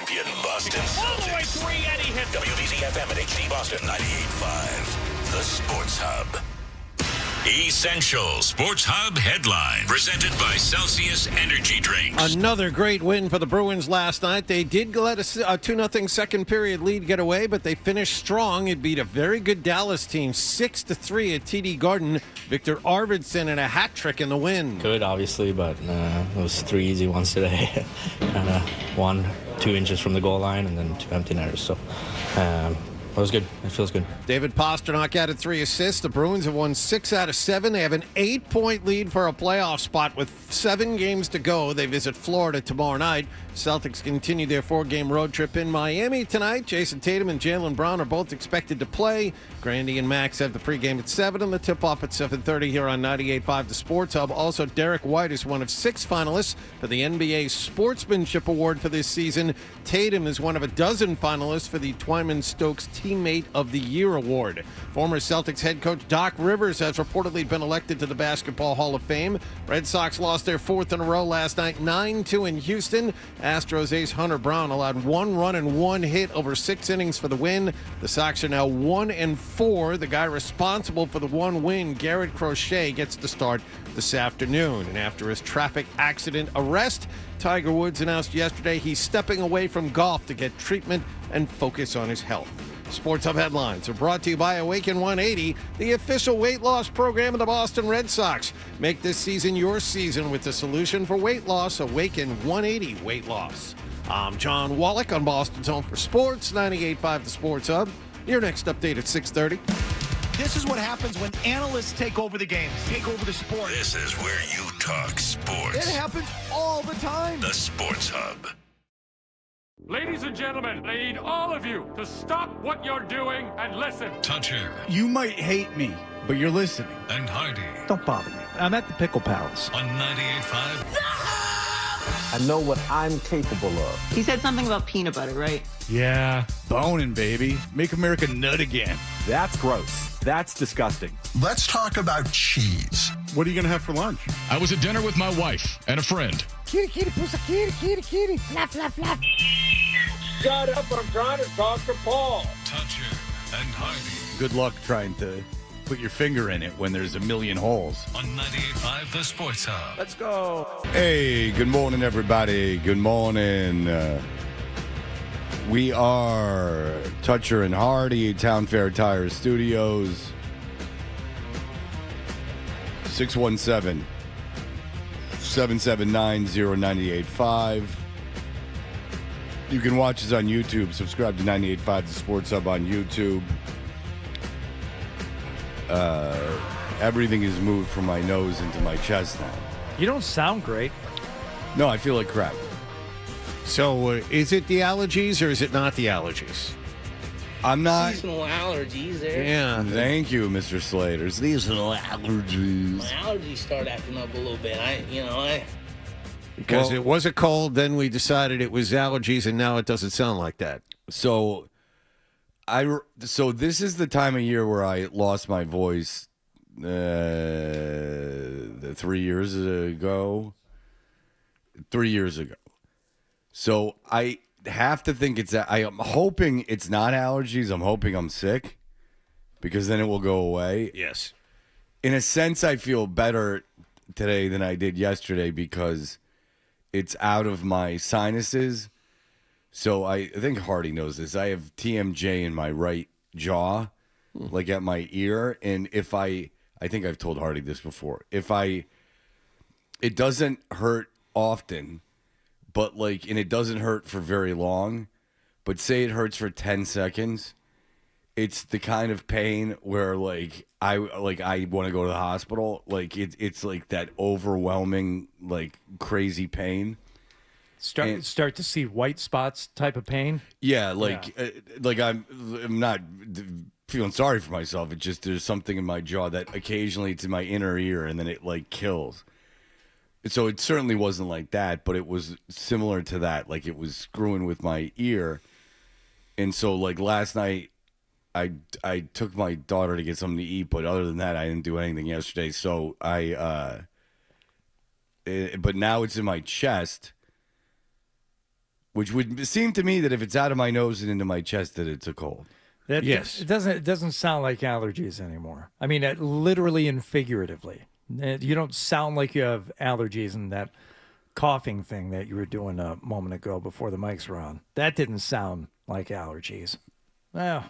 champion Boston Celtics. All the way three, and he hit WBZ-FM and HD Boston 98.5. The Sports Hub. Essential Sports Hub headline presented by Celsius Energy Drinks. Another great win for the Bruins last night. They did let a 2-0 second period lead get away, but they finished strong. It beat a very good Dallas team 6-3 at TD Garden. Victor Arvidsson and a hat trick in the win. Good, obviously, but it was three easy ones today. Kind of 1-2 inches from the goal line and then 2 empty netters. So it was good. It feels good. David Pastrnak added 3 assists. The Bruins have won 6 out of 7. They have an 8-point lead for a playoff spot with 7 games to go. They visit Florida tomorrow night. Celtics continue their 4-game road trip in Miami tonight. Jason Tatum and Jaylen Brown are both expected to play. Grandy and Max have the pregame at 7 and the tip-off at 7:30 here on 98.5 The Sports Hub. Also, Derek White is one of 6 finalists for the NBA Sportsmanship Award for this season. Tatum is one of a dozen finalists for the Twyman-Stokes Teammate of the Year Award. Former Celtics head coach Doc Rivers has reportedly been elected to the Basketball Hall of Fame. Red Sox lost their 4th in a row last night, 9-2 in Houston. Astros ace Hunter Brown allowed 1 run and 1 hit over 6 innings for the win. The Sox are now 1-4. The guy responsible for the 1 win, Garrett Crochet, gets to start this afternoon. And after his traffic accident arrest, Tiger Woods announced yesterday he's stepping away from golf to get treatment and focus on his health. Sports Hub headlines are brought to you by Awaken 180, the official weight loss program of the Boston Red Sox. Make this season your season with the solution for weight loss, Awaken 180 Weight Loss. I'm John Wallach on Boston's Home for Sports, 98.5 The Sports Hub. Your next update at 6:30. This is what happens when analysts take over the games, take over the sport. This is where you talk sports. It happens all the time. The Sports Hub. Ladies and gentlemen, I need all of you to stop what you're doing and listen. Toucher You might hate me, but you're listening. and Hardy Don't bother me. I'm at the Pickle Palace. on 98.5. I know what I'm capable of. He said something about peanut butter, right? Yeah. Boning, baby. Make America nut again. That's gross. That's disgusting. Let's talk about cheese. What are you going to have for lunch? I was at dinner with my wife and a friend. Kitty, kitty, pussy, kitty, kitty, kitty. Flap, flap, flap. Shut up, I'm trying to talk to Paul. Toucher and Hardy Good luck trying to put your finger in it when there's a million holes. on 98.5 The Sports Hub. Let's go. Hey, good morning, everybody. Good morning. We are Toucher and Hardy, Town Fair Tire Studios. 617-779-0985. You can watch us on YouTube. Subscribe to 98.5 The Sports Hub on YouTube. Everything is moved from my nose into my chest now. You don't sound great. No, I feel like crap. So is it the allergies or is it not the allergies? I'm not. Seasonal allergies there. Yeah. Thank you, Mr. Slater. These are allergies. My allergies start acting up a little bit. Because it was a cold, then we decided it was allergies, and now it doesn't sound like that. So this is the time of year where I lost my voice 3 years ago. 3 years ago. So I have to think I am hoping it's not allergies. I'm hoping I'm sick because then it will go away. Yes. In a sense, I feel better today than I did yesterday because it's out of my sinuses. So I think Hardy knows this. I have TMJ in my right jaw, like at my ear. And if I think I've told Hardy this before. It doesn't hurt often, but and it doesn't hurt for very long. But say it hurts for 10 seconds. It's the kind of pain where I want to go to the hospital. It's like that overwhelming, crazy pain. Start to see white spots type of pain. Yeah, I'm not feeling sorry for myself. It's just there's something in my jaw that occasionally it's in my inner ear and then it kills. So it certainly wasn't like that, but it was similar to that. It was screwing with my ear. And so last night I took my daughter to get something to eat, but other than that I didn't do anything yesterday. So but now it's in my chest. which would seem to me that if it's out of my nose and into my chest, that it's a cold. Yes. It doesn't sound like allergies anymore. I mean, literally and figuratively. You don't sound like you have allergies, and that coughing thing that you were doing a moment ago before the mics were on, that didn't sound like allergies. Well,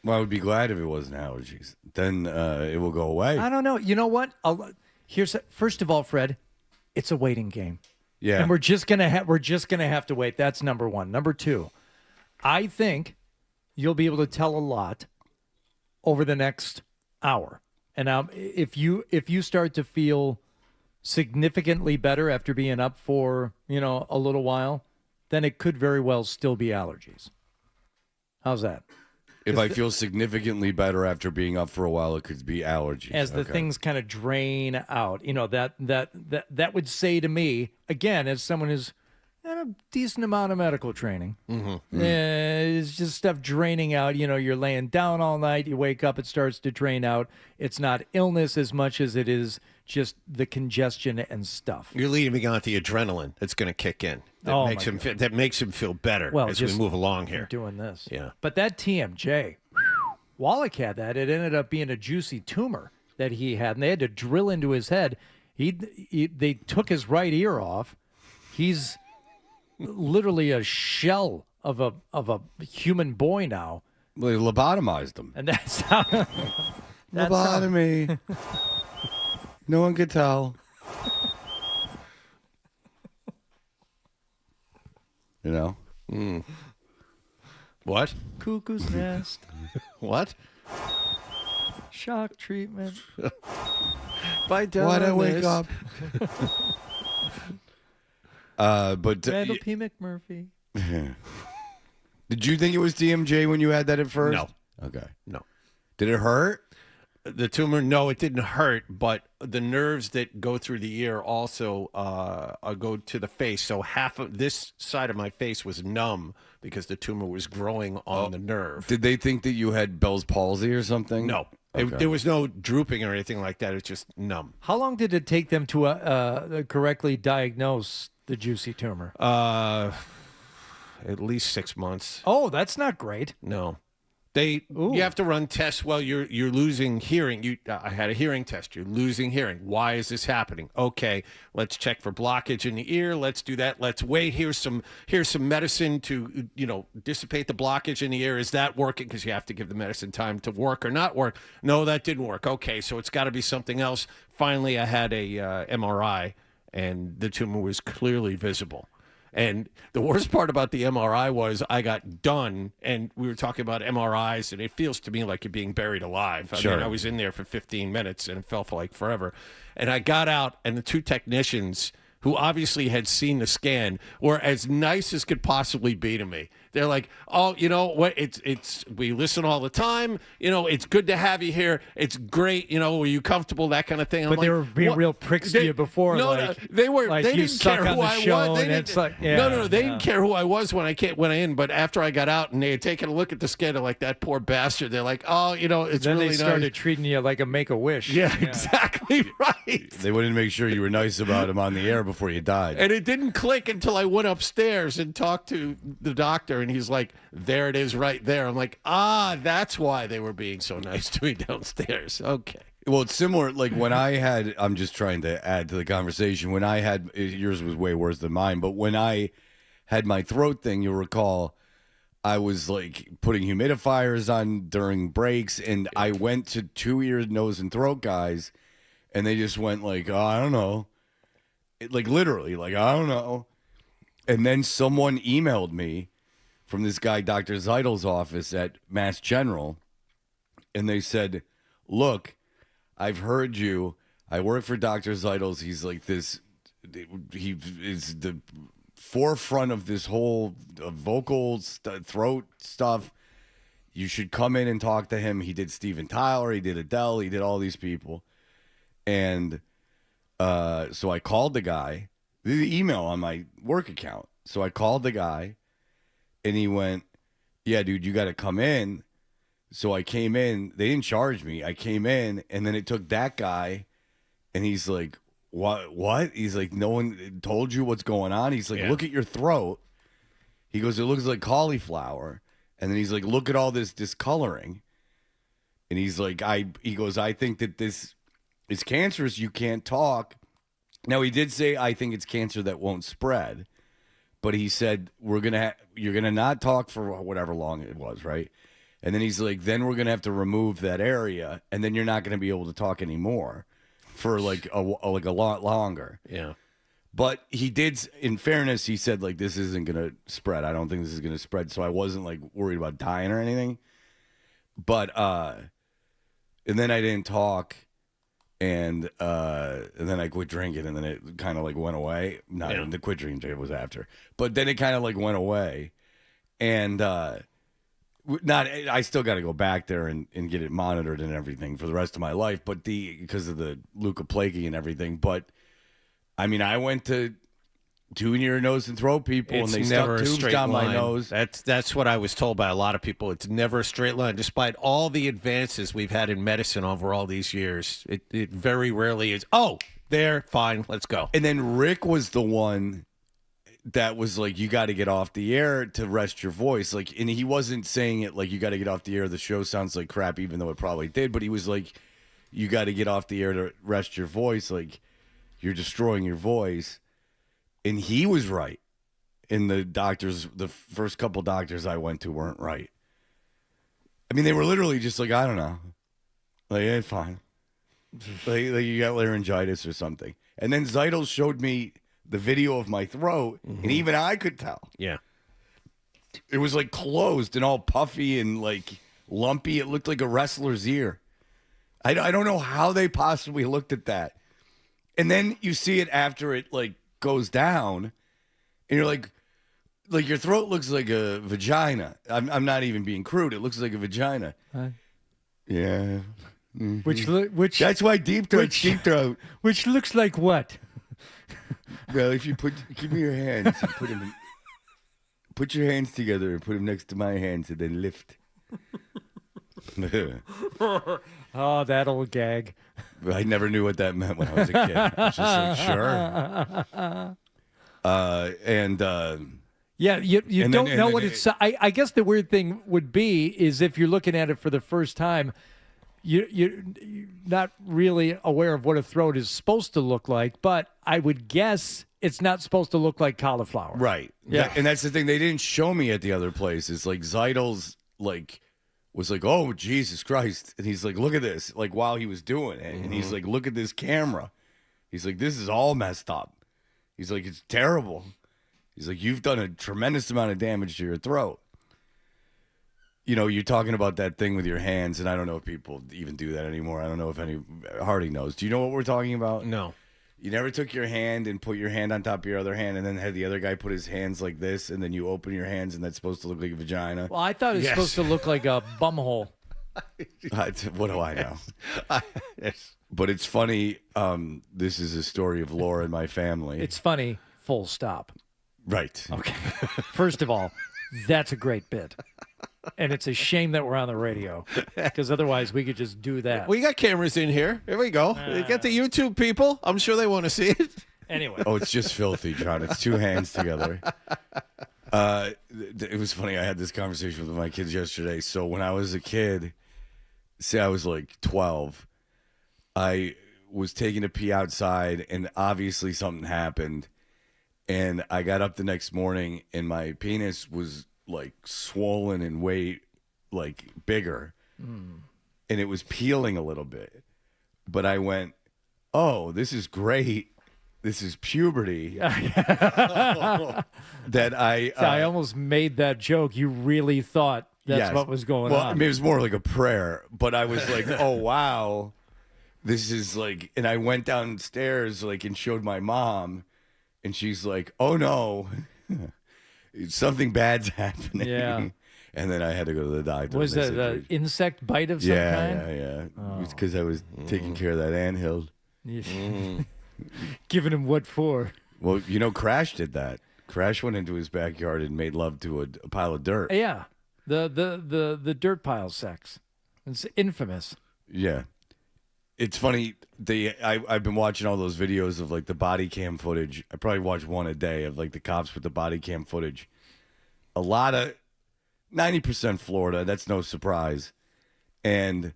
I would be glad if it wasn't allergies. Then it will go away. I don't know. You know what? First of all, Fred, it's a waiting game. Yeah. And we're just gonna have to wait. That's number one. Number two, I think you'll be able to tell a lot over the next hour. And if you start to feel significantly better after being up for a little while, then it could very well still be allergies. How's that? If I feel significantly better after being up for a while, it could be allergies. As the things kind of drain out, that would say to me, again, as someone who's had a decent amount of medical training, it's just stuff draining out. You're laying down all night, you wake up, it starts to drain out. It's not illness as much as it is just the congestion and stuff. You're leading me on to the adrenaline that's going to kick in. That makes him feel better as we move along here. Doing this. Yeah. But that TMJ, Wallach had that. It ended up being a juicy tumor that he had, and they had to drill into his head. They took his right ear off. He's literally a shell of a human boy now. Well, they lobotomized him. And that's how... Lobotomy. No one could tell. What? Cuckoo's nest. What? Shock treatment. Why don't I wake up? But Randall P. McMurphy. Did you think it was TMJ when you had that at first? No. Okay. No. Did it hurt? The tumor, no, it didn't hurt, but the nerves that go through the ear also go to the face. So half of this side of my face was numb because the tumor was growing on the nerve. Did they think that you had Bell's palsy or something? No. Okay. There was no drooping or anything like that. It's just numb. How long did it take them to correctly diagnose the juicy tumor? At least 6 months. Oh, that's not great. No. You have to run tests while you're losing hearing. I had a hearing test. You're losing hearing. Why is this happening? Okay, let's check for blockage in the ear. Let's do that. Let's wait. Here's some medicine to dissipate the blockage in the ear. Is that working? Because you have to give the medicine time to work or not work. No, that didn't work. Okay, so it's got to be something else. Finally, I had a MRI, and the tumor was clearly visible. And the worst part about the MRI was I got done, and we were talking about MRIs, and it feels to me like you're being buried alive. I mean, I was in there for 15 minutes, and it felt like forever. And I got out, and the two technicians, who obviously had seen the scan, were as nice as could possibly be to me. They're like, oh, you know what? It's we listen all the time. It's good to have you here. It's great. Were you comfortable? That kind of thing. But they were being real pricks to you before. No, they were. Like they you didn't care who I was. They didn't care who I was when I went in. But after I got out and they had taken a look at the scan, they're like, that poor bastard. They're like, oh, it's then really they started nice. treating you like a Make-A-Wish. Yeah, exactly right. They wouldn't make sure you were nice about him on the air before you died. And it didn't click until I went upstairs and talked to the doctor, and he's like, there it is right there. I'm like, that's why they were being so nice to me downstairs. Okay. Well, it's similar. Like when I had, I'm just trying to add to the conversation. When I had, yours was way worse than mine, but when I had my throat thing, you'll recall, I was like putting humidifiers on during breaks, and I went to 2 ear, nose, and throat guys, and they just went like, I don't know. Like literally, like, I don't know. And then someone emailed me from this guy, Dr. Zeidel's office at Mass General, and they said, look, I've heard you. I work for Dr. Zeidel's. He's like this, he is the forefront of this whole vocal throat stuff. You should come in and talk to him. He did Steven Tyler. He did Adele. He did all these people. And so I called the guy, the email on my work account. So I called the guy. And he went, yeah, dude, you got to come in. So I came in. They didn't charge me. I came in, and then it took that guy, and he's like, what? He's like, no one told you what's going on? He's like, look at your throat. He goes, it looks like cauliflower. And then he's like, look at all this discoloring. And he's like, he goes, I think that this is cancerous. You can't talk. Now, he did say, I think it's cancer that won't spread. But he said, you're going to not talk for whatever long it was, right? And then he's like, then we're going to have to remove that area. And then you're not going to be able to talk anymore for like a lot longer. Yeah. But he did, in fairness, he said, like, this isn't going to spread. I don't think this is going to spread. So I wasn't, like, worried about dying or anything. But, and then I didn't talk. And then I quit drinking, and then it kind of, like, went away. No, the quit drinking was after. But then it kind of, like, went away. And I still got to go back there and get it monitored and everything for the rest of my life. But because of the leukoplakia and everything. But, I mean, I went to 2 ear, nose, and throat people, and they stuck tubes down my nose. That's what I was told by a lot of people. It's never a straight line, despite all the advances we've had in medicine over all these years. It very rarely is. Oh, there, fine, let's go. And then Rick was the one that was like, you got to get off the air to rest your voice. Like, and he wasn't saying it like, you got to get off the air. The show sounds like crap, even though it probably did. But he was like, you got to get off the air to rest your voice. Like, you're destroying your voice. And he was right. And the first couple doctors I went to weren't right. I mean, they were literally just like, I don't know. Like, it's fine. like you got laryngitis or something. And then Zeitels showed me the video of my throat, and even I could tell. Yeah. It was like closed and all puffy and like lumpy. It looked like a wrestler's ear. I don't know how they possibly looked at that. And then you see it after it like goes down, and you're like your throat looks like a vagina. I'm not even being crude. It looks like a vagina. Yeah. Mm-hmm. Which that's why deep throat. Which looks like what? Well, if you give me your hands, and put your hands together and put them next to my hands, and then lift. Oh, that old gag. I never knew what that meant when I was a kid. I was just like, sure. Yeah, you don't know what it's. I guess the weird thing would be is if you're looking at it for the first time, you're not really aware of what a throat is supposed to look like. But I would guess it's not supposed to look like cauliflower. Right. Yeah. And that's the thing. They didn't show me at the other places. Like Zeitels, was like, oh, Jesus Christ. And he's like, look at this. Like, while he was doing it. And he's like, look at this camera. He's like, this is all messed up. He's like, it's terrible. He's like, you've done a tremendous amount of damage to your throat. You know, you're talking about that thing with your hands, and I don't know if people even do that anymore. I don't know if Hardy knows. Do you know what we're talking about? No. You never took your hand and put your hand on top of your other hand and then had the other guy put his hands like this, and then you open your hands, and that's supposed to look like a vagina? Well, I thought it was supposed to look like a bumhole. What do I know? Yes. But it's funny. This is a story of lore in my family. It's funny, full stop. Right. Okay. First of all, that's a great bit. And it's a shame that we're on the radio, because otherwise we could just do that. We got cameras in here. Here we go. We got the YouTube people. I'm sure they want to see it. Anyway. Oh, it's just filthy, John. It's two hands together. It was funny. I had this conversation with my kids yesterday. So when I was a kid, say I was like 12, I was taking a pee outside, and obviously something happened. And I got up the next morning, and my penis was like swollen and way like bigger, and it was peeling a little bit. But I went, oh, this is great. This is puberty. That I almost made that joke. You really thought that's what was going on. I mean, it was more like a prayer, but I was like, oh, wow. This is like, and I went downstairs like and showed my mom, and she's like, oh no, something bad's happening. Yeah. And then I had to go to the doctor. Was it an insect bite of some kind? Yeah. Oh. It was because I was taking care of that anthill. Giving him what for? Well, you know, Crash did that. Crash went into his backyard and made love to a pile of dirt. Yeah. The dirt pile sex. It's infamous. Yeah. It's funny. I've been watching all those videos of like the body cam footage. I probably watch one a day of like the cops with the body cam footage. a lot of 90% Florida. That's no surprise. And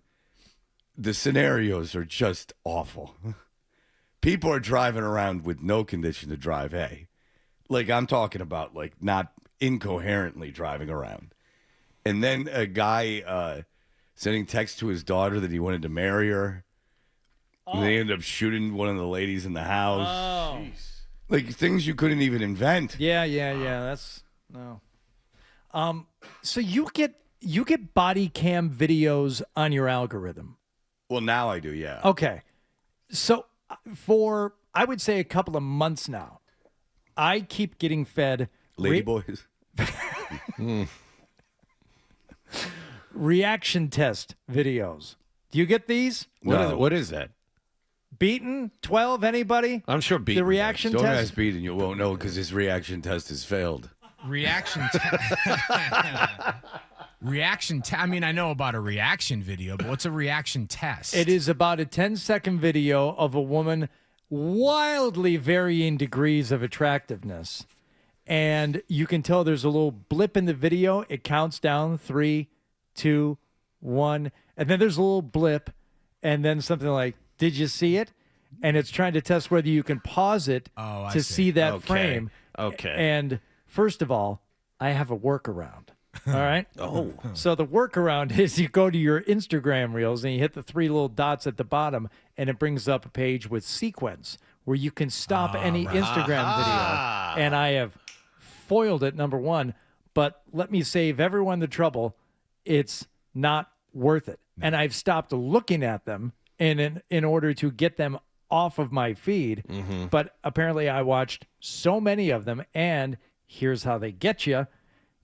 the scenarios are just awful. People are driving around with no condition to drive. Hey, like I'm talking about like not incoherently driving around. And then a guy sending text to his daughter that he wanted to marry her. And they ended up shooting one of the ladies in the house. Oh. Like things you couldn't even invent. Yeah. That's no. So you get body cam videos on your algorithm. Well, now I do, yeah. Okay. So for, I would say, a couple of months now, I keep getting fed Ladyboys. reaction test videos. Do you get these? What is that? Beaten 12, anybody? I'm sure Beaten. The reaction Don't test? ask Beaton. You won't know because his reaction test has failed. Reaction I mean, I know about a reaction video, but what's a reaction test? It is about a 10-second video of a woman wildly varying degrees of attractiveness. And you can tell there's a little blip in the video. It counts down 3, 2, 1. And then there's a little blip. And then something like, did you see it? And it's trying to test whether you can pause it to see that frame. Okay. And first of all, I have a workaround. All right. Oh. So the workaround is you go to your Instagram reels and you hit the 3 little dots at the bottom, and it brings up a page with sequence where you can stop any Instagram video. And I have foiled it, number one. But let me save everyone the trouble. It's not worth it. And I've stopped looking at them in order to get them off of my feed. Mm-hmm. But apparently I watched so many of them, and here's how they get you.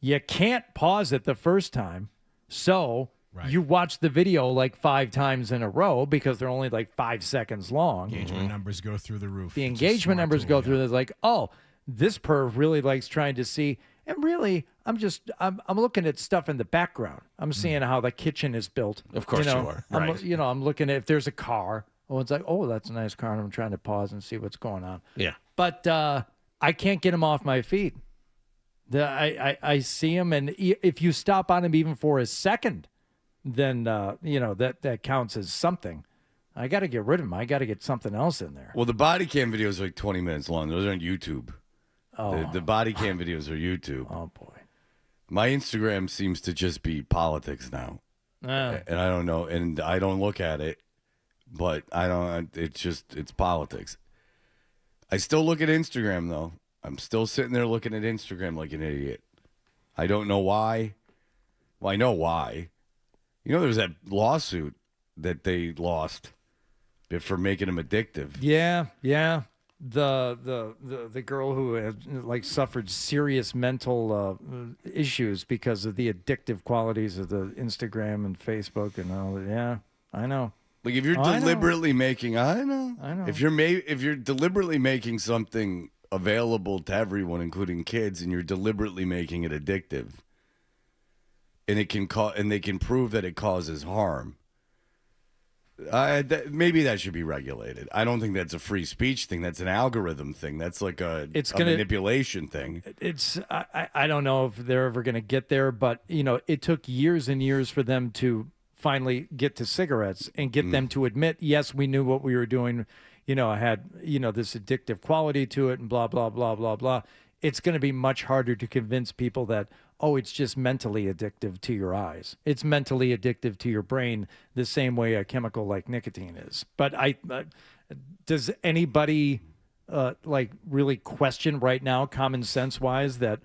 You can't pause it the first time. So you watch the video like 5 times in a row because they're only like 5 seconds long. Engagement numbers go through the roof. The engagement numbers go through. There's like, oh, this perv really likes trying to see. And really, I'm looking at stuff in the background. I'm seeing how the kitchen is built. Of course you are. Right. I'm looking at if there's a car. Oh, it's like, oh, that's a nice car. And I'm trying to pause and see what's going on. Yeah. But I can't get them off my feed. I see them, and if you stop on them even for a second, then that counts as something. I got to get rid of them. I got to get something else in there. Well, the body cam videos are like 20 minutes long. Those are on YouTube. Oh. The body cam videos are YouTube. Oh boy. My Instagram seems to just be politics now, and I don't know, and I don't look at it, but I don't. It's politics. I still look at Instagram though. I'm still sitting there looking at Instagram like an idiot. I don't know why. Well, I know why. You know, there's that lawsuit that they lost for making them addictive. Yeah. The girl who had like suffered serious mental issues because of the addictive qualities of the Instagram and Facebook and all that. Yeah, I know. Like if you're deliberately making, I know. If you're deliberately making something available to everyone, including kids, and you're deliberately making it addictive, and they can prove that it causes harm. Maybe that should be regulated. I don't think that's a free speech thing. That's an algorithm thing. That's like a manipulation thing. I don't know if they're ever going to get there, but it took years and years for them to finally get to cigarettes and get them to admit, yes, we knew what we were doing. I had, this addictive quality to it and blah, blah, blah, blah, blah. It's going to be much harder to convince people that, oh, it's just mentally addictive to your eyes. It's mentally addictive to your brain the same way a chemical like nicotine is. But does anybody really question right now, common sense wise, that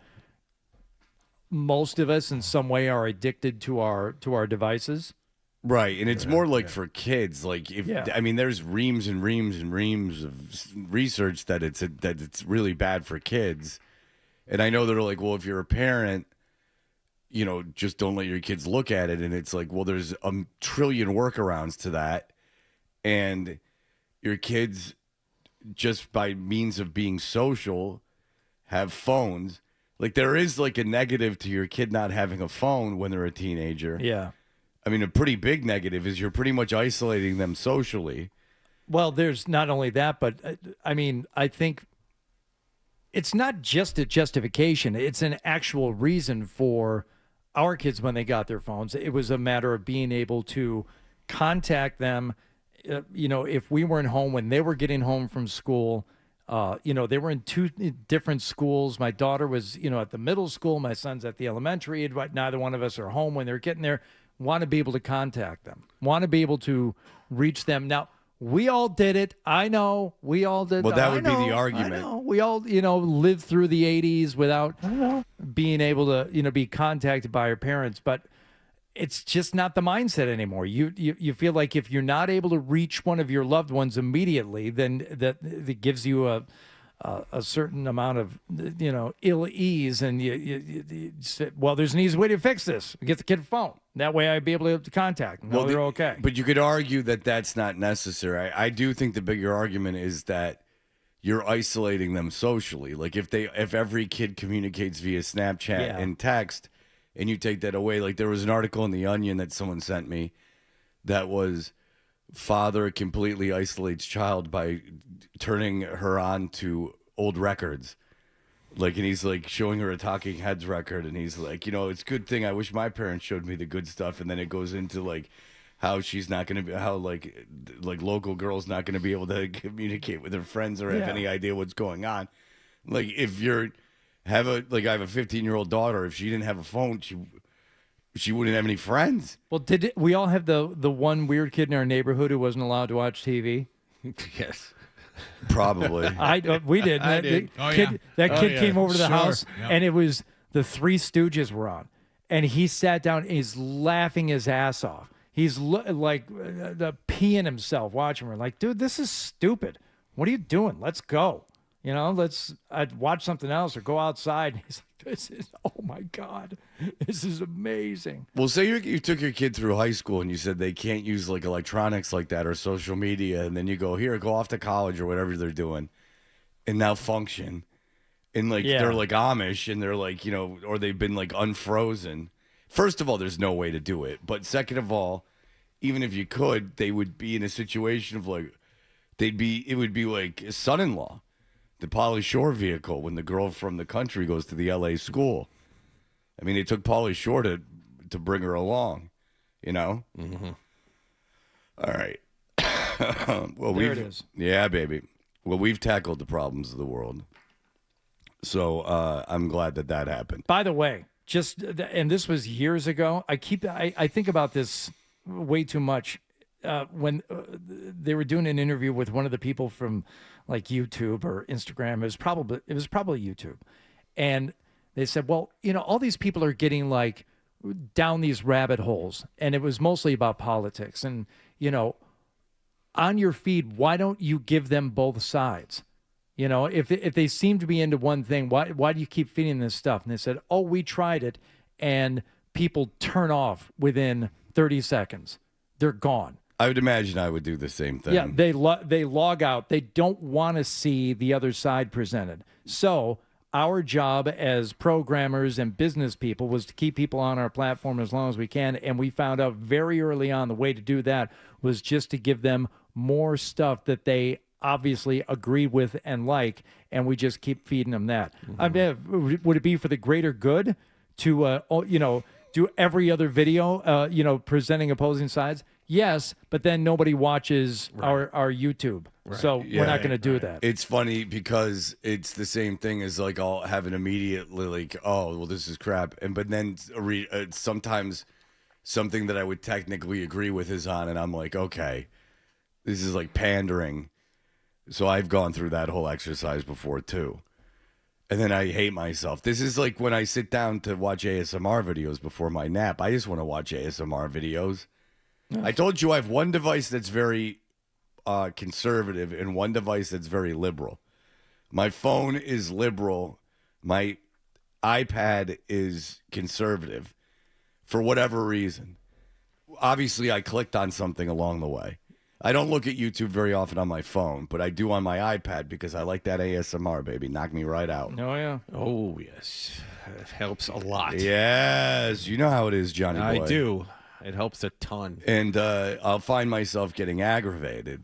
most of us in some way are addicted to our devices? Right, and it's more like for kids. Like, there's reams and reams and reams of research that it's really bad for kids. And I know they're like, well, if you're a parent, just don't let your kids look at it. And it's like, well, there's a trillion workarounds to that, and your kids, just by means of being social, have phones. Like there is like a negative to your kid not having a phone when they're a teenager. Yeah. I mean, a pretty big negative is you're pretty much isolating them socially. Well, there's not only that, but I think it's not just a justification. It's an actual reason for our kids when they got their phones. It was a matter of being able to contact them. If we weren't home when they were getting home from school, they were in two different schools. My daughter was, at the middle school. My son's at the elementary. Neither one of us are home when they're getting there. Want to be able to contact them. Want to be able to reach them. Now, we all did it. I know. We all did. Well, that would be the argument. I know. We all, lived through the 80s without being able to, be contacted by our parents. But it's just not the mindset anymore. You feel like if you're not able to reach one of your loved ones immediately, then that gives you a certain amount of, ill ease. And you say, well, there's an easy way to fix this. Get the kid a phone. That way I'd be able to contact them. Well, they're okay. But you could argue that that's not necessary. I do think the bigger argument is that you're isolating them socially. Like if every kid communicates via Snapchat and text, and you take that away, like there was an article in The Onion that someone sent me that was father completely isolates child by turning her on to old records. Like, and he's like showing her a Talking Heads record, and he's like, it's a good thing. I wish my parents showed me the good stuff. And then it goes into like how she's not going to be, how like local girls not going to be able to communicate with her friends or have any idea what's going on. Like if I have a 15-year-old daughter. If she didn't have a phone, she wouldn't have any friends. Well, did we all have the one weird kid in our neighborhood who wasn't allowed to watch TV? Yes. Probably. We did. I did. That kid came over to the house, and it was the Three Stooges were on, and he sat down and he's laughing his ass off. He's peeing himself watching her. Like, dude, this is stupid. What are you doing? Let's go. I'd watch something else or go outside. He's like, oh my God, this is amazing. Well, say you took your kid through high school and you said they can't use like electronics like that or social media. And then you go off to college or whatever they're doing and now function. And they're like Amish and they're like, or they've been like unfrozen. First of all, there's no way to do it. But second of all, even if you could, they would be in a situation of like, it would be like a son-in-law. The Pauly Shore vehicle when the girl from the country goes to the L.A. school. I mean, it took Pauly Shore to bring her along, Mm-hmm. All right. Well, there it is. Yeah, baby. Well, we've tackled the problems of the world. So I'm glad that happened. By the way, and this was years ago. I think about this way too much. When they were doing an interview with one of the people from like YouTube or Instagram, it was probably YouTube, and they said, well, all these people are getting like down these rabbit holes, and it was mostly about politics. And on your feed, why don't you give them both sides? If they seem to be into one thing, why do you keep feeding this stuff? And they said, oh, we tried it, and people turn off within 30 seconds. They're gone. I would imagine I would do the same thing. Yeah, they log out. They don't want to see the other side presented. So our job as programmers and business people was to keep people on our platform as long as we can. And we found out very early on the way to do that was just to give them more stuff that they obviously agree with and like, and we just keep feeding them that. Mm-hmm. I mean, would it be for the greater good to, do every other video, presenting opposing sides? Yes, but then nobody watches our YouTube. Right. So we're not going to do that. It's funny because it's the same thing as like I'll have an immediately like, oh, well, this is crap. But then sometimes something that I would technically agree with is on, and I'm like, okay, this is like pandering. So I've gone through that whole exercise before too. And then I hate myself. This is like when I sit down to watch ASMR videos before my nap. I just want to watch ASMR videos. I told you I have one device that's very conservative and one device that's very liberal. My phone is liberal. My iPad is conservative for whatever reason. Obviously, I clicked on something along the way. I don't look at YouTube very often on my phone, but I do on my iPad because I like that ASMR, baby. Knock me right out. Oh, yeah. Oh, yes. It helps a lot. Yes. You know how it is, Johnny boy. I do. It helps a ton. And I'll find myself getting aggravated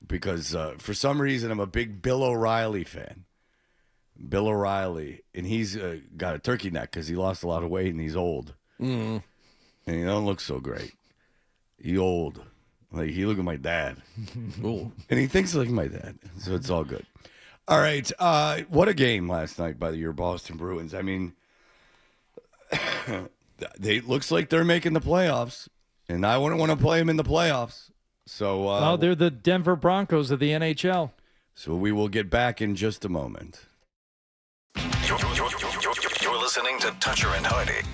because for some reason I'm a big Bill O'Reilly fan. Bill O'Reilly, and he's got a turkey neck because he lost a lot of weight and he's old. And he don't look so great. He old. Like, he look at my dad. Ooh. And he thinks like my dad, so it's all good. All right, what a game last night by your Boston Bruins. I mean, it looks like they're making the playoffs, and I wouldn't want to play them in the playoffs. So, they're the Denver Broncos of the NHL. So we will get back in just a moment. You're listening to Toucher and Hardy.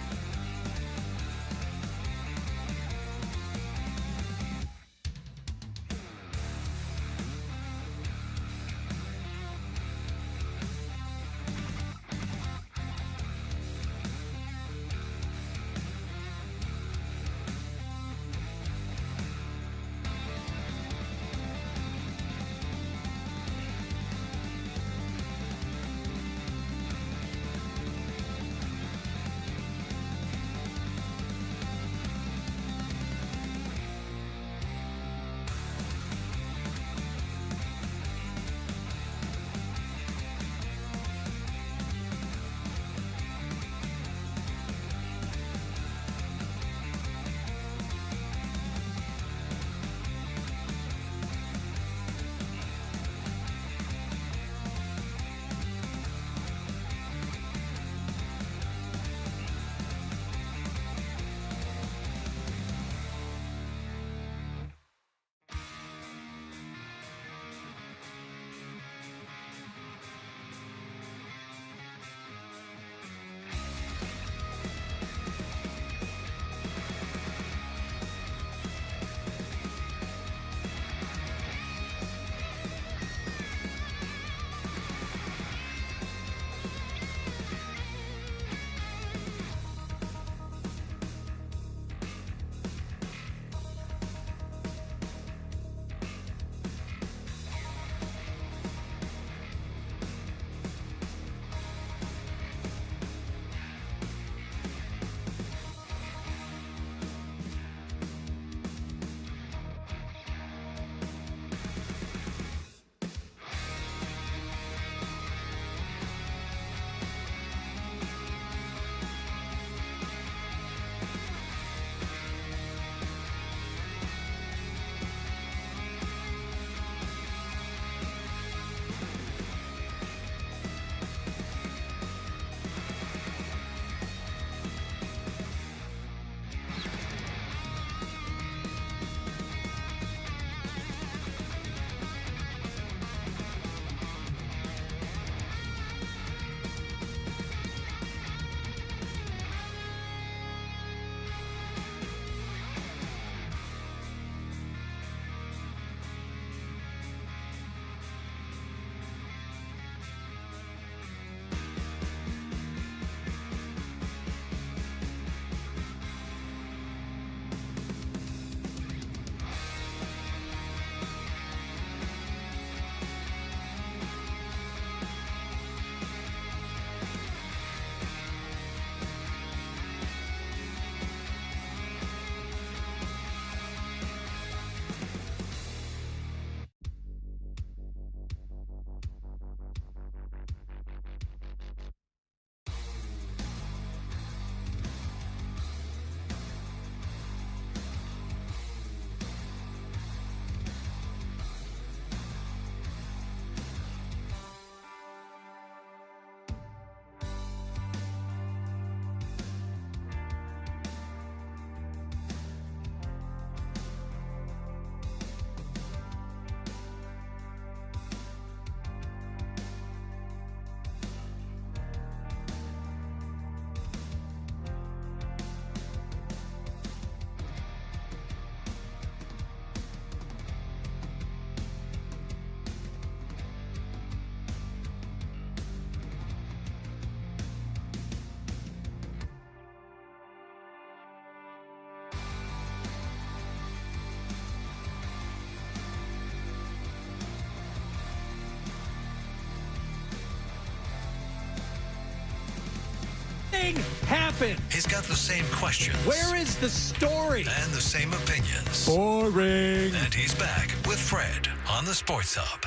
Happened. He's got the same questions. Where is the story? And the same opinions. Boring. And he's back with Fred on the Sports Hub.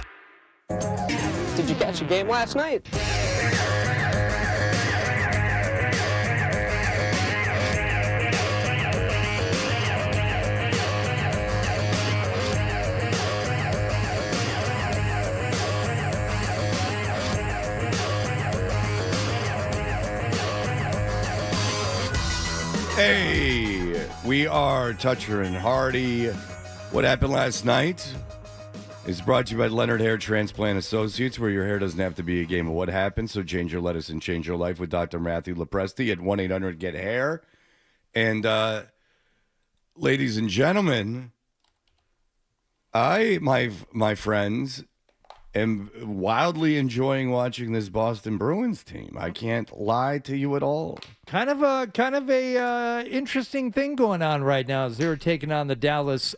Did you catch a game last night? Hey, we are Toucher and Hardy. What happened last night is brought to you by Leonard Hair Transplant Associates, where your hair doesn't have to be a game of what happened. So change your lettuce and change your life with Dr. Matthew Lepresti at 1-800-GET-HAIR. And ladies and gentlemen, my friends, am wildly enjoying watching this Boston Bruins team. I can't lie to you at all. Kind of a interesting thing going on right now as they're taking on the Dallas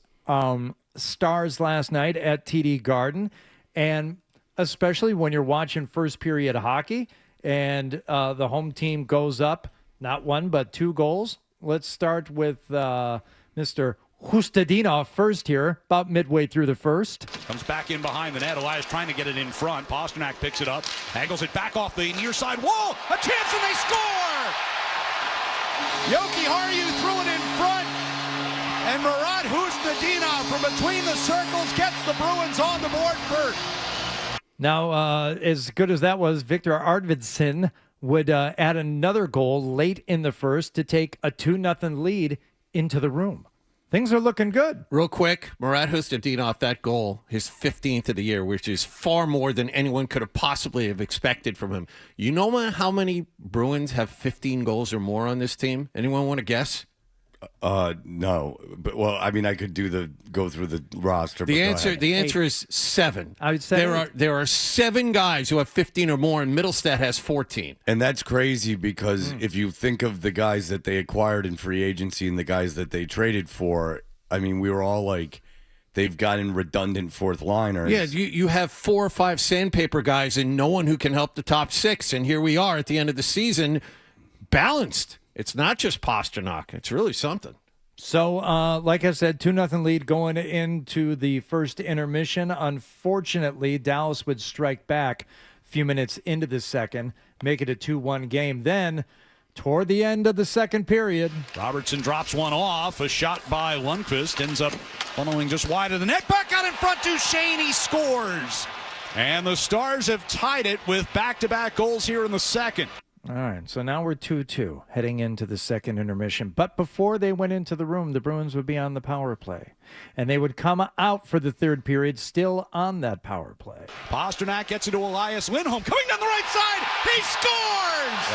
Stars last night at TD Garden, and especially when you're watching first period hockey and the home team goes up not one but 2 goals. Let's start with Mr. Hustadinov first here, about midway through the first. Comes back in behind the net. Elias trying to get it in front. Pasternak picks it up, angles it back off the near side wall. A chance and they score! Yoki Harju threw it in front, and Murat Hustadinov from between the circles gets the Bruins on the board first. Now, as good as that was, Victor Arvidsson would add another goal late in the first to take a 2-0 lead into the room. Things are looking good. Real quick, Murat Hustadinov, that goal, his 15th of the year, which is far more than anyone could have possibly have expected from him. You know how many Bruins have 15 goals or more on this team? Anyone want to guess? No, but well, I mean, I could go through the roster. The answer is 7. I would say there are 7 guys who have 15 or more, and Middlestat has 14. And that's crazy because if you think of the guys that they acquired in free agency and the guys that they traded for, I mean, we were all like, they've gotten redundant fourth liners. Yeah, you have 4 or 5 sandpaper guys and no one who can help the top 6, and here we are at the end of the season, balanced. It's not just Pasternak. It's really something. So, like I said, 2-0 lead going into the first intermission. Unfortunately, Dallas would strike back a few minutes into the second, make it a 2-1 game. Then, toward the end of the second period, Robertson drops one off. A shot by Lundqvist ends up funneling just wide of the net. Back out in front to Shane. He scores. And the Stars have tied it with back-to-back goals here in the second. All right, so now we're 2-2 heading into the second intermission. But before they went into the room, the Bruins would be on the power play. And they would come out for the third period still on that power play. Pasternak gets it to Elias Lindholm. Coming down the right side, he scores!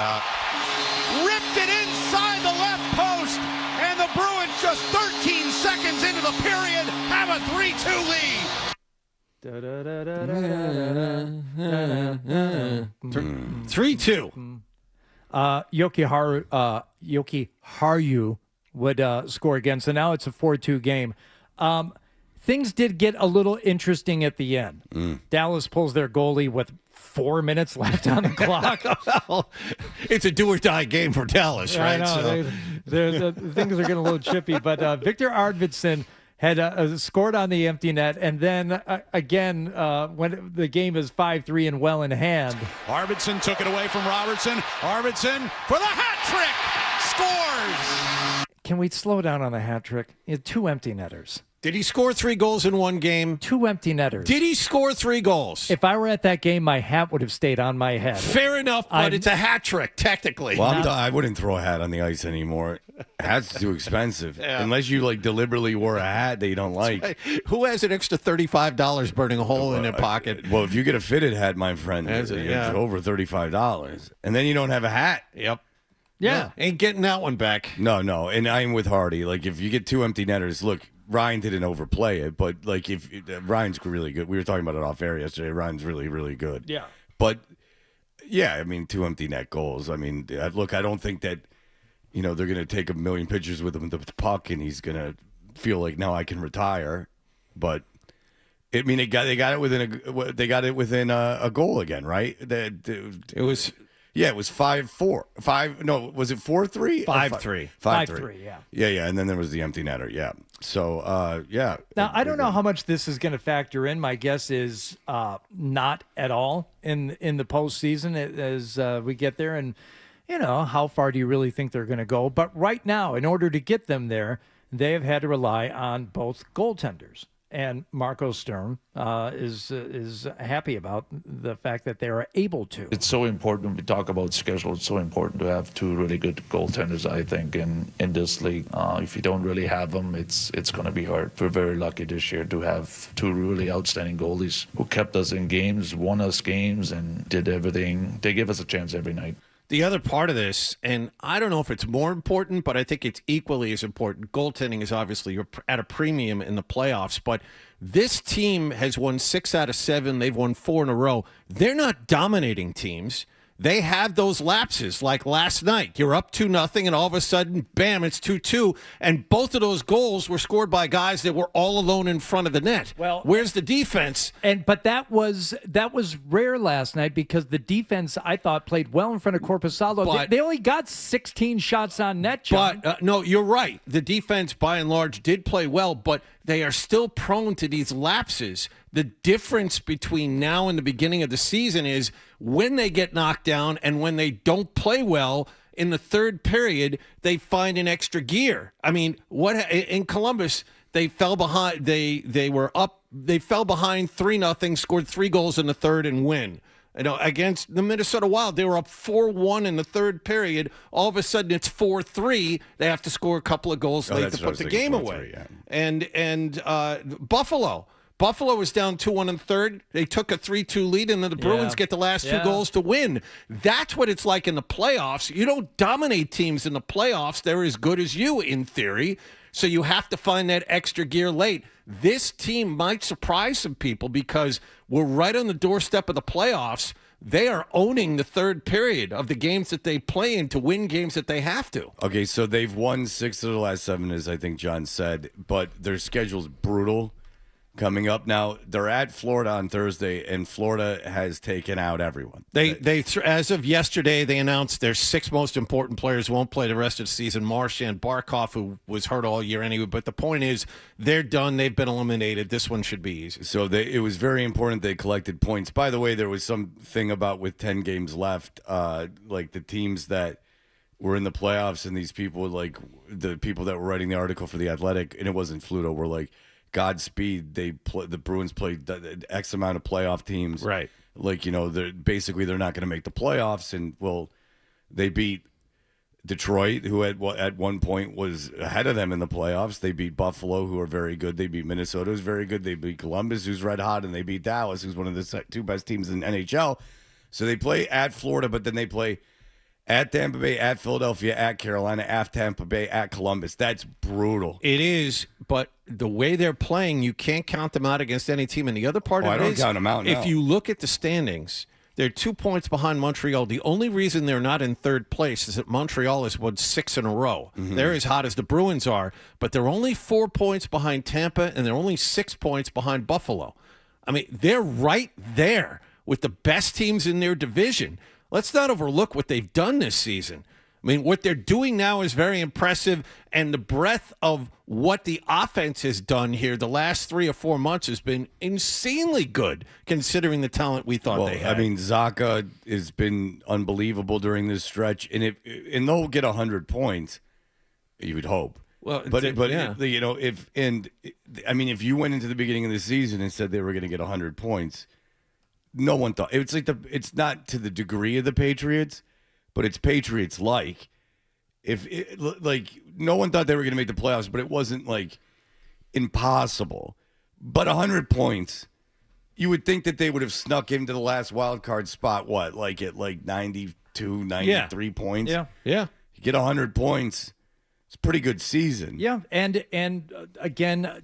Ripped it inside the left post. And the Bruins just 13 seconds into the period have a 3-2 lead. 3-2. Yoki Harju would score again. So now it's a 4-2 game. Things did get a little interesting at the end. Dallas pulls their goalie with 4 minutes left on the clock. Well, it's a do-or-die game for Dallas, right? I know. Things are getting a little chippy. But Victor Arvidsson had scored on the empty net, and then again, when the game is 5-3 and well in hand. Arvidsson took it away from Robertson. Arvidsson for the hat trick! Scores! Can we slow down on the hat trick? He had 2 empty netters. Did he score 3 goals in one game? 2 empty netters. Did he score 3 goals? If I were at that game, my hat would have stayed on my head. Fair enough, but it's a hat trick, technically. Well, I wouldn't throw a hat on the ice anymore. Hat's too expensive. Yeah. Unless you deliberately wore a hat that you don't like. Right. Who has an extra $35 burning a hole in their pocket? Well, if you get a fitted hat, my friend, it's over $35. And then you don't have a hat. Yep. Yeah. Ain't getting that one back. No. And I'm with Hardy. Like, if you get 2 empty netters, look, Ryan didn't overplay it, but if Ryan's really good. We were talking about it off air yesterday. Ryan's really, really good. Yeah. But yeah, I mean, 2 empty net goals. I mean, look, I don't think that they're going to take a million pictures with him with the puck, and he's going to feel like now I can retire. But I mean, they got it within a goal again, right? It was. Yeah, it was 5-4. No, was it 4-3? 5-3. 5-3, yeah. Yeah, and then there was the empty netter, yeah. So, yeah. Now, I don't know how much this is going to factor in. My guess is not at all in the postseason as we get there. And, how far do you really think they're going to go? But right now, in order to get them there, they have had to rely on both goaltenders. And Marco Sturm is happy about the fact that they are able to. It's so important when we talk about schedule. It's so important to have two really good goaltenders, I think, in this league. If you don't really have them, it's going to be hard. We're very lucky this year to have two really outstanding goalies who kept us in games, won us games, and did everything. They give us a chance every night. The other part of this, and I don't know if it's more important, but I think it's equally as important. Goaltending is obviously at a premium in the playoffs, but this team has won 6 out of 7. They've won 4 in a row. They're not dominating teams. They have those lapses, like last night. You're up 2-0, and all of a sudden, bam, it's 2-2. And both of those goals were scored by guys that were all alone in front of the net. Well, where's the defense? But that was rare last night because the defense, I thought, played well in front of Korpisalo. They only got 16 shots on net, John. But, no, you're right. The defense, by and large, did play well, but they are still prone to these lapses. The difference between now and the beginning of the season is when they get knocked down and when they don't play well in the third period, they find an extra gear. I mean, what in Columbus, they fell behind. They were up. They fell behind 3-0, scored 3 goals in the third and win. You know, against the Minnesota Wild, they were up 4-1 in the third period. All of a sudden, it's 4-3. They have to score a couple of goals late to put the game away. Yeah. And Buffalo was down 2-1 in the third. They took a 3-2 lead, and then the Bruins get the last 2 goals to win. That's what it's like in the playoffs. You don't dominate teams in the playoffs. They're as good as you, in theory. So you have to find that extra gear late. This team might surprise some people because we're right on the doorstep of the playoffs. They are owning the third period of the games that they play in to win games that they have to. Okay, so they've won 6 of the last 7, as I think John said, but their schedule's brutal. Coming up now, they're at Florida on Thursday, and Florida has taken out everyone. They as of yesterday, they announced their 6 most important players won't play the rest of the season. Marchand, Barkov, who was hurt all year anyway. But the point is, they're done. They've been eliminated. This one should be easy. So it was very important they collected points. By the way, there was something about with 10 games left, like the teams that were in the playoffs and these people, like the people that were writing the article for The Athletic, and it wasn't Fluto, were like, Godspeed. The Bruins played X amount of playoff teams. Right. Like, you know, they're not going to make the playoffs. And, well, they beat Detroit, who at one point was ahead of them in the playoffs. They beat Buffalo, who are very good. They beat Minnesota, who's very good. They beat Columbus, who's red hot. And they beat Dallas, who's one of the 2 best teams in NHL. So they play at Florida, but then they play at Tampa Bay, at Philadelphia, at Carolina, at Tampa Bay, at Columbus. That's brutal. It is, but the way they're playing, you can't count them out against any team. And the other part of it I don't count them out. If you look at the standings, they're 2 points behind Montreal. The only reason they're not in third place is that Montreal has won 6 in a row. Mm-hmm. They're as hot as the Bruins are, but they're only 4 points behind Tampa, and they're only 6 points behind Buffalo. I mean, they're right there with the best teams in their division. Let's not overlook what they've done this season. I mean, what they're doing now is very impressive, and the breadth of what the offense has done here the last 3 or 4 months has been insanely good, considering the talent we thought they had. I mean, Zacha has been unbelievable during this stretch, and they'll get 100 points, you would hope. Well, you know, if you went into the beginning of the season and said they were going to get 100 points, no one thought it's not to the degree of the Patriots, but it's Patriots like. No one thought they were going to make the playoffs, but it wasn't like impossible. But 100 points, you would think that they would have snuck into the last wild card spot. What, like at 92, 93 points? Yeah. You get 100 points. It's a pretty good season. Yeah, and again,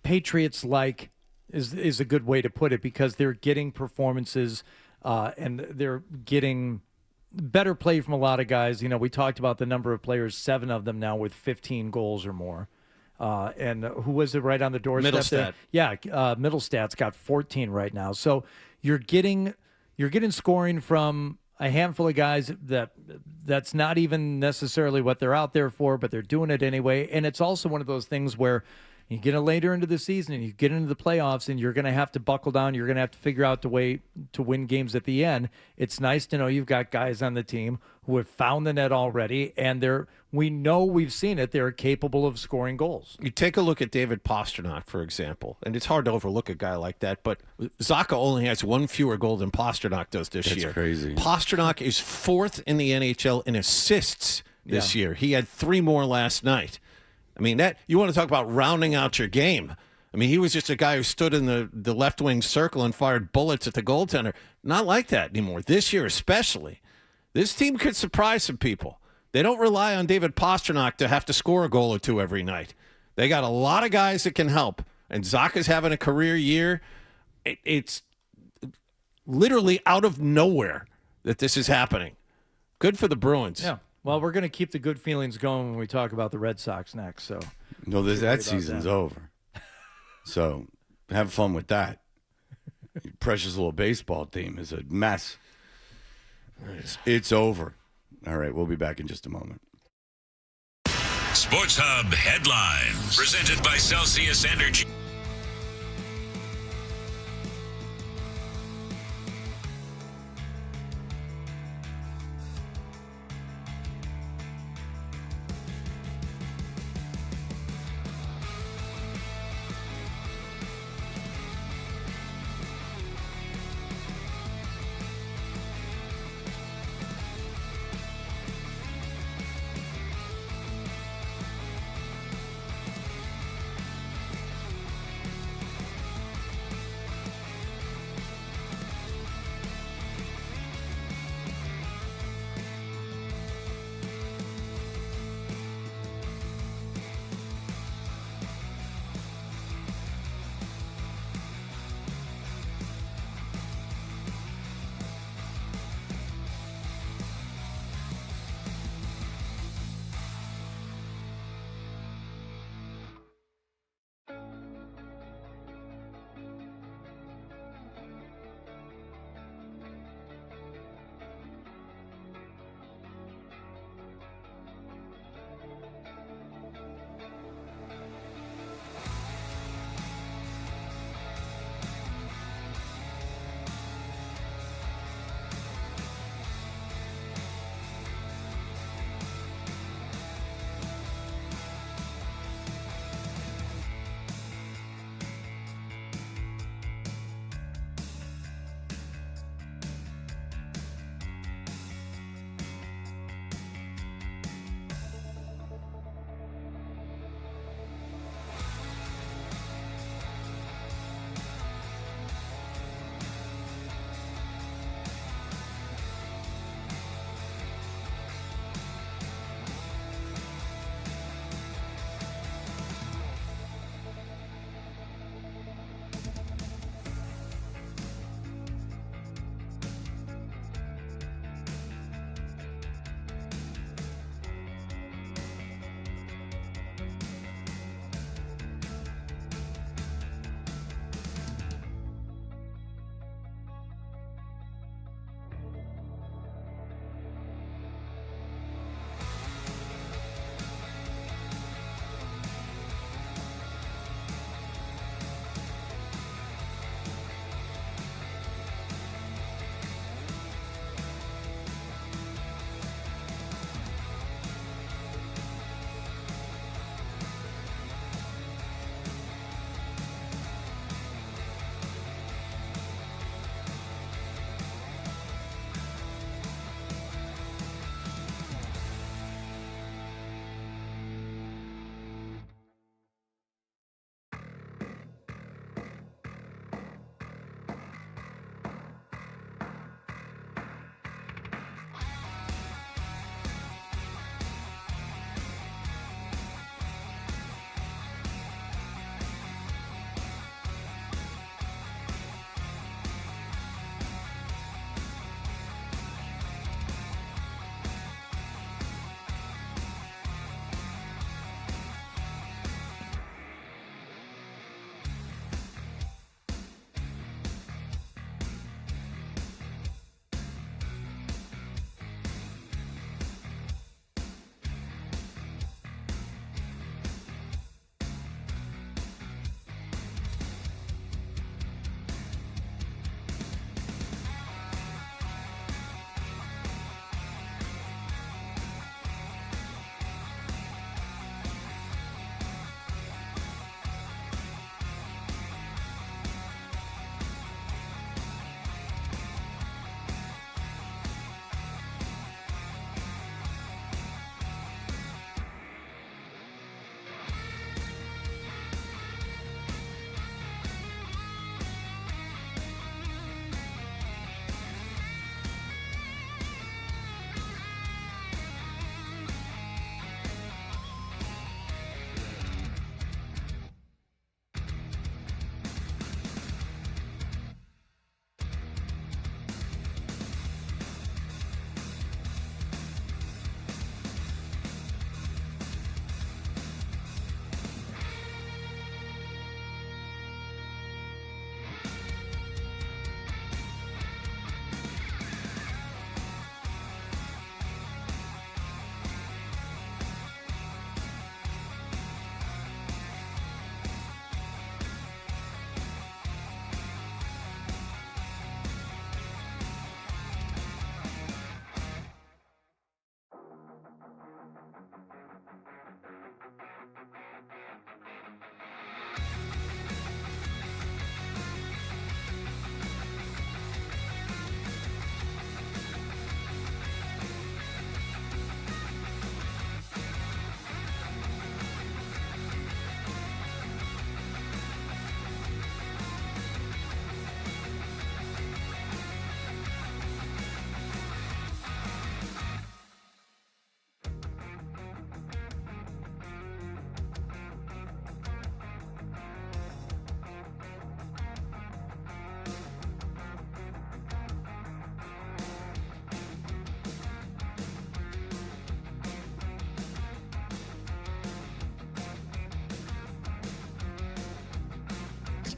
Patriots like is a good way to put it because they're getting performances and they're getting better play from a lot of guys. You know, we talked about the number of players, 7 of them now with 15 goals or more. And who was it right on the doorstep? Middlestat. Yeah, Middlestat's got 14 right now. So you're getting scoring from a handful of guys that's not even necessarily what they're out there for, but they're doing it anyway. And it's also one of those things where You get it later into the season and you get into the playoffs and you're going to have to buckle down. You're going to have to figure out the way to win games at the end. It's nice to know you've got guys on the team who have found the net already, and we know we've seen it. They're capable of scoring goals. You take a look at David Pastrnak, for example, and it's hard to overlook a guy like that, but Zacha only has one fewer goal than Pastrnak does this year. That's crazy. Pastrnak is 4th in the NHL in assists this year. He had 3 more last night. I mean, that you want to talk about rounding out your game. I mean, he was just a guy who stood in the left wing circle and fired bullets at the goaltender. Not like that anymore. This year especially. This team could surprise some people. They don't rely on David Pastrnak to have to score a goal or 2 every night. They got a lot of guys that can help. And Zacha's having a career year. It's literally out of nowhere that this is happening. Good for the Bruins. Yeah. Well, we're going to keep the good feelings going when we talk about the Red Sox next. So, no, that season's over. So, have fun with that. Your precious little baseball team is a mess. It's over. All right, we'll be back in just a moment. Sports Hub headlines presented by Celsius Energy.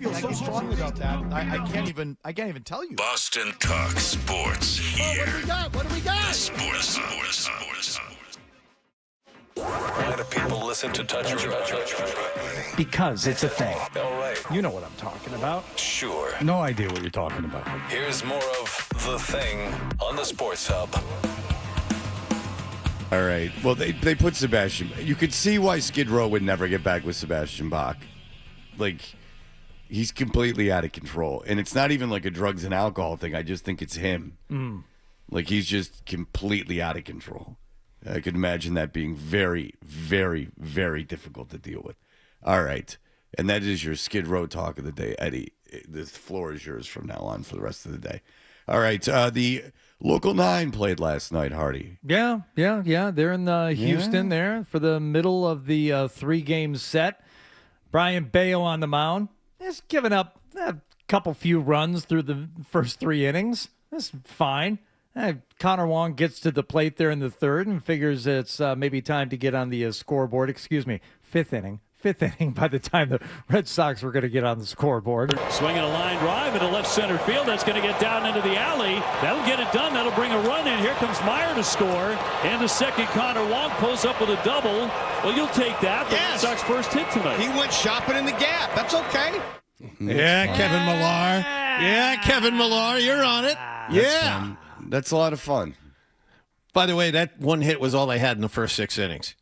feel so strongly about that. I can't even tell you. Boston Talk Sports here. What do we got? Sports. Why do people listen to Touch Your Because it's a thing. All right. You know what I'm talking about. Sure. No idea what you're talking about. Here's more of The Thing on the Sports Hub. All right. Well, they put Sebastian. You could see why Skid Row would never get back with Sebastian Bach. Like, he's completely out of control. And it's not even like a drugs and alcohol thing. I just think it's him. Like, he's just completely out of control. I could imagine that being very, very, very difficult to deal with. All right. And that is your Skid Row talk of the day. Eddie, the floor is yours from now on for the rest of the day. All right. The Local 9 played last night, Hardy. Yeah. They're in Houston there for the middle of the 3-game set. Brian Bayo on the mound. He's given up a few runs through the first 3 innings. That's fine. Connor Wong gets to the plate there in the 3rd and figures it's maybe time to get on the scoreboard. Excuse me, 5th inning. 5th inning by the time the Red Sox were going to get on the scoreboard. Swinging a line drive into left center field. That's going to get down into the alley. That'll get it done. That'll bring a run in. Here comes Maye to score. And the second, Connor Wong pulls up with a double. Well, you'll take that. The Red Sox first hit tonight. He went shopping in the gap. That's okay. Yeah, Kevin Millar. Yeah, Kevin Millar, you're on it. Yeah. That's a lot of fun. By the way, that one hit was all they had in the first 6 innings.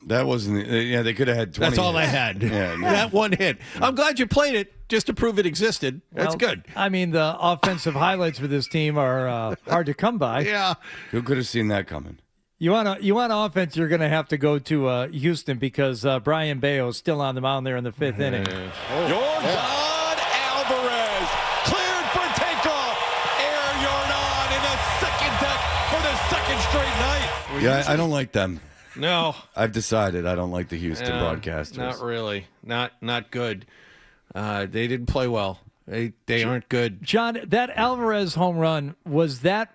That wasn't. Yeah, they could have had 20. That's all they had. Yeah, that one hit. I'm glad you played it just to prove it existed. That's good. I mean, the offensive highlights for this team are hard to come by. Yeah. Who could have seen that coming? You want offense, you're going to have to go to Houston because Brian Bayo is still on the mound there in the 5th inning. Jordan Alvarez cleared for takeoff. Aaron Jordan in the second deck for the second straight night. Yeah, I don't like them. No. I've decided I don't like the Houston broadcasters. Not really. Not good. They didn't play well. They aren't good. John, that Alvarez home run, was that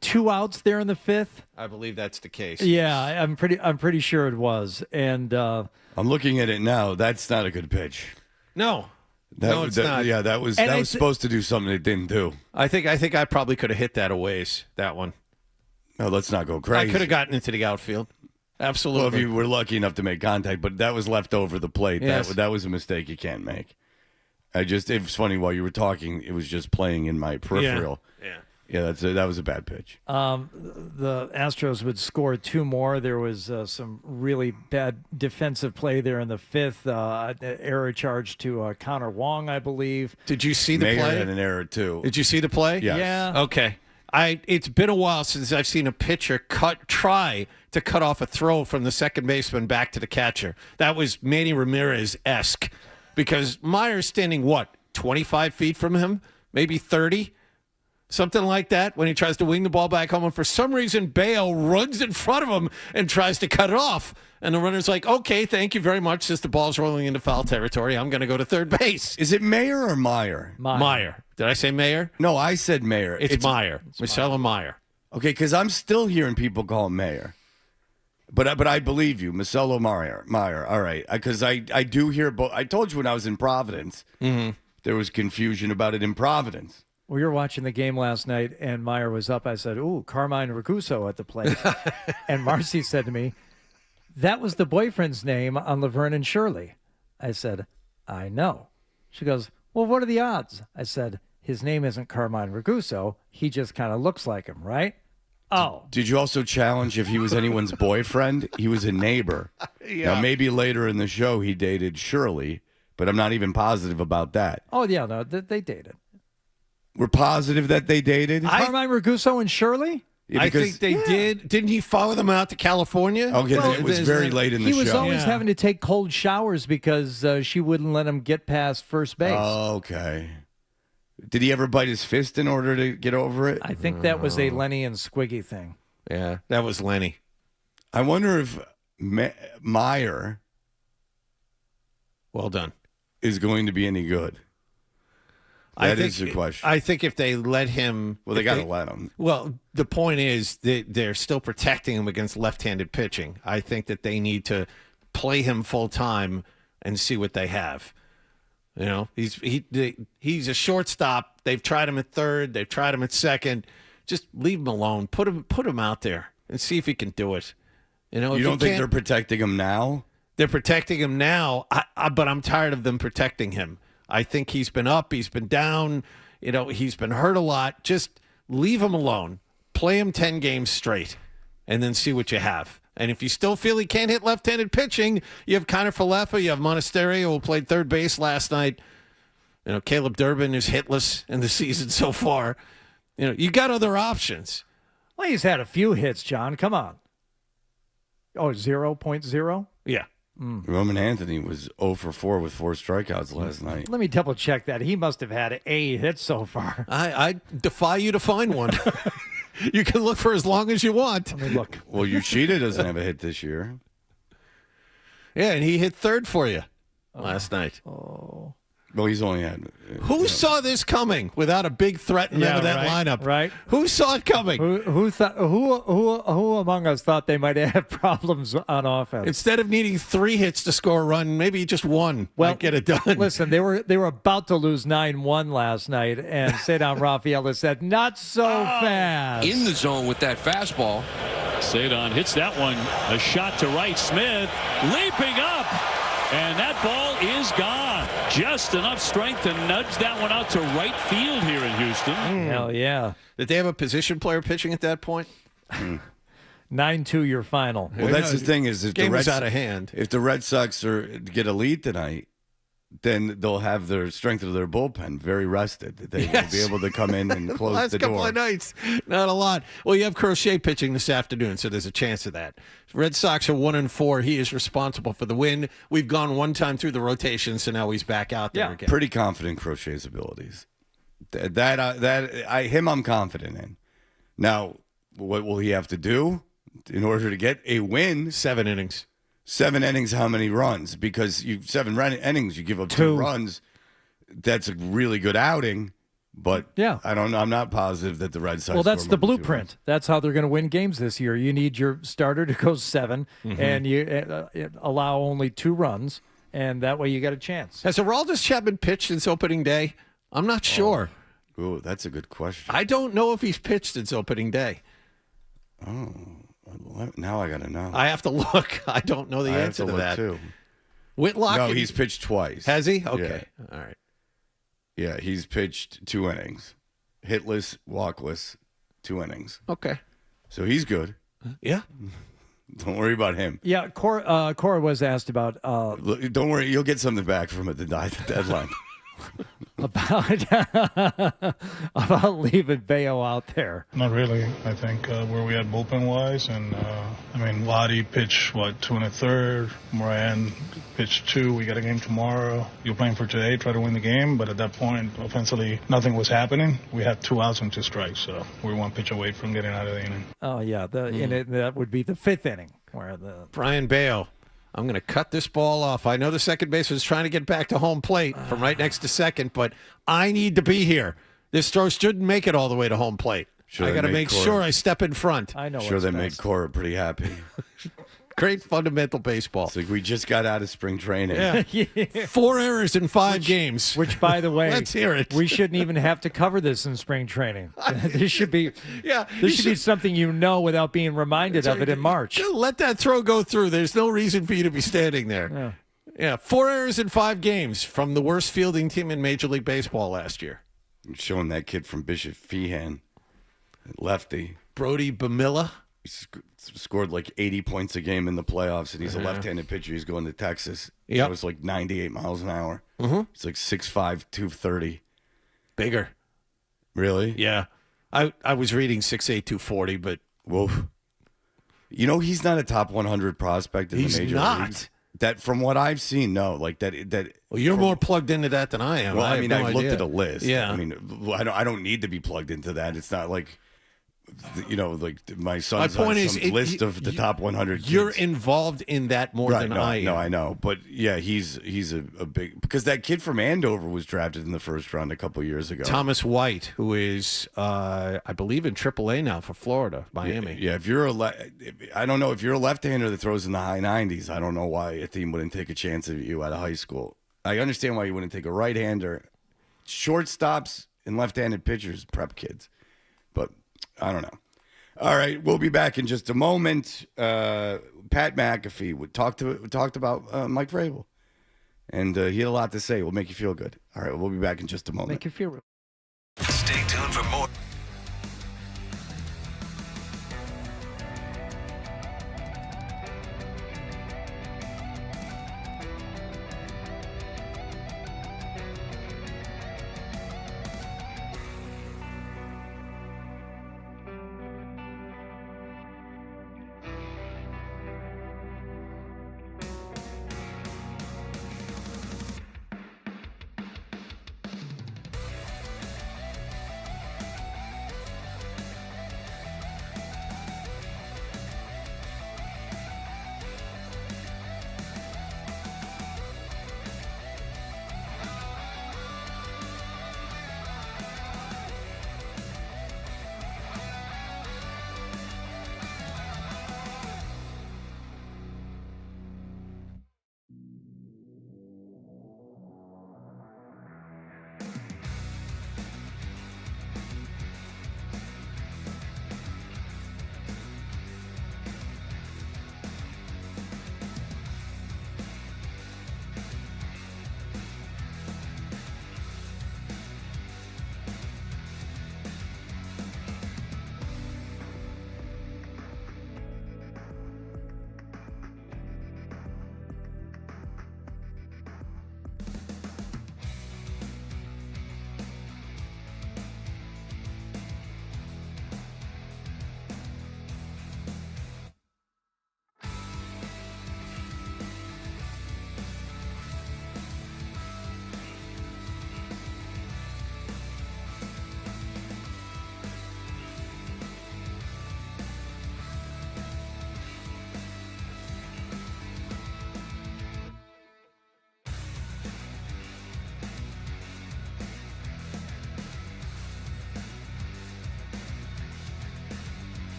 2 outs there in the 5th? I believe that's the case. Yeah, I'm pretty sure it was. And I'm looking at it now. That's not a good pitch. No. It's not. Yeah, that was supposed to do something it didn't do. I think I probably could have hit that a ways, that one. No, let's not go crazy. I could have gotten into the outfield. Absolutely. Well, if you were lucky enough to make contact, but that was left over the plate. Yes. That was a mistake you can't make. It was funny while you were talking, it was just playing in my peripheral. Yeah, that was a bad pitch. The Astros would score 2 more. There was some really bad defensive play there in the 5th. Error charge to Connor Wong, I believe. Did you see the Maye play? had an error, too. Did you see the play? Yes. Yeah. Okay. It's been a while since I've seen a pitcher try to cut off a throw from the second baseman back to the catcher. That was Manny Ramirez-esque because Meyer's standing, 25 feet from him? Maybe 30? Something like that when he tries to wing the ball back home. And for some reason, Bayo runs in front of him and tries to cut it off. And the runner's like, okay, thank you very much. Since the ball's rolling into foul territory, I'm going to go to third base. Is it Mayer or Meyer? Meyer. Did I say Mayer? No, I said Mayer. It's Meyer. Marcelo Meyer. Okay, because I'm still hearing people call him Mayer. But I believe you, Marcelo Meyer. All right, because I do hear both. I told you when I was in Providence, there was confusion about it in Providence. We were watching the game last night, and Meyer was up. I said, ooh, Carmine Raguso at the plate. And Marcy said to me, that was the boyfriend's name on Laverne and Shirley. I said, I know. She goes, well, what are the odds? I said, his name isn't Carmine Raguso. He just kind of looks like him, right? Oh. Did you also challenge if he was anyone's boyfriend? He was a neighbor. Yeah. Now, maybe later in the show he dated Shirley, but I'm not even positive about that. Oh, yeah, no, they dated. We're positive that they dated? Carmine Raguso and Shirley? Yeah, I think they did. Didn't he follow them out to California? Okay, it was very late in the show. He was always having to take cold showers because she wouldn't let him get past first base. Oh, okay. Did he ever bite his fist in order to get over it? I think that was a Lenny and Squiggy thing. Yeah, that was Lenny. I wonder if Meyer, well done, is going to be any good. That is the question. I think if they let him... Well, they got to let him. Well, the point is that they're still protecting him against left-handed pitching. I think that they need to play him full-time and see what they have. You know, he's a shortstop. They've tried him at third. They've tried him at second. Just leave him alone. Put him out there and see if he can do it. You know, you don't think they're protecting him now? They're protecting him now, but I'm tired of them protecting him. I think he's been up, he's been down. You know, he's been hurt a lot. Just leave him alone. Play him 10 games straight, and then see what you have. And if you still feel he can't hit left-handed pitching, you have Connor Falefa, you have Monasterio, who played third base last night. You know, Caleb Durbin is hitless in the season so far. You know, you got other options. Well, he's had a few hits, John. Come on. Oh, 0.0? Yeah. Roman Anthony was 0 for 4 with 4 strikeouts last night. Let me double check that. He must have had a hit so far. I defy you to find one. You can look for as long as you want. Let me look. Well, Yoshida doesn't have a hit this year. Yeah, and he hit third for you last night. Oh. Well, he's only had... Who saw this coming without a big threat in that lineup? Right. Who saw it coming? Who among us thought they might have problems on offense? Instead of needing 3 hits to score a run, maybe just one might get it done. Listen, they were about to lose 9-1 last night, and Cedar Rafaela said, "Not so fast." In the zone with that fastball. Cedar hits that one. A shot to right. Smith leaping up. And that ball is gone. Just enough strength to nudge that one out to right field here in Houston. Hell yeah. Did they have a position player pitching at that point? 9-2 your final. Well, that's the thing is if game was out of hand. If the Red Sox get a lead tonight, then they'll have their strength of their bullpen very rested. They will be able to come in and close last the door. couple of nights, not a lot. Well, you have Crochet pitching this afternoon, so there's a chance of that. Red Sox are 1-4. He is responsible for the win. We've gone one time through the rotation, so now he's back out there again. Pretty confident in Crochet's abilities. I'm confident in. Now, what will he have to do in order to get a win? 7 innings. 7 innings, how many runs? Because 7 innings, you give up 2 runs. That's a really good outing, but I don't know. I'm not positive that the Red Sox. Well, that's the blueprint. That's how they're going to win games this year. You need your starter to go 7, and you allow only 2 runs, and that way you got a chance. Has Aroldis Chapman pitched since opening day? I'm not sure. Oh, that's a good question. I don't know if he's pitched since opening day. Oh. Now I got to know. I have to look. I don't know the answer to that. Too. Whitlock? No, he's pitched twice. Has he? Okay. Yeah. All right. Yeah, he's pitched 2 innings. Hitless, walkless, 2 innings. Okay. So he's good. Yeah. Don't worry about him. Yeah, Cora was asked about... Don't worry. You'll get something back from at the deadline. about leaving Bayo out there. Not really. I think where we had bullpen-wise, and Lottie pitched, 2 1/3. Moran pitched 2. We got a game tomorrow. You're playing for today, try to win the game, but at that point, offensively, nothing was happening. We had 2 outs and 2 strikes, so we were 1 pitch away from getting out of the inning. Oh, yeah. That would be the 5th inning. Where Brian Bayo. I'm going to cut this ball off. I know the second baseman is trying to get back to home plate from right next to second, but I need to be here. This throw shouldn't make it all the way to home plate. I got to make sure I step in front. I know. Sure, they made Cora pretty happy. Great fundamental baseball. It's like we just got out of spring training. Yeah. 4 errors in 5 games. Which, by the way, let's hear it. We shouldn't even have to cover this in spring training. This should be be something without being reminded of it in March. Let that throw go through. There's no reason for you to be standing there. Yeah. 4 errors in 5 games from the worst fielding team in Major League Baseball last year. I'm showing that kid from Bishop Feehan, lefty. Brody Bamilla. He scored like 80 points a game in the playoffs, and he's a left-handed pitcher. He's going to Texas. He was like 98 miles an hour. He's like 6'5", 230. Bigger. Really? Yeah. I was reading 6'8", 240, but... Whoa. You know, he's not a top 100 prospect in the major leagues. That, from what I've seen, no. Like that. Well, you're more plugged into that than I am. Well, I've looked at a list. Yeah. I mean, I don't need to be plugged into that. It's not like... like my son's on some list of the top 100 kids. You're involved in that more than I am. No, I know. But, yeah, he's a big... Because that kid from Andover was drafted in the first round a couple years ago. Thomas White, who is, I believe, in AAA now for Florida, Miami. Yeah, if you're I don't know. If you're a left-hander that throws in the high 90s, I don't know why a team wouldn't take a chance at you out of high school. I understand why you wouldn't take a right-hander. Shortstops and left-handed pitchers, prep kids. But I don't know. All right, we'll be back in just a moment. Pat McAfee talked about Mike Vrabel. And he had a lot to say. It will make you feel good. All right, we'll be back in just a moment. Make you feel. Stay tuned for more.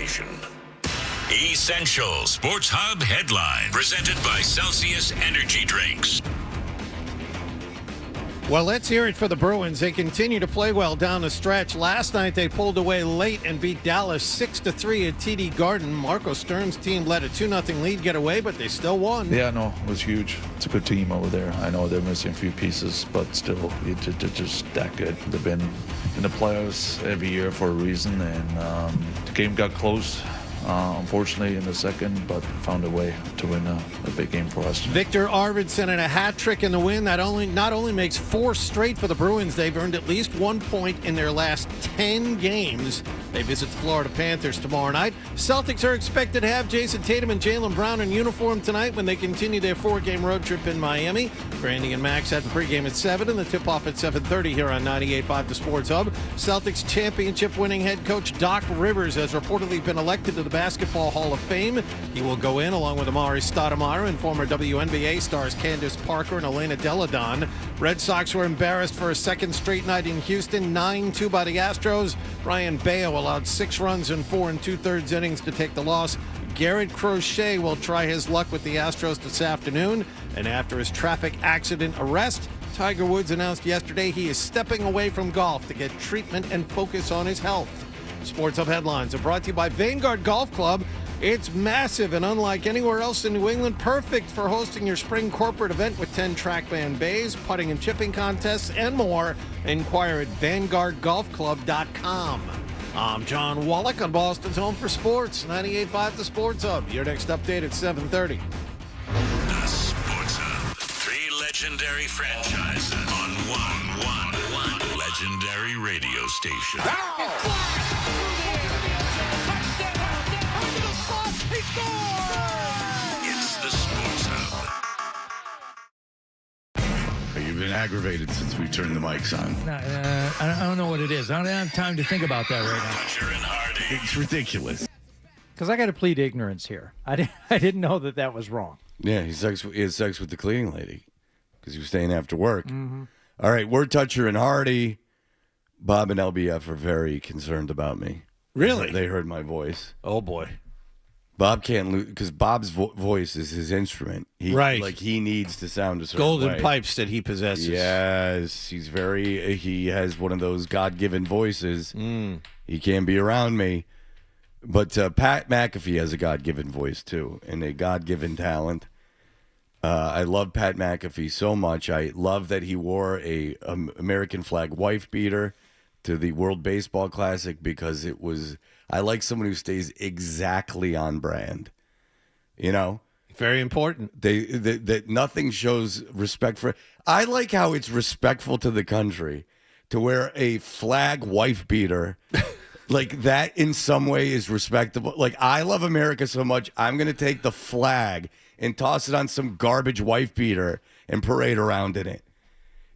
station. Essential Sports Hub headline presented by Celsius Energy Drinks. Well, let's hear it for the Bruins. They continue to play well down the stretch. Last night, they pulled away late and beat Dallas 6-3 at TD Garden. Marco Stern's team let a 2-0 lead get away, but they still won. Yeah, no, it was huge. It's a good team over there. I know they're missing a few pieces, but still, they're just that good. They've been in the playoffs every year for a reason, and the game got close. Unfortunately in the second, but found a way to win a big game for us. Victor Arvidsson and a hat trick in the win. That not only makes 4 straight for the Bruins, they've earned at least 1 point in their last 10 games. They visit the Florida Panthers tomorrow night. Celtics are expected to have Jason Tatum and Jaylen Brown in uniform tonight when they continue their 4-game road trip in Miami. Brandy and Max had the pregame at 7 and the tip-off at 7:30 here on 98.5 The Sports Hub. Celtics championship-winning head coach Doc Rivers has reportedly been elected to the Basketball Hall of Fame. He will go in along with Amari Stoudemire and former WNBA stars Candace Parker and Elena Delle Donne. Red Sox were embarrassed for a second straight night in Houston, 9-2 by the Astros. Brian Bayo allowed 6 runs in 4 2/3 innings to take the loss. Garrett Crochet will try his luck with the Astros this afternoon. And after his traffic accident arrest, Tiger Woods announced yesterday he is stepping away from golf to get treatment and focus on his health. Sports Hub headlines are brought to you by Vanguard Golf Club. It's massive and unlike anywhere else in New England. Perfect for hosting your spring corporate event with 10 TrackMan bays, putting and chipping contests, and more. Inquire at VanguardGolfClub.com. I'm John Wallach on Boston's Home for Sports, 98.5 The Sports Hub. Your next update at 7:30. The Sports Hub. 3 legendary franchises on one legendary radio station. It's the Sports Hub. You've been aggravated since we turned the mics on. I don't know what it is. I don't have time to think about that right now. Hunter and Hardy. It's ridiculous. Because I got to plead ignorance here. I didn't know that was wrong. Yeah, he had sex with the cleaning lady because he was staying after work. Mm-hmm. All right, we're Toucher and Hardy. Bob and LBF are very concerned about me. Really? They heard my voice. Oh, boy. Bob can't lose because Bob's voice is his instrument. Right. Like he needs to sound a certain Golden way. pipes that he possesses. Yes. He has one of those God-given voices. He can't be around me. But Pat McAfee has a God-given voice, too, and a God-given talent. I love Pat McAfee so much. I love that he wore a American flag wife beater to the World Baseball Classic because it was. I like someone who stays exactly on brand. You know, very important. That nothing shows respect for. I like how it's respectful to the country to wear a flag wife beater. Like that in some way is respectable. Like I love America so much, I'm going to take the flag and toss it on some garbage wife beater and parade around in it.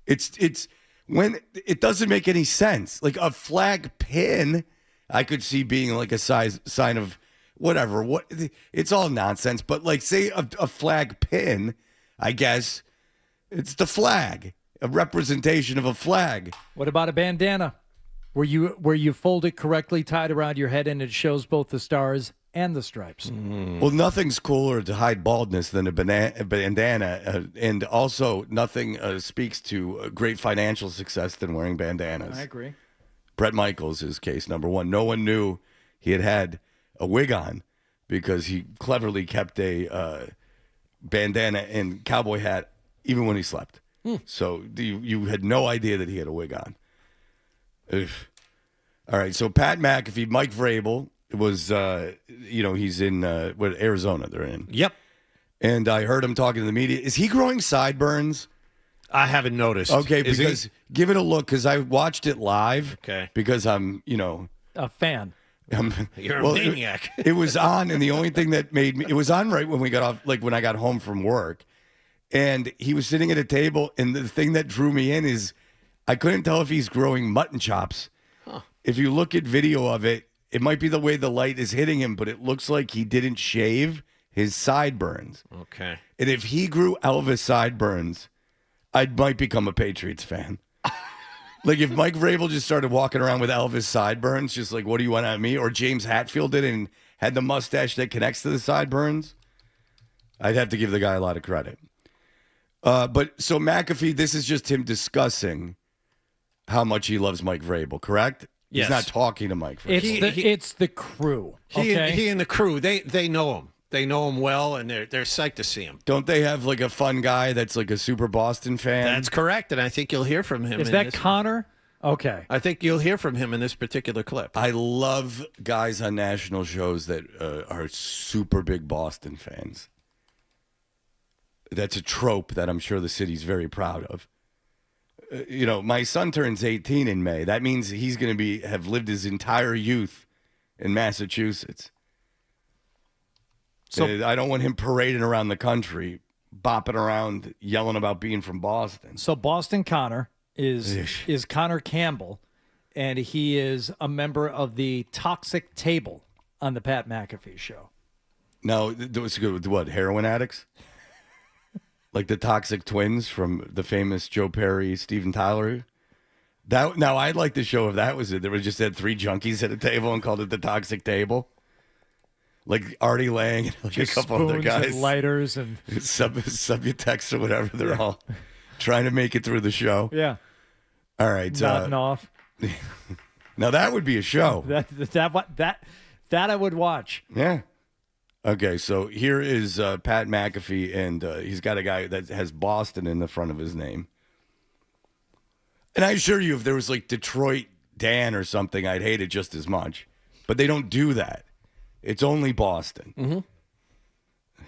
It's when it doesn't make any sense. Like a flag pin, I could see being like a sign of whatever. What it's all nonsense. But like say a flag pin, I guess it's the flag, a representation of a flag. What about a bandana? Where you fold it correctly, tied around your head, and it shows both the stars and the stripes. Well, nothing's cooler to hide baldness than a bandana, and also nothing speaks to great financial success than wearing bandanas. I agree. Bret Michaels is case number one. No one knew he had a wig on because he cleverly kept a bandana and cowboy hat even when he slept. So you had no idea that he had a wig on. Ugh. All right, so Pat McAfee, Mike Vrabel was, he's in Arizona. They're in. Yep. And I heard him talking to the media. Is he growing sideburns? I haven't noticed. Okay, because give it a look because I watched it live. Okay. Because I'm, a fan. You're a maniac. It was on, and the only thing that made me, it was on right when we got off, like when I got home from work. And he was sitting at a table, and the thing that drew me in is I couldn't tell if he's growing mutton chops. Huh. If you look at video of it, it might be the way the light is hitting him, but it looks like he didn't shave his sideburns. Okay. And if he grew Elvis sideburns, I might become a Patriots fan. Like if Mike Vrabel just started walking around with Elvis sideburns, just like, what do you want out of me? Or James Hetfield did and had the mustache that connects to the sideburns, I'd have to give the guy a lot of credit. But so McAfee, this is just him discussing how much he loves Mike Vrabel, correct? Yes. He's not talking to Mike Vrabel. It's the crew. Okay? He and the crew, they know him. They know him well, and they're psyched to see him. Don't they have like a fun guy that's like a super Boston fan? That's correct, and I think you'll hear from him. Is that Connor? Okay. I think you'll hear from him in this particular clip. I love guys on national shows that are super big Boston fans. That's a trope that I'm sure the city's very proud of. My son turns 18 in May. That means he's going to have lived his entire youth in Massachusetts. So I don't want him parading around the country, bopping around, yelling about being from Boston. So Boston Connor is Connor Campbell, and he is a member of the Toxic Table on the Pat McAfee show. No, it was good with what? Heroin addicts? Like the Toxic Twins from the famous Joe Perry, Steven Tyler? Now, I'd like the show if that was it. They would just had 3 junkies at a table and called it the Toxic Table. Like Artie Lang and like a couple other guys. And lighters and Subutex or whatever. They're all trying to make it through the show. Yeah. All right. Nodding off. Now that would be a show. That I would watch. Yeah. Okay, so here is Pat McAfee, and he's got a guy that has Boston in the front of his name. And I assure you, if there was like Detroit Dan or something, I'd hate it just as much. But they don't do that. It's only Boston. Mm-hmm.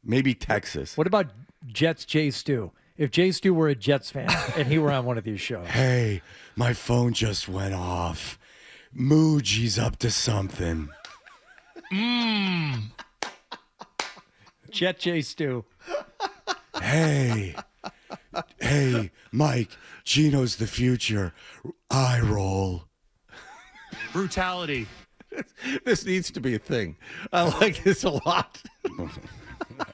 Maybe Texas. What about Jets Jay Stu? If Jay Stu were a Jets fan and he were on one of these shows. Hey, my phone just went off. Mooji's up to something. Jet Jay Stu. Hey, Mike, Gino's the future. Eye roll. Brutality. This needs to be a thing. I like this a lot.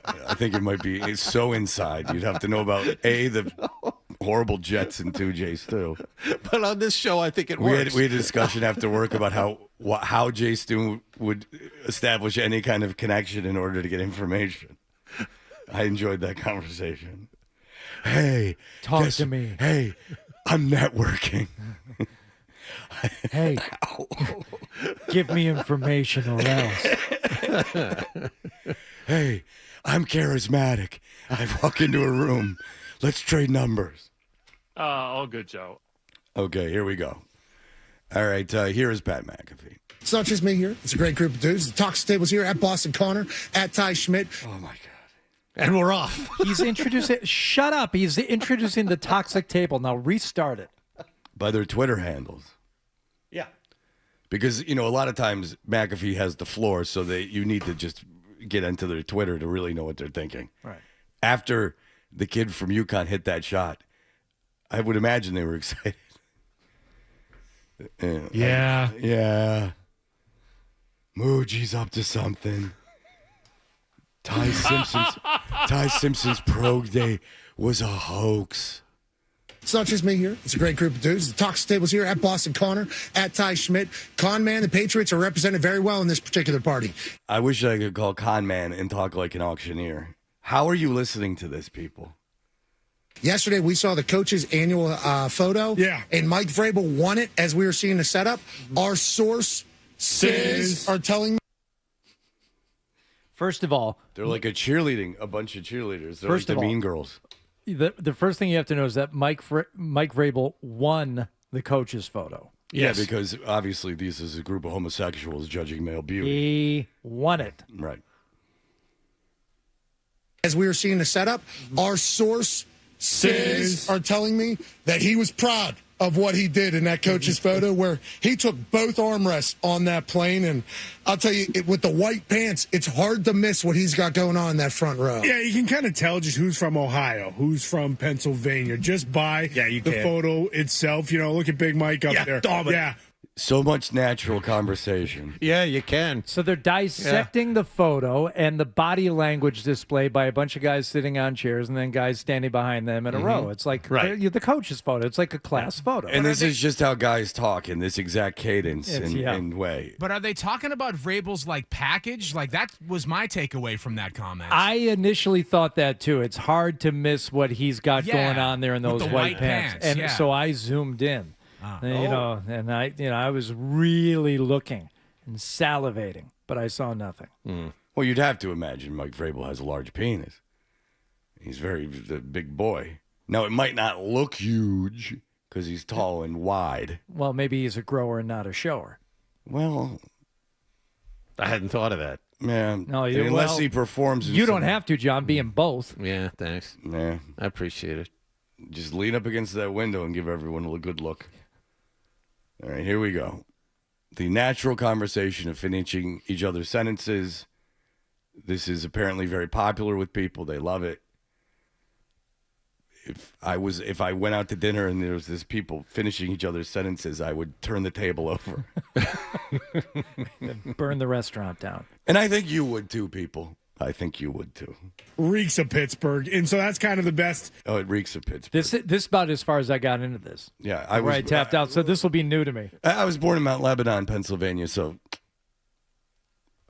I think it might be. It's so inside. You'd have to know about A, the horrible Jets, and 2, Jay Stu. But on this show, I think it works. We had a discussion after work about how Jay Stu would establish any kind of connection in order to get information. I enjoyed that conversation. Hey, talk to me. Hey, I'm networking. Hey, give me information or else. Hey, I'm charismatic. I walk into a room. Let's trade numbers. All good, Joe. Okay, here we go. All right, here is Pat McAfee. It's not just me here. It's a great group of dudes. The Toxic Table's here at Boston Connor, at Ty Schmidt. Oh, my God. And we're off. He's introducing... Shut up. He's introducing the Toxic Table. Now restart it. By their Twitter handles. Yeah. Because, a lot of times McAfee has the floor, so you need to just get into their Twitter to really know what they're thinking. Right. After the kid from UConn hit that shot, I would imagine they were excited. Yeah. Mooji's up to something. Ty Simpson's pro day was a hoax. It's not just me here. It's a great group of dudes. The Toxic Table's here at Boston Connor, at Ty Schmidt. Con Man, the Patriots are represented very well in this particular party. I wish I could call Con Man and talk like an auctioneer. How are you listening to this, people? Yesterday, we saw the coach's annual photo. Yeah. And Mike Vrabel won it as we were seeing the setup. Our sources are telling me. First of all, they're like a bunch of cheerleaders. They're first like the of all, Mean Girls. The first thing you have to know is that Mike Vrabel won the coach's photo. Yes. Yeah, because obviously this is a group of homosexuals judging male beauty. He won it. Right. As we were seeing the setup, our sources are telling me that he was proud of what he did in that coach's photo where he took both armrests on that plane. And I'll tell you, with the white pants, it's hard to miss what he's got going on in that front row. Yeah, you can kind of tell just who's from Ohio, who's from Pennsylvania, just by the photo itself. Look at Big Mike up there. Dominant. Yeah. So much natural conversation. Yeah, you can. So they're dissecting the photo and the body language display by a bunch of guys sitting on chairs and then guys standing behind them in a row. It's like the coach's photo. It's like a class photo. And this is just how guys talk in this exact cadence and way. But are they talking about Vrabel's package? That was my takeaway from that comment. I initially thought that too. It's hard to miss what he's got going on there in those white pants. And so I zoomed in. And I was really looking and salivating, but I saw nothing. Well, you'd have to imagine Mike Vrabel has a large penis. He's a big boy. Now, it might not look huge because he's tall and wide. Well, maybe he's a grower and not a shower. Well, I hadn't thought of that. Man, No, unless he performs. You don't have to, John, being both. Yeah, thanks. Yeah, I appreciate it. Just lean up against that window and give everyone a good look. All right, here we go. The natural conversation of finishing each other's sentences. This is apparently very popular with people. They love it. If I went out to dinner and there was this people finishing each other's sentences, I would turn the table over. Burn the restaurant down. And I think you would too, people. I think you would too. Reeks of Pittsburgh, and so that's kind of the best. Oh, it reeks of Pittsburgh. This is about as far as I got into this. Yeah, I tapped out, so this will be new to me. I was born in Mount Lebanon, Pennsylvania, so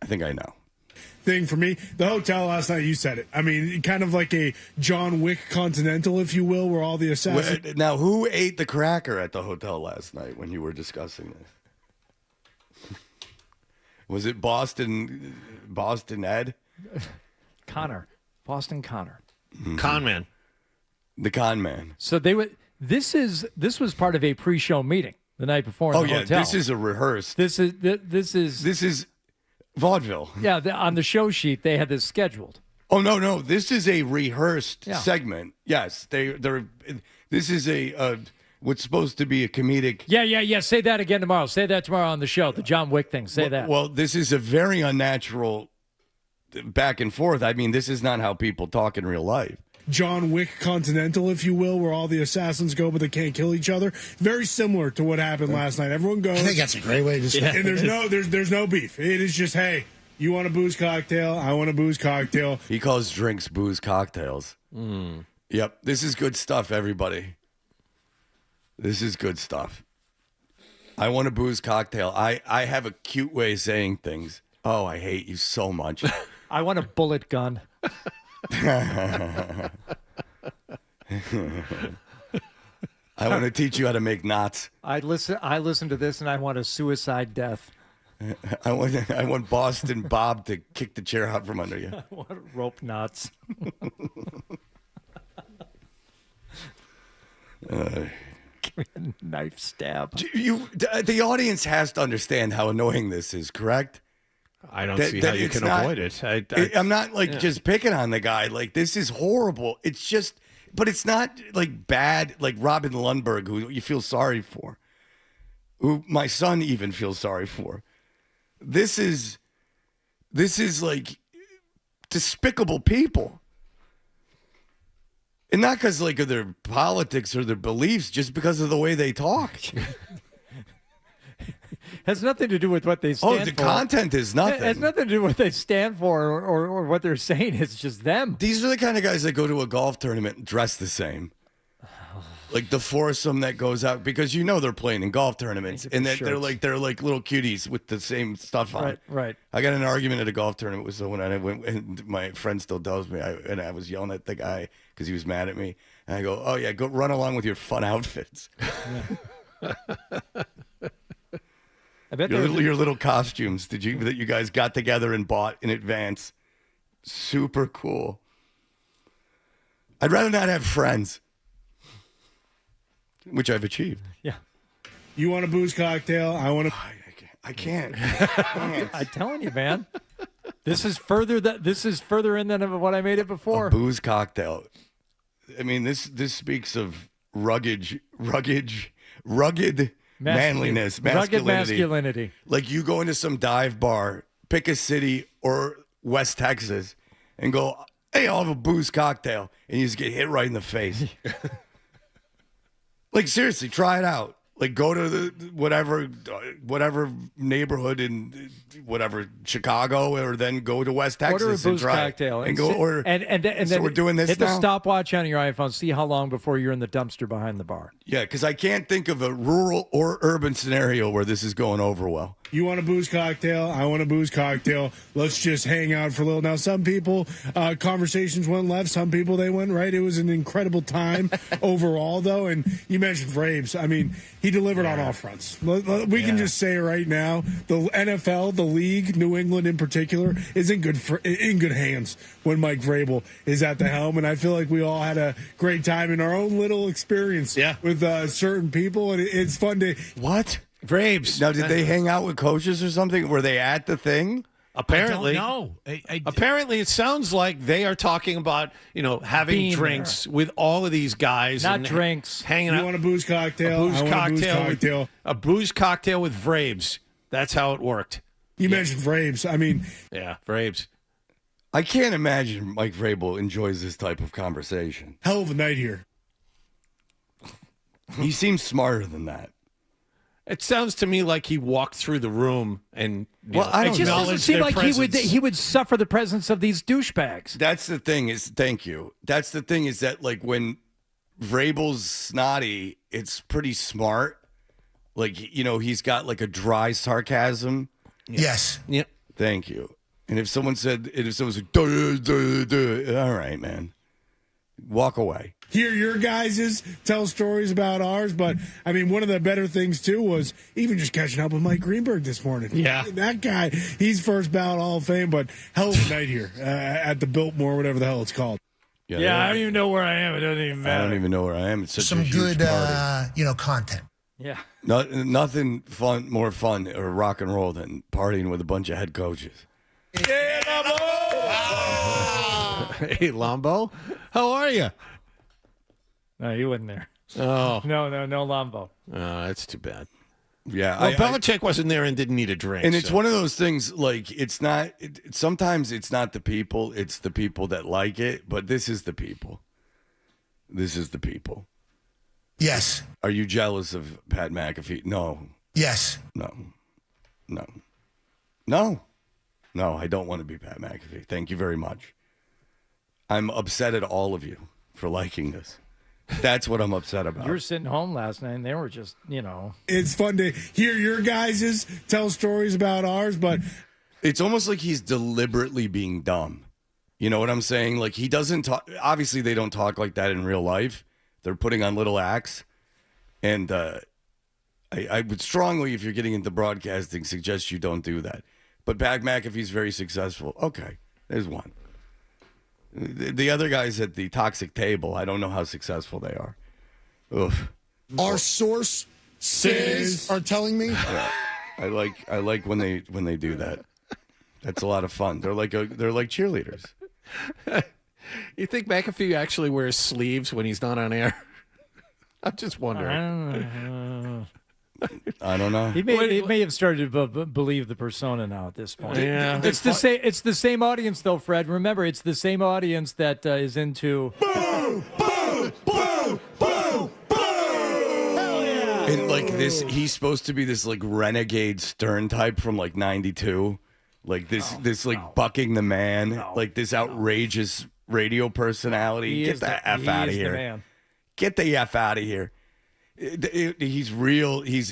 I think I know. Thing for me, the hotel last night, you said it. I mean, kind of like a John Wick Continental, if you will, where all the assassins. Now, who ate the cracker at the hotel last night when you were discussing this? Was it Boston Ed? Connor. Boston Connor. Con man. The con man. So this was part of a pre-show meeting the night before in the hotel. This is a rehearsed. This is vaudeville. Yeah, on the show sheet they had this scheduled. Oh no, this is a rehearsed segment. Yes, they're. This is a what's supposed to be a comedic. Yeah. Say that again tomorrow. Say that tomorrow on the show. The John Wick thing. Say that. Well, this is a very unnatural back and forth. I mean, this is not how people talk in real life. John Wick Continental, if you will, where all the assassins go, but they can't kill each other. Very similar to what happened last night. Everyone goes. I think that's a great way to say it. And there's no beef. It is just, hey, you want a booze cocktail? I want a booze cocktail. He calls drinks booze cocktails. Yep, this is good stuff, everybody. This is good stuff. I want a booze cocktail. I have a cute way of saying things. Oh, I hate you so much. I want a bullet gun. I want to teach you how to make knots. I listen to this and I want a suicide death. I want Boston Bob to kick the chair out from under you. I want rope knots. Give me a knife stab. The audience has to understand how annoying this is, correct? I don't see how you can avoid it. I'm not just picking on the guy. This is horrible. It's just, but it's not bad, like Robin Lundberg, who you feel sorry for, who my son even feels sorry for. This is like despicable people. And not because of their politics or their beliefs, just because of the way they talk. Has nothing to do with what they stand for. Oh, the content is nothing. It has nothing to do with what they stand for or what they're saying. It's just them. These are the kind of guys that go to a golf tournament and dress the same. Like the foursome that goes out, because they're playing in golf tournaments, and that they're like little cuties with the same stuff on. Right. I got in an argument at a golf tournament with someone, and I went, and my friend still tells me, and I was yelling at the guy because he was mad at me, and I go, "Oh yeah, go run along with your fun outfits." I bet your little costumes that you guys got together and bought in advance. Super cool. I'd rather not have friends, which I've achieved. Yeah. You want a booze cocktail? I want to. I can't. I'm telling you, man. This is further in than what I made it before. A booze cocktail. I mean, this speaks of rugged manliness, masculinity. Rugged masculinity. Like you go into some dive bar, pick a city or West Texas, and go, "Hey, I'll have a booze cocktail," and you just get hit right in the face. Seriously, try it out. Like, go to the whatever neighborhood in whatever Chicago, or then go to West Texas Order a and booze try cocktail and go order. And so then we're doing this hit now. the stopwatch on your iPhone. See how long before you're in the dumpster behind the bar. Yeah, because I can't think of a rural or urban scenario where this is going over well. You want a booze cocktail? I want a booze cocktail. Let's just hang out for a little. Now, some people, conversations went left. Some people, they went right. It was an incredible time overall, though. And you mentioned Vrabes. I mean, he delivered on all fronts. We can just say right now, the NFL, the league, New England in particular, is in good hands when Mike Vrabel is at the helm. And I feel like we all had a great time in our own little experience with certain people. And it's fun to... What? Vrabes. Now, did they hang out with coaches or something? Were they at the thing? Apparently. I don't know. Apparently, it sounds like they are talking about, having Being drinks with all of these guys. Not and drinks. Hanging You out. want a booze cocktail? A booze I want a booze cocktail. A booze cocktail with Vrabes. That's how it worked. You mentioned Vrabes. I mean... Yeah, Vrabes. I can't imagine Mike Vrabel enjoys this type of conversation. Hell of a night here. He seems smarter than that. It sounds to me like he walked through the room and I don't It just know. doesn't seem like he would suffer the presence of these douchebags. That's the thing is, thank you. That's the thing is that, like, when Vrabel's snotty, it's pretty smart. Like, he's got like a dry sarcasm. Yes. Yep. Thank you. And if someone said, duh, duh, duh, all right, man, walk away. Hear your guys's, tell stories about ours. But, I mean, one of the better things, too, was even just catching up with Mike Greenberg this morning. Yeah. That guy, he's first ballot Hall of Fame, but hell of a night here at the Biltmore, whatever the hell it's called. Yeah, I don't even know where I am. It doesn't even matter. I don't even know where I am. It's such Some a huge good, party. content. Yeah. Nothing more fun or rock and roll than partying with a bunch of head coaches. Hey, Lombo. How are you? No, he wasn't there. Oh. No, Lombo. Oh, that's too bad. Yeah. Well, Belichick wasn't there and didn't need a drink. And it's one of those things, like, it's not, sometimes it's not the people, it's the people that like it, but this is the people. This is the people. Yes. Are you jealous of Pat McAfee? No. Yes. No, I don't want to be Pat McAfee. Thank you very much. I'm upset at all of you for liking this. That's what I'm upset about. You were sitting home last night, and they were just, It's fun to hear your guys's, tell stories about ours, but... It's almost like he's deliberately being dumb. You know what I'm saying? Like, he doesn't talk. Obviously, they don't talk like that in real life. They're putting on little acts. And I would strongly, if you're getting into broadcasting, suggest you don't do that. But Pat McAfee's very successful. Okay, there's one. The other guys at the toxic table, I don't know how successful they are. Oof. Our sources are telling me. Yeah. I like when they do that. That's a lot of fun. They're like cheerleaders. You think McAfee actually wears sleeves when he's not on air? I'm just wondering. I don't know. He may have started to believe the persona now at this point. Yeah. It's the same audience though, Fred. Remember, it's the same audience that is into. Boo! Boo! Boo! Boo! Boo! Hell yeah! And like this, he's supposed to be this like renegade Stern type from like '92, like this bucking the man, like this outrageous radio personality. Get the F out of here! Get the F out of here! He's real. He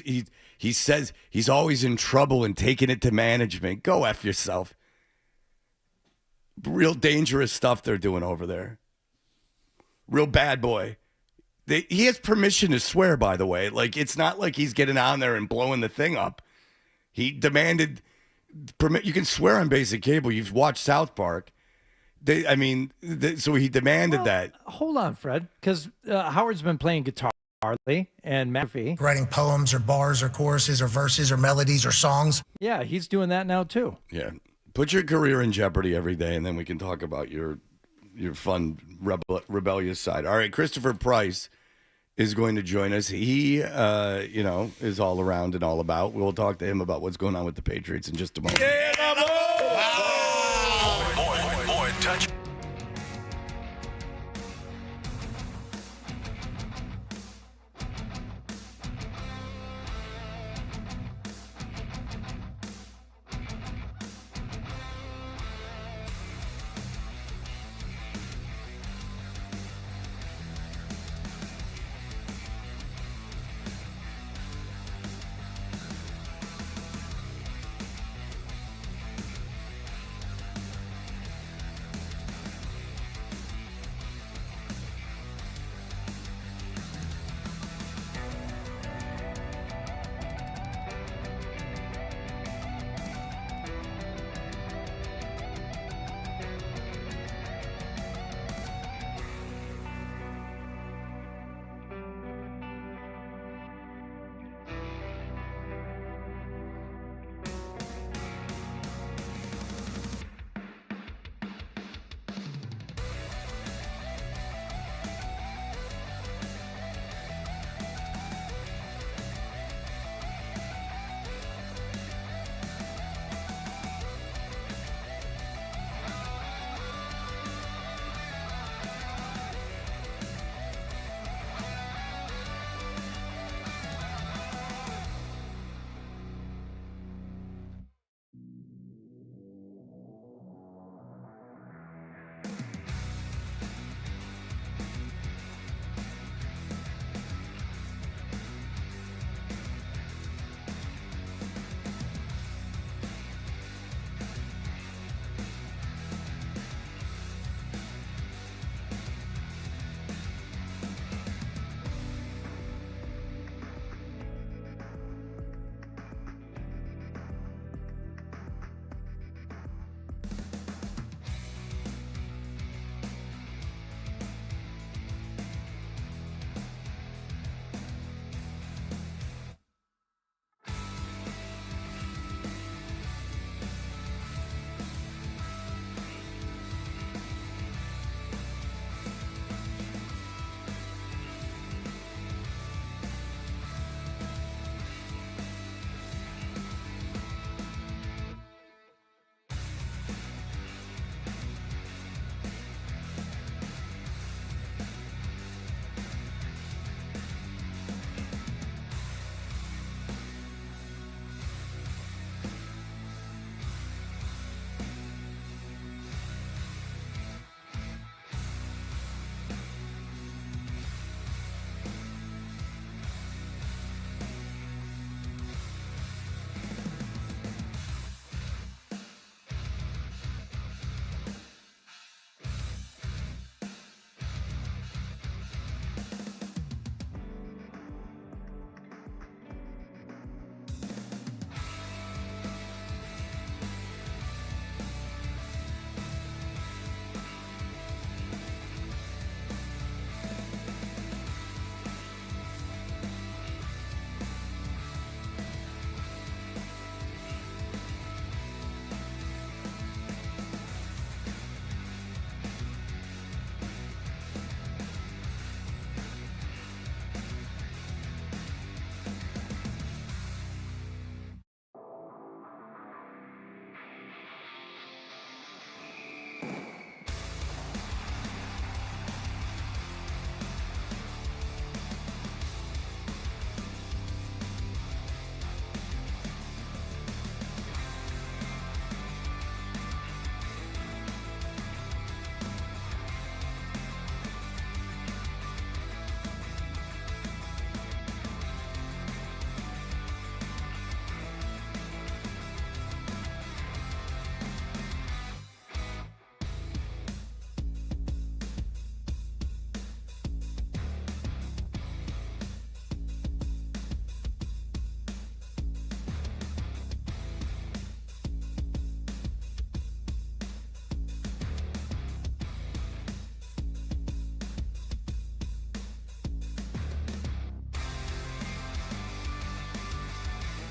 says he's always in trouble and taking it to management. Go F yourself. Real dangerous stuff they're doing over there. Real bad boy. He has permission to swear, by the way. Like, it's not like he's getting on there and blowing the thing up. He demanded permit. You can swear on basic cable. You've watched South Park. So he demanded that. Hold on, Fred, because Howard's been playing guitar. Harley and McAfee Writing poems or bars or choruses or verses or melodies or songs. Yeah, he's doing that now too. Yeah. Put your career in jeopardy every day, and then we can talk about your fun rebellious side. All right, Christopher Price is going to join us. He, is all around and all about. We'll talk to him about what's going on with the Patriots in just a moment. More touch.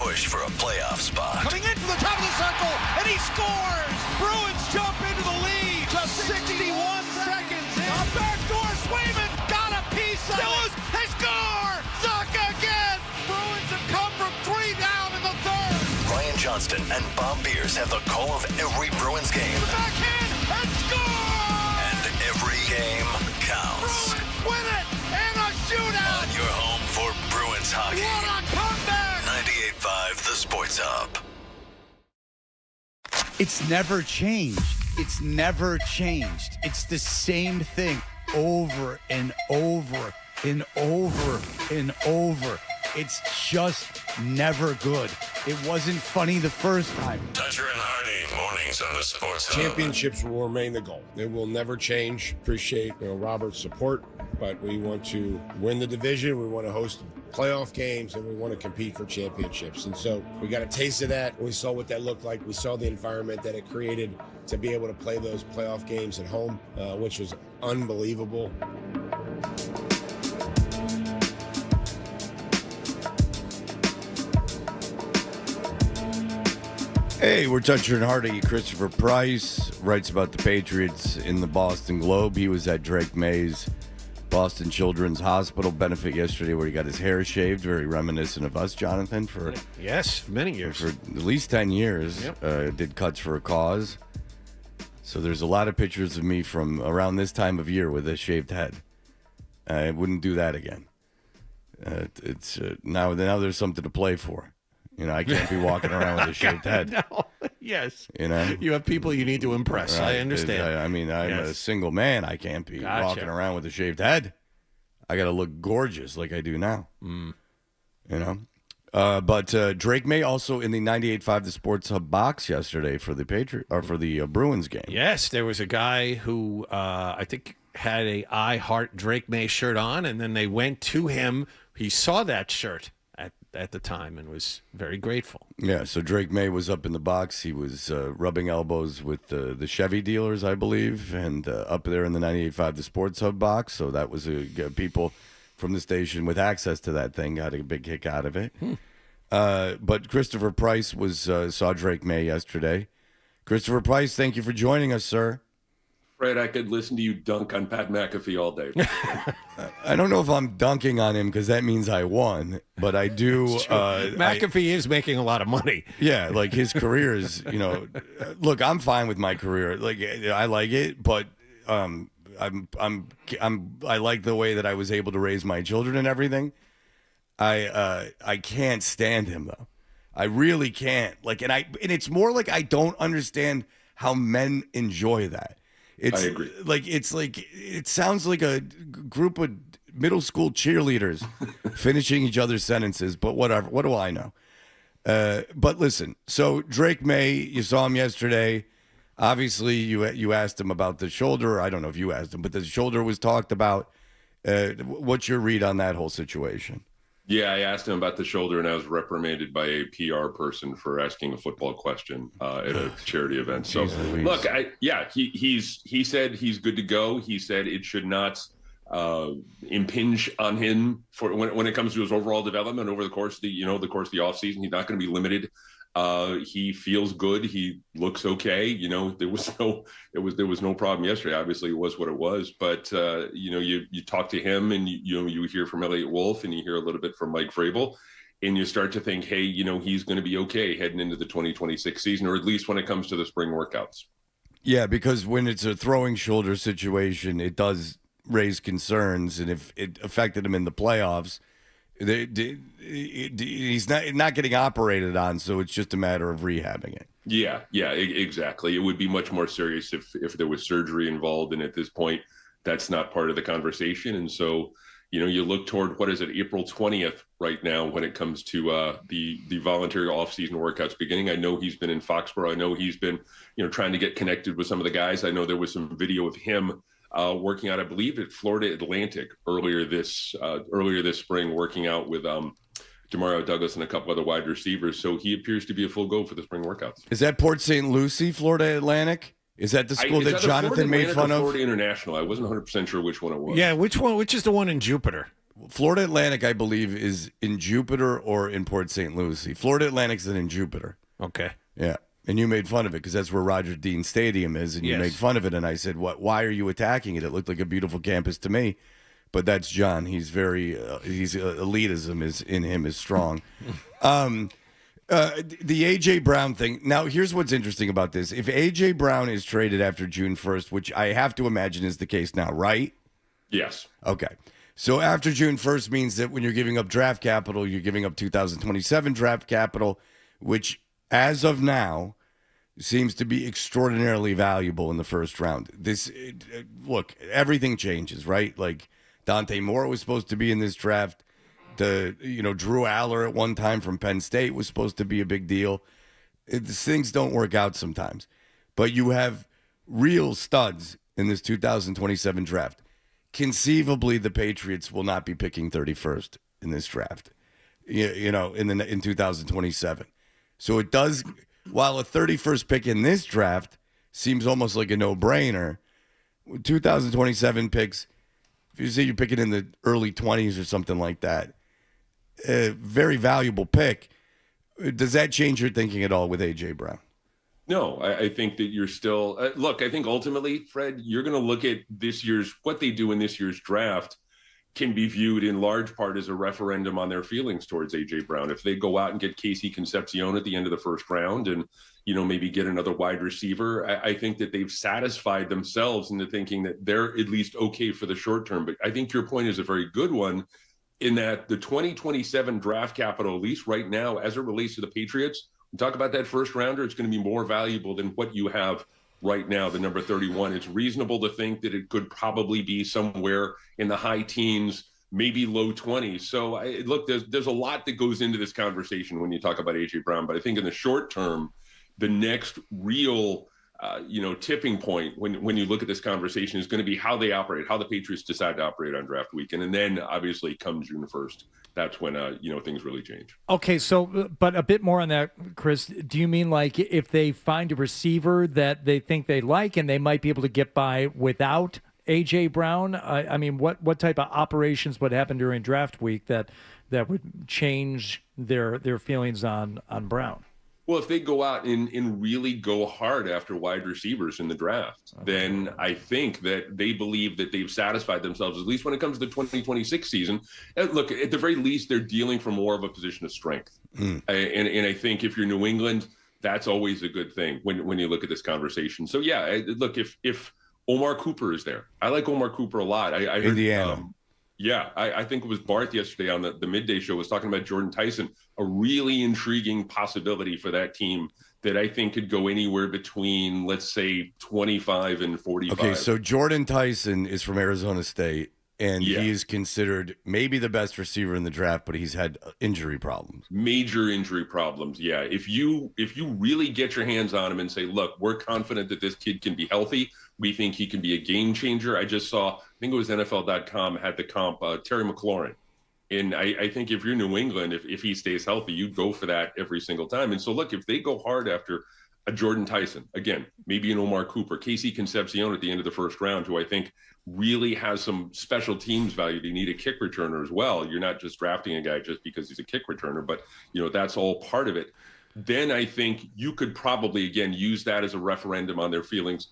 push for a playoff spot. Coming into the top of the circle, and he scores! Bruins jump into the lead. Just 61 seconds in. A backdoor Swayman got a piece of it. They score! Zucker again! Bruins have come from 3 down in the third. Ryan Johnston and Bob Beers have the call of every Bruins game. The backhand and score! And every game counts. Bruins win it in a shootout! On your home for Bruins hockey. What a comeback! 98.5 The Sports Hub. It's never changed. It's never changed. It's the same thing over and over and over and over. It's just never good. It wasn't funny the first time. Toucher and Hardy, mornings on the Sports Hub. Championships will remain the goal. It will never change. Appreciate Robert's support, but we want to win the division. We want to host playoff games, and we want to compete for championships. And so we got a taste of that. We saw what that looked like. We saw the environment that it created to be able to play those playoff games at home, which was unbelievable. Hey, we're Toucher and Hardy. Christopher Price writes about the Patriots in the Boston Globe. He was at Drake Maye's Boston Children's Hospital benefit yesterday where he got his hair shaved, very reminiscent of us, Jonathan, for many years. For at least 10 years. Yep. Did cuts for a cause. So there's a lot of pictures of me from around this time of year with a shaved head. I wouldn't do that again. It's now there's something to play for. I can't be walking around with a shaved head. No. Yes. You have people you need to impress. Right. I understand. I'm a single man. I can't be walking around with a shaved head. I got to look gorgeous like I do now. But Drake Maye also in the 98.5 The Sports Hub box yesterday for the Bruins game. Yes, there was a guy who I think had a I Heart Drake Maye shirt on, and then they went to him. He saw that shirt at the time and was very grateful. Yeah, so Drake Maye was up in the box. He was rubbing elbows with the Chevy dealers, I believe, and up there in the 98.5 The Sports Hub box. So that was people from the station with access to that thing got a big kick out of it. But Christopher Price saw Drake Maye yesterday. Christopher Price, thank you for joining us, sir. Fred, I could listen to you dunk on Pat McAfee all day. I don't know if I'm dunking on him because that means I won, but I do. McAfee is making a lot of money. Yeah, like his career is, look, I'm fine with my career. Like I like it, but I like the way that I was able to raise my children and everything. I can't stand him though. I really can't. And it's more like I don't understand how men enjoy that. I agree. It sounds like a group of middle school cheerleaders finishing each other's sentences, but whatever. What do I know? But listen, so Drake Maye, you saw him yesterday. Obviously, you asked him about the shoulder. I don't know if you asked him, but the shoulder was talked about. What's your read on that whole situation? Yeah, I asked him about the shoulder, and I was reprimanded by a PR person for asking a football question at a charity event. So, look, he said he's good to go. He said it should not impinge on him for when it comes to his overall development over the course of the offseason. He's not going to be limited. He feels good. He looks okay. There was no problem yesterday. Obviously, it was what it was. But you talk to him, and you hear from Elliott Wolf, and you hear a little bit from Mike Vrabel, and you start to think, hey, he's going to be okay heading into the 2026 season, or at least when it comes to the spring workouts. Yeah, because when it's a throwing shoulder situation, it does raise concerns, and if it affected him in the playoffs. He's not getting operated on, so it's just a matter of rehabbing it. Yeah, exactly. It would be much more serious if there was surgery involved, and at this point, that's not part of the conversation. And so, you look toward what is it, April 20th right now when it comes to the voluntary off-season workouts beginning. I know he's been in Foxborough. I know he's been trying to get connected with some of the guys. I know there was some video of him working out, I believe, at Florida Atlantic earlier this spring, working out with Demario Douglas and a couple other wide receivers. So he appears to be a full go for the spring workouts. Is that Port St. Lucie, Florida Atlantic? Is that the school that Jonathan made fun of? Florida International. I wasn't 100% sure which one it was. Yeah, which one? Which is the one in Jupiter? Florida Atlantic, I believe, is in Jupiter or in Port St. Lucie. Florida Atlantic's in Jupiter. Okay. Yeah. And you made fun of it because that's where Roger Dean Stadium is, and you Yes. made fun of it. And I said, "What? Why are you attacking it? It looked like a beautiful campus to me." But that's John. He's very elitism is in him is strong. The A.J. Brown thing. Now, here's what's interesting about this. If A.J. Brown is traded after June 1st, which I have to imagine is the case now, right? Yes. Okay. So after June 1st means that when you're giving up draft capital, you're giving up 2027 draft capital, which as of now seems to be extraordinarily valuable in the first round. Look, everything changes, right? Like Dante Moore was supposed to be in this draft. Drew Aller at one time from Penn State was supposed to be a big deal. Things don't work out sometimes. But you have real studs in this 2027 draft. Conceivably, the Patriots will not be picking 31st in this draft, in 2027. So it does, while a 31st pick in this draft seems almost like a no-brainer, 2027 picks, if you say you're picking in the early 20s or something like that, a very valuable pick. Does that change your thinking at all with A.J. Brown? No, I think that you're still look. I think ultimately, Fred, you're going to look at what they do in this year's draft can be viewed in large part as a referendum on their feelings towards A.J. Brown. If they go out and get Casey Concepcion at the end of the first round and maybe get another wide receiver, I think that they've satisfied themselves into thinking that they're at least okay for the short term. But I think your point is a very good one, in that the 2027 draft capital, at least right now, as it relates to the Patriots, we talk about that first rounder, it's going to be more valuable than what you have right now, the number 31. It's reasonable to think that it could probably be somewhere in the high teens, maybe low 20s. So, look, there's a lot that goes into this conversation when you talk about A.J. Brown. But I think in the short term, the next real tipping point when you look at this conversation is going to be how they operate, how the Patriots decide to operate on draft weekend. And then obviously come June 1st, that's when, things really change. Okay. So, but a bit more on that, Chris, do you mean like if they find a receiver that they think they like and they might be able to get by without A.J. Brown? I mean, what type of operations would happen during draft week that would change their feelings on Brown? Well, if they go out and really go hard after wide receivers in the draft, then I think that they believe that they've satisfied themselves, at least when it comes to the 2026 season. Look, at the very least, they're dealing from more of a position of strength. And I think if you're New England, that's always a good thing when you look at this conversation. So, yeah, look, if Omar Cooper is there, I like Omar Cooper a lot. I heard, Indiana. I think it was Barth yesterday on the midday show was talking about Jordan Tyson, a really intriguing possibility for that team that I think could go anywhere between, let's say, 25 and 45. Okay, so Jordan Tyson is from Arizona State, and he is considered maybe the best receiver in the draft, but he's had injury problems. Major injury problems, yeah. If you really get your hands on him and say, look, we're confident that this kid can be healthy, we think he can be a game changer. I just saw, I think it was NFL.com had the comp, Terry McLaurin. And I think if you're New England, if he stays healthy, you'd go for that every single time. And so, look, if they go hard after a Jordan Tyson, again, maybe an Omar Cooper, Casey Concepcion at the end of the first round, who I think really has some special teams value. You need a kick returner as well. You're not just drafting a guy just because he's a kick returner, but, that's all part of it. Then I think you could probably, again, use that as a referendum on their feelings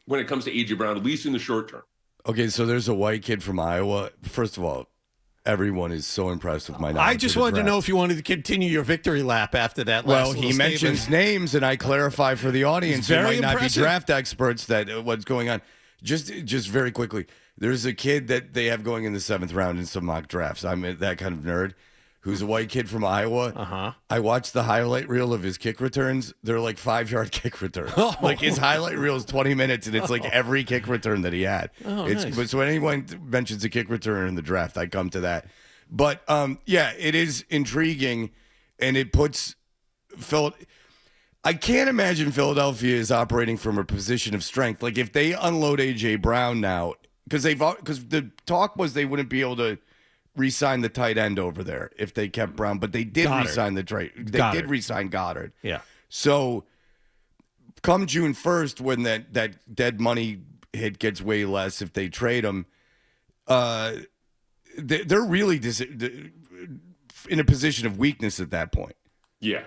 when it comes to A.J. Brown, at least in the short term. Okay, so there's a white kid from Iowa. First of all, everyone is so impressed with my knowledge. I just wanted to know if you wanted to continue your victory lap after that last Well, he mentions names, and I clarify for the audience who might not be draft experts that what's going on. Just very quickly, there's a kid that they have going in the 7th round in some mock drafts. I'm that kind of nerd. Who's a white kid from Iowa. Uh-huh. I watched the highlight reel of his kick returns. They're like 5-yard kick returns. Like his highlight reel is 20 minutes, and it's like every kick return that he had. Nice. But so when anyone mentions a kick returner in the draft, I come to that. But it is intriguing, and it puts Phil. I can't imagine Philadelphia is operating from a position of strength. Like if they unload A.J. Brown now, because the talk was they wouldn't be able to re-sign the tight end over there if they kept Brown, but they did re-sign did re-sign Goddard. Yeah. So come June 1st, when that dead money hit gets way less if they trade him, they're really in a position of weakness at that point. Yeah.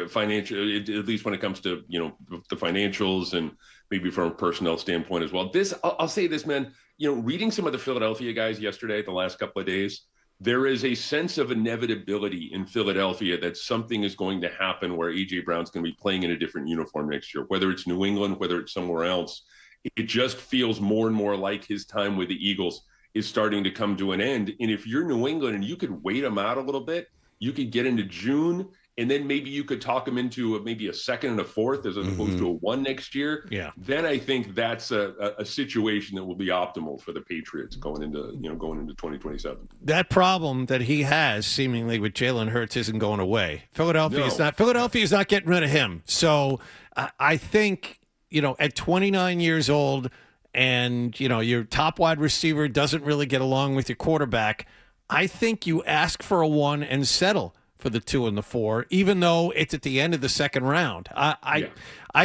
Financial, at least when it comes to the financials and maybe from a personnel standpoint as well. I'll say this, man. Reading some of the Philadelphia guys yesterday, the last couple of days, there is a sense of inevitability in Philadelphia that something is going to happen where A.J. Brown's going to be playing in a different uniform next year, whether it's New England, whether it's somewhere else. It just feels more and more like his time with the Eagles is starting to come to an end. And if you're New England and you could wait him out a little bit, you could get into June, and then maybe you could talk him into maybe a second and a fourth as opposed to a one next year. Yeah. Then I think that's a situation that will be optimal for the Patriots going into 2027. That problem that he has seemingly with Jalen Hurts isn't going away. Philadelphia is not getting rid of him. So I think, at 29 years old and, your top wide receiver doesn't really get along with your quarterback, I think you ask for a 1 and settle for the 2 and the 4, even though it's at the end of the second round. I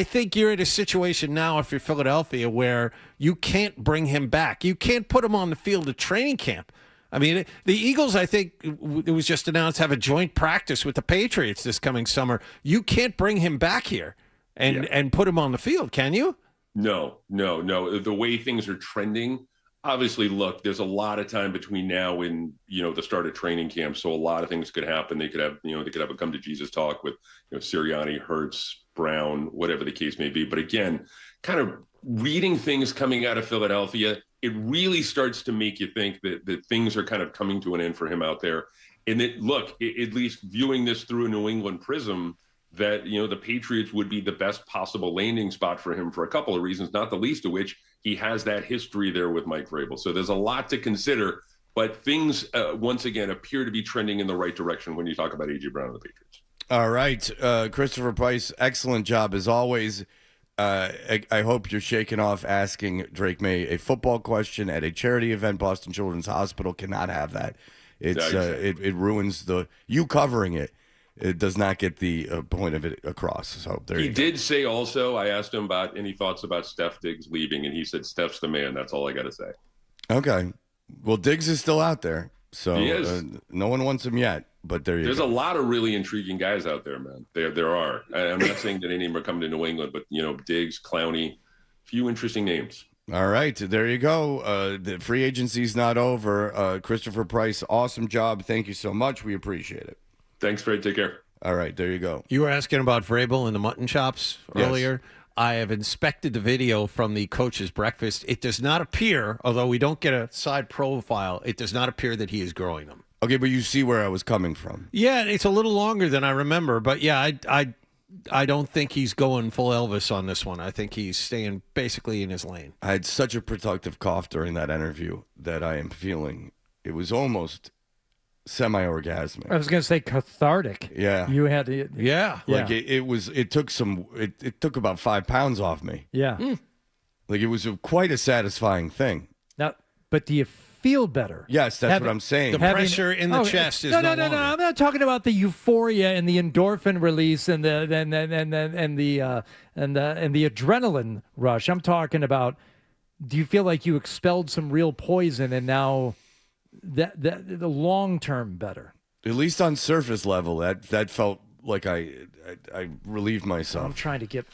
think you're in a situation now, if you're Philadelphia, where you can't bring him back. You can't put him on the field at training camp. I mean, the Eagles, I think it was just announced, have a joint practice with the Patriots this coming summer. You can't bring him back here and put him on the field, can you? No. The way things are trending, obviously, look, there's a lot of time between now and the start of training camp, so a lot of things could happen. They could have a come to Jesus talk with Sirianni, Hurts, Brown, whatever the case may be. But again, kind of reading things coming out of Philadelphia, it really starts to make you think that things are kind of coming to an end for him out there. And that, look, at least viewing this through a New England prism, that the Patriots would be the best possible landing spot for him for a couple of reasons, not the least of which he has that history there with Mike Vrabel. So there's a lot to consider, but things once again appear to be trending in the right direction when you talk about A.J. Brown and the Patriots. All right, Christopher Price, excellent job as always. I hope you're shaking off asking Drake Maye a football question at a charity event. Boston Children's Hospital cannot have that. It ruins you covering it. It does not get the point of it across. So there he you go. did say also, I asked him about any thoughts about Steph Diggs leaving, and he said Steph's the man. That's all I got to say. Okay. Well, Diggs is still out there, so he is. No one wants him yet. But there's a lot of really intriguing guys out there, man. There are. I'm not saying that any of them are coming to New England, but Diggs, Clowney, few interesting names. All right, there you go. The free agency's not over. Christopher Price, awesome job. Thank you so much. We appreciate it. Thanks, Fred. Take care. All right, there you go. You were asking about Vrabel and the mutton chops earlier. Yes. I have inspected the video from the coach's breakfast. It does not appear, although we don't get a side profile, it does not appear that he is growing them. Okay, but you see where I was coming from. Yeah, it's a little longer than I remember, but yeah, I don't think he's going full Elvis on this one. I think he's staying basically in his lane. I had such a productive cough during that interview that I am feeling it was almost semi-orgasmic. I was going to say cathartic. Yeah. You had to. Yeah. Like it took about 5 pounds off me. Yeah. Like it was quite a satisfying thing. Now, but do you feel better? Yes, that's what I'm saying. The pressure in the chest is no longer. No. I'm not talking about the euphoria and the endorphin release and the adrenaline rush. I'm talking about, do you feel like you expelled some real poison and now the long term better? At least on surface level, that felt like I relieved myself. I'm trying to get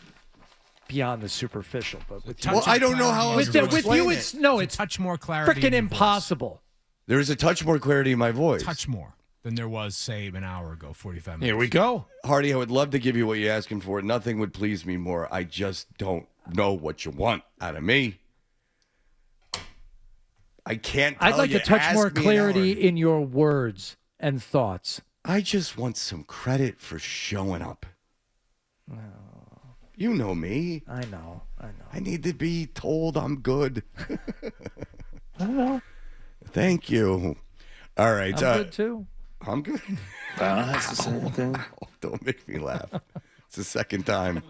beyond the superficial, but with well, I don't know how else to explain you, it's it's touch more clarity. Freaking impossible. There is a touch more clarity in my voice. Touch more than there was, say, an hour ago, 45 minutes. Here we go. Hardy, I would love to give you what you're asking for. Nothing would please me more. I just don't know what you want out of me. I can't tell I'd like you, to touch ask more me clarity an hour. in your words and thoughts. I just want some credit for showing up. No. You know me. I know. I need to be told I'm good. I know. Thank you. All right. I'm good too. I'm good. That's the same thing. Oh, don't make me laugh. It's the second time.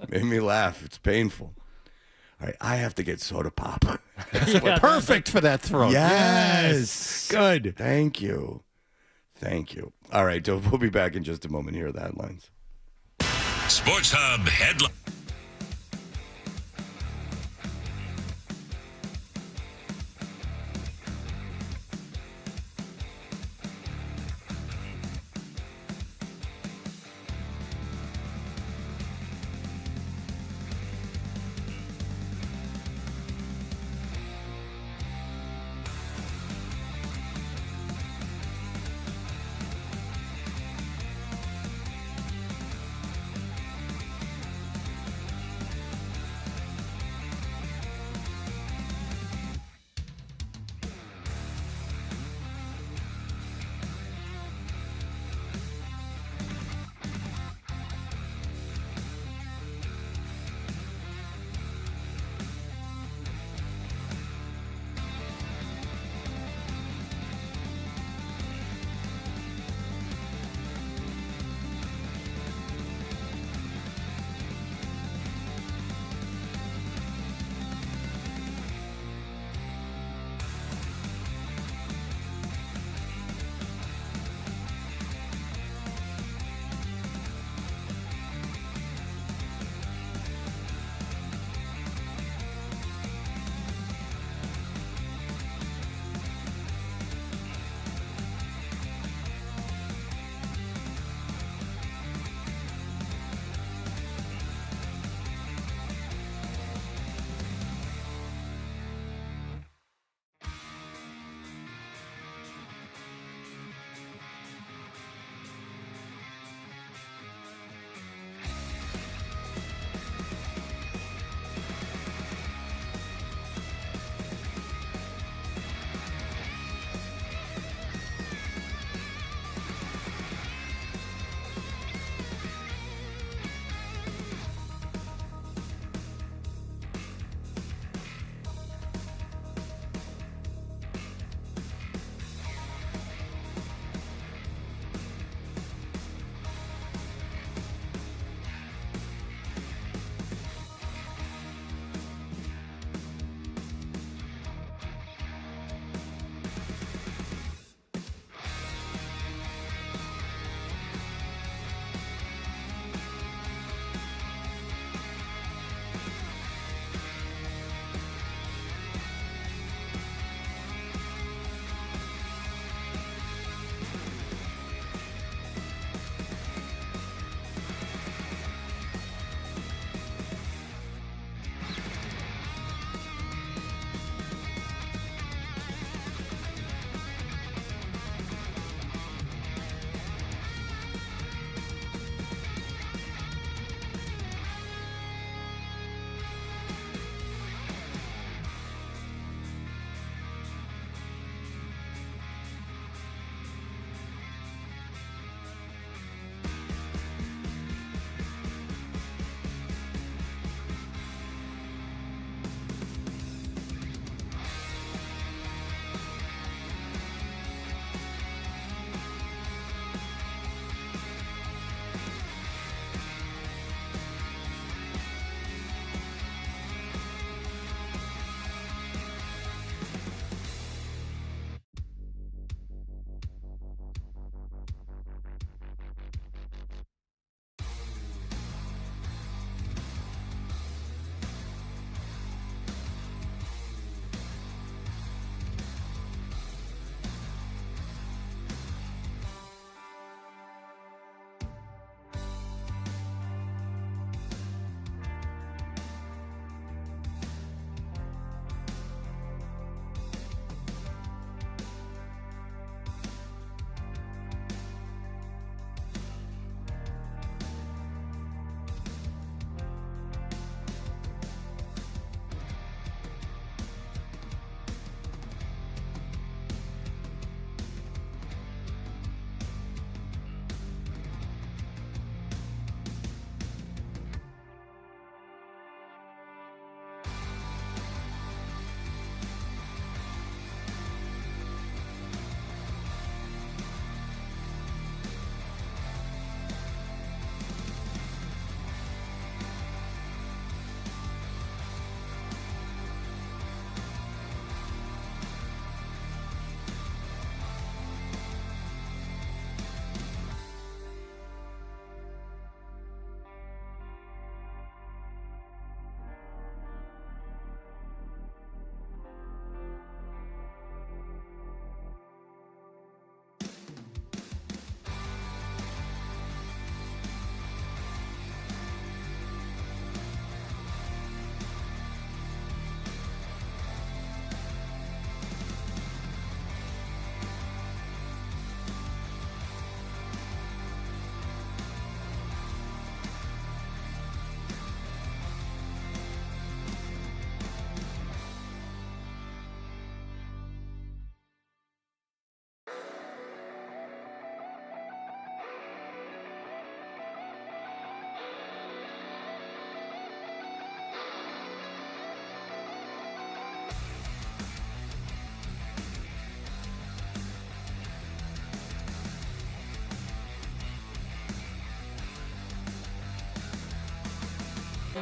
Made me laugh. It's painful. All right, I have to get soda pop. Perfect for that throat. Yes. Good. Thank you. All right, we'll be back in just a moment. Here are the headlines. Sports Hub headline.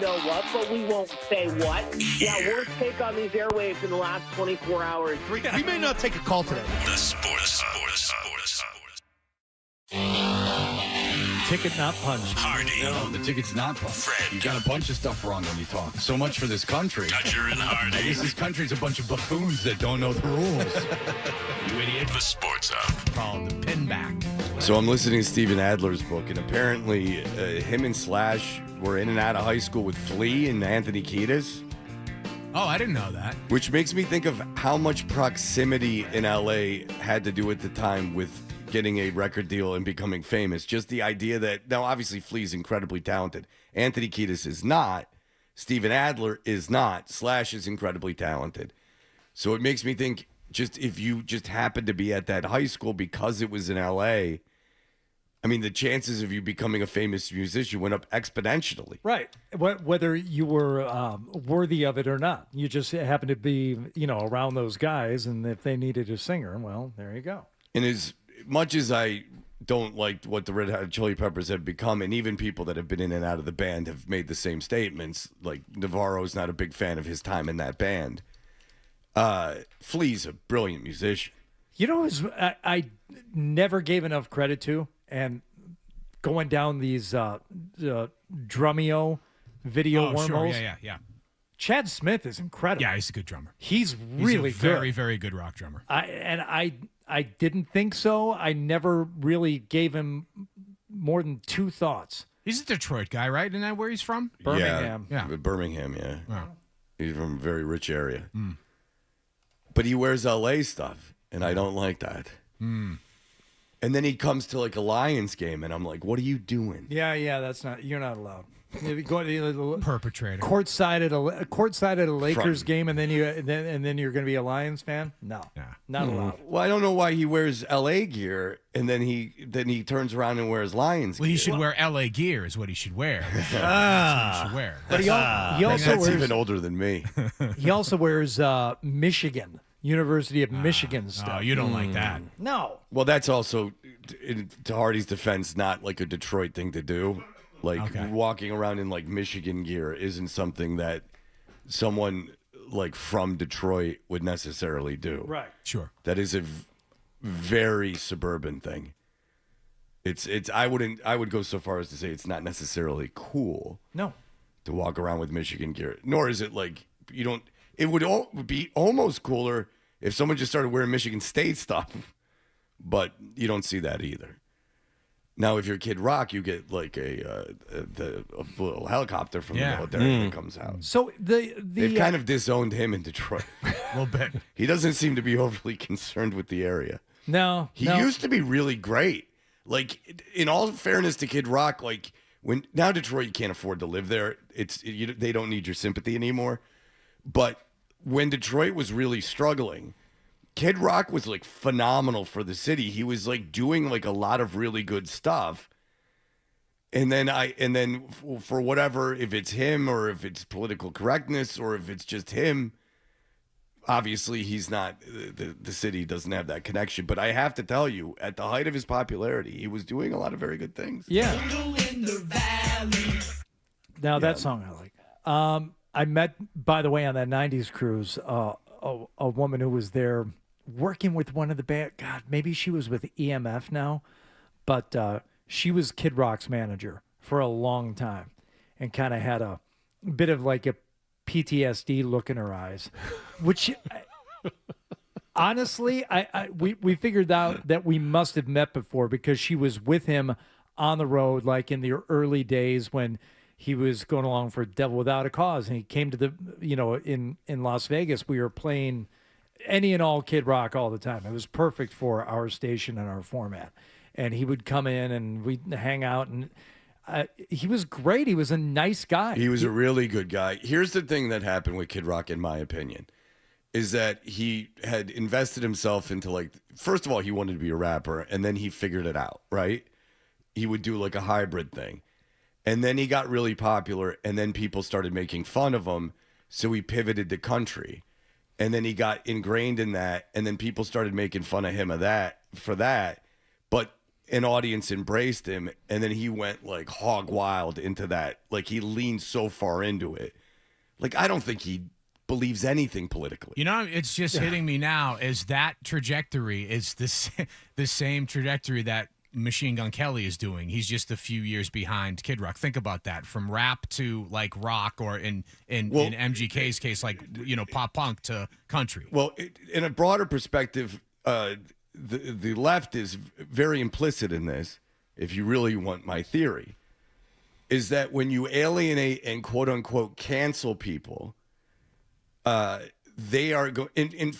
know what, but we won't say what. Yeah, worst take on these airwaves in the last 24 hours. We may not take a call today. The Sports Hub. Ticket not punched. Hardy. No, the ticket's not punched. Fred. You got a bunch of stuff wrong when you talk. So much for this country. Dutcher and Hardy. I guess this country's a bunch of buffoons that don't know the rules. You idiot. The Sports Hub. Called the pin back. So I'm listening to Steven Adler's book, and apparently him and Slash were in and out of high school with Flea and Anthony Kiedis. Oh, I didn't know that. Which makes me think of how much proximity in LA had to do at the time with getting a record deal and becoming famous. Just the idea that, now obviously Flea's incredibly talented. Anthony Kiedis is not. Steven Adler is not. Slash is incredibly talented. So it makes me think, just if you just happened to be at that high school because it was in LA, I mean, the chances of you becoming a famous musician went up exponentially. Right. Whether you were worthy of it or not. You just happened to be, around those guys, and if they needed a singer, well, there you go. And as much as I don't like what the Red Hot Chili Peppers have become, and even people that have been in and out of the band have made the same statements, like Navarro's not a big fan of his time in that band. Flea's a brilliant musician. I never gave enough credit to, and going down these Drumeo video wormholes. Sure. Yeah. Chad Smith is incredible. Yeah, he's a good drummer. He's really a very, very good rock drummer. I didn't think so. I never really gave him more than two thoughts. He's a Detroit guy, right? Isn't that where he's from? Birmingham. Yeah. Birmingham, yeah. Wow. He's from a very rich area. But he wears LA stuff, and I don't like that. And then he comes to like a Lions game, and I'm like, what are you doing? Yeah, you're not allowed. You go to perpetrator courtside at a Lakers game, and then you're going to be a Lions fan. No, not allowed. Well, I don't know why he wears LA gear, and then he turns around and wears Lions. Well, gear. he should wear LA gear is what he should wear. That's what he should wear. But he also that's wears, even older than me. He also wears Michigan, University of Michigan stuff. Oh, you don't like that? No. Well, that's also, to Hardy's defense, not like a Detroit thing to do. Like walking around in like Michigan gear isn't something that someone like from Detroit would necessarily do. Right. Sure. That is a very suburban thing. I would go so far as to say it's not necessarily cool. No. To walk around with Michigan gear. Nor is it like it would be almost cooler if someone just started wearing Michigan State stuff. But you don't see that either. Now, if you're Kid Rock, you get like a little helicopter from the military that comes out. So they've kind of disowned him in Detroit. A little bit. He doesn't seem to be overly concerned with the area. No, he used to be really great. Like, in all fairness to Kid Rock, like now Detroit, you can't afford to live there. They don't need your sympathy anymore. But when Detroit was really struggling, Kid Rock was like phenomenal for the city. He was like doing like a lot of really good stuff. And then for whatever, if it's him or if it's political correctness or if it's just him, obviously he's not, the city doesn't have that connection. But I have to tell you, at the height of his popularity, he was doing a lot of very good things. Yeah. Now that song I like. I met, by the way, on that 90s cruise, a woman who was there working with one of the band. God, maybe she was with EMF now, but she was Kid Rock's manager for a long time and kind of had a bit of like a PTSD look in her eyes, which honestly, we figured out that we must have met before because she was with him on the road, like in the early days when he was going along for Devil Without a Cause, and he came to the, in Las Vegas, we were playing any and all Kid Rock all the time. It was perfect for our station and our format. And he would come in and we'd hang out, and he was great. He was a nice guy. He was a really good guy. Here's the thing that happened with Kid Rock, in my opinion, is that he had invested himself into, like, first of all, he wanted to be a rapper, and then he figured it out, right? He would do like a hybrid thing. And then he got really popular, and then people started making fun of him, so he pivoted to country. And then he got ingrained in that, and then people started making fun of him for that. But an audience embraced him, and then he went like hog wild into that. Like he leaned so far into it. Like I don't think he believes anything politically. You know, it's just hitting me now. Is that trajectory is the same trajectory that Machine Gun Kelly is doing? He's just a few years behind Kid Rock. Think about that. From rap to like rock, or in MGK's case, like pop punk to country. Well, in a broader perspective, the left is very implicit in this. If you really want my theory, is that when you alienate and quote unquote cancel people, they are in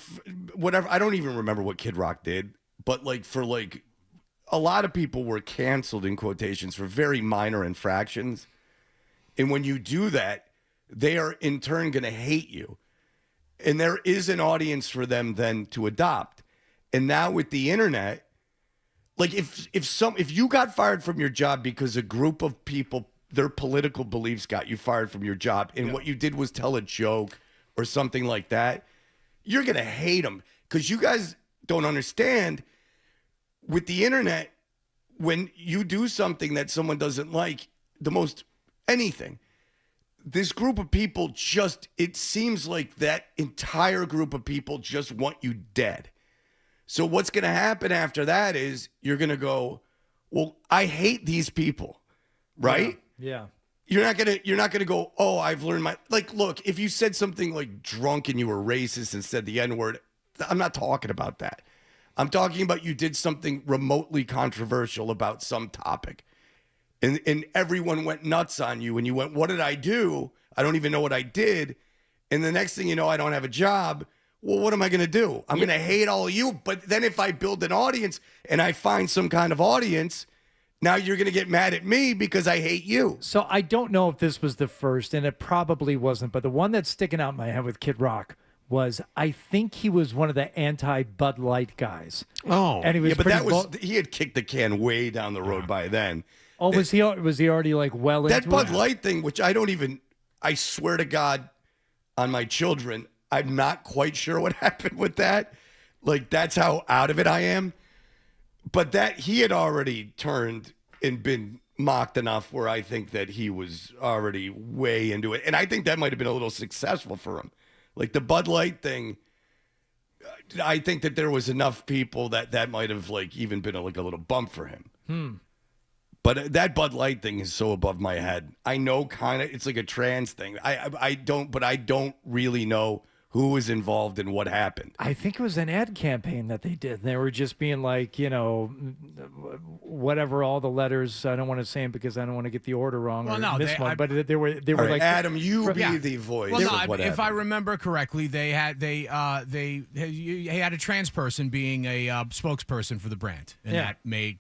whatever. I don't even remember what Kid Rock did, but a lot of people were canceled in quotations for very minor infractions. And when you do that, they are in turn going to hate you. And there is an audience for them then to adopt. And now with the internet, like if you got fired from your job because a group of people, their political beliefs got you fired from your job, and what you did was tell a joke or something like that, you're going to hate them. Because you guys don't understand, with the internet, when you do something that someone doesn't like, anything, this group of people it seems like that entire group of people just want you dead. So what's going to happen after that is you're going to go, well, I hate these people, right? Yeah. You're not gonna go, oh, I've learned look, if you said something like drunk and you were racist and said the N-word, I'm not talking about that. I'm talking about you did something remotely controversial about some topic. And everyone went nuts on you, and you went, what did I do? I don't even know what I did. And the next thing you know, I don't have a job. Well, what am I going to do? I'm going to hate all of you. But then if I build an audience and I find some kind of audience, now you're going to get mad at me because I hate you. So I don't know if this was the first, and it probably wasn't, but the one that's sticking out in my head with Kid Rock was, I think he was one of the anti-Bud Light guys. Oh. And he was he had kicked the can way down the road by then. Oh, was he already like well that into Bud it? Light thing, which I swear to God on my children, I'm not quite sure what happened with that. Like, that's how out of it I am. But that he had already turned and been mocked enough where I think that he was already way into it. And I think that might have been a little successful for him. Like the Bud Light thing, I think that there was enough people that might have even been a little bump for him. But that Bud Light thing is so above my head. I know it's like a trans thing. I don't really know who was involved and what happened. I think it was an ad campaign that they did. They were just being like, whatever, all the letters. I don't want to say them because I don't want to get the order wrong. Well, or no, miss one. But they were right, like, Adam, you be the voice. Well, of whatever. if I remember correctly, they had a trans person being a spokesperson for the brand, and that made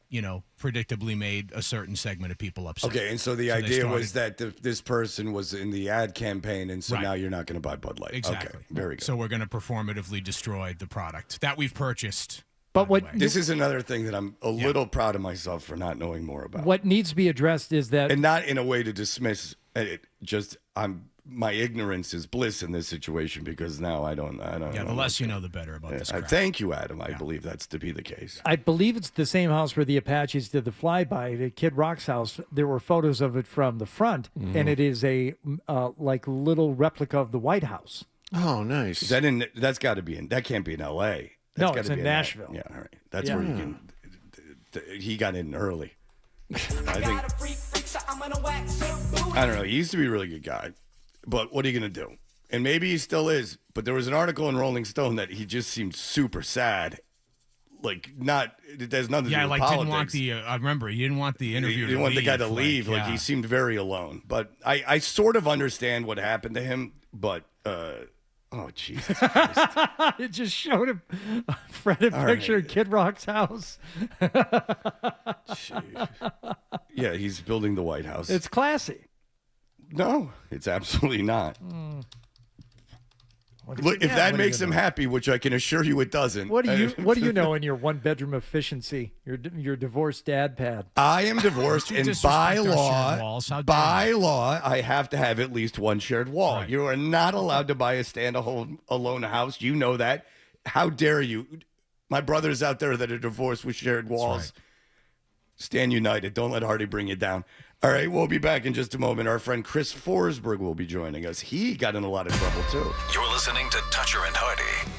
predictably made a certain segment of people upset. Okay, and so the idea was that this person was in the ad campaign, and so now you're not going to buy Bud Light. Exactly. Okay, very good. So we're going to performatively destroy the product that we've purchased. But this is another thing that I'm a little proud of myself for not knowing more about. What needs to be addressed is that, and not in a way to dismiss it. Just my ignorance is bliss in this situation because now I don't. Yeah, the less you know, the better about this crap. Thank you, Adam. I believe that's to be the case. I believe it's the same house where the Apaches did the flyby. At Kid Rock's house, there were photos of it from the front, and it is a little replica of the White House. Oh, nice. That's got to be in. That can't be in L.A. No, it's in Nashville. Yeah, all right. That's where you can. He got in early. I don't know. He used to be a really good guy, but what are you going to do? And maybe he still is. But there was an article in Rolling Stone that he just seemed super sad. It has nothing to do with politics. Didn't want the. I remember he didn't want the interview. He didn't want the guy to leave. He seemed very alone. But I sort of understand what happened to him. But oh Jesus Christ! It just showed him Fred a picture of Kid Rock's house. Yeah, he's building the White House. It's classy. No, it's absolutely not. Look, if that makes him happy, which I can assure you it doesn't. What do you know in your one-bedroom efficiency? Your divorced dad pad. I am divorced, and by law, I have to have at least one shared wall. Right. You are not allowed to buy a stand-alone house. You know that. How dare you? My brothers out there that are divorced with shared walls. Stand united. Don't let Hardy bring you down. All right, we'll be back in just a moment. Our friend Chris Forsberg will be joining us. He got in a lot of trouble, too. You're listening to Toucher and Hardy.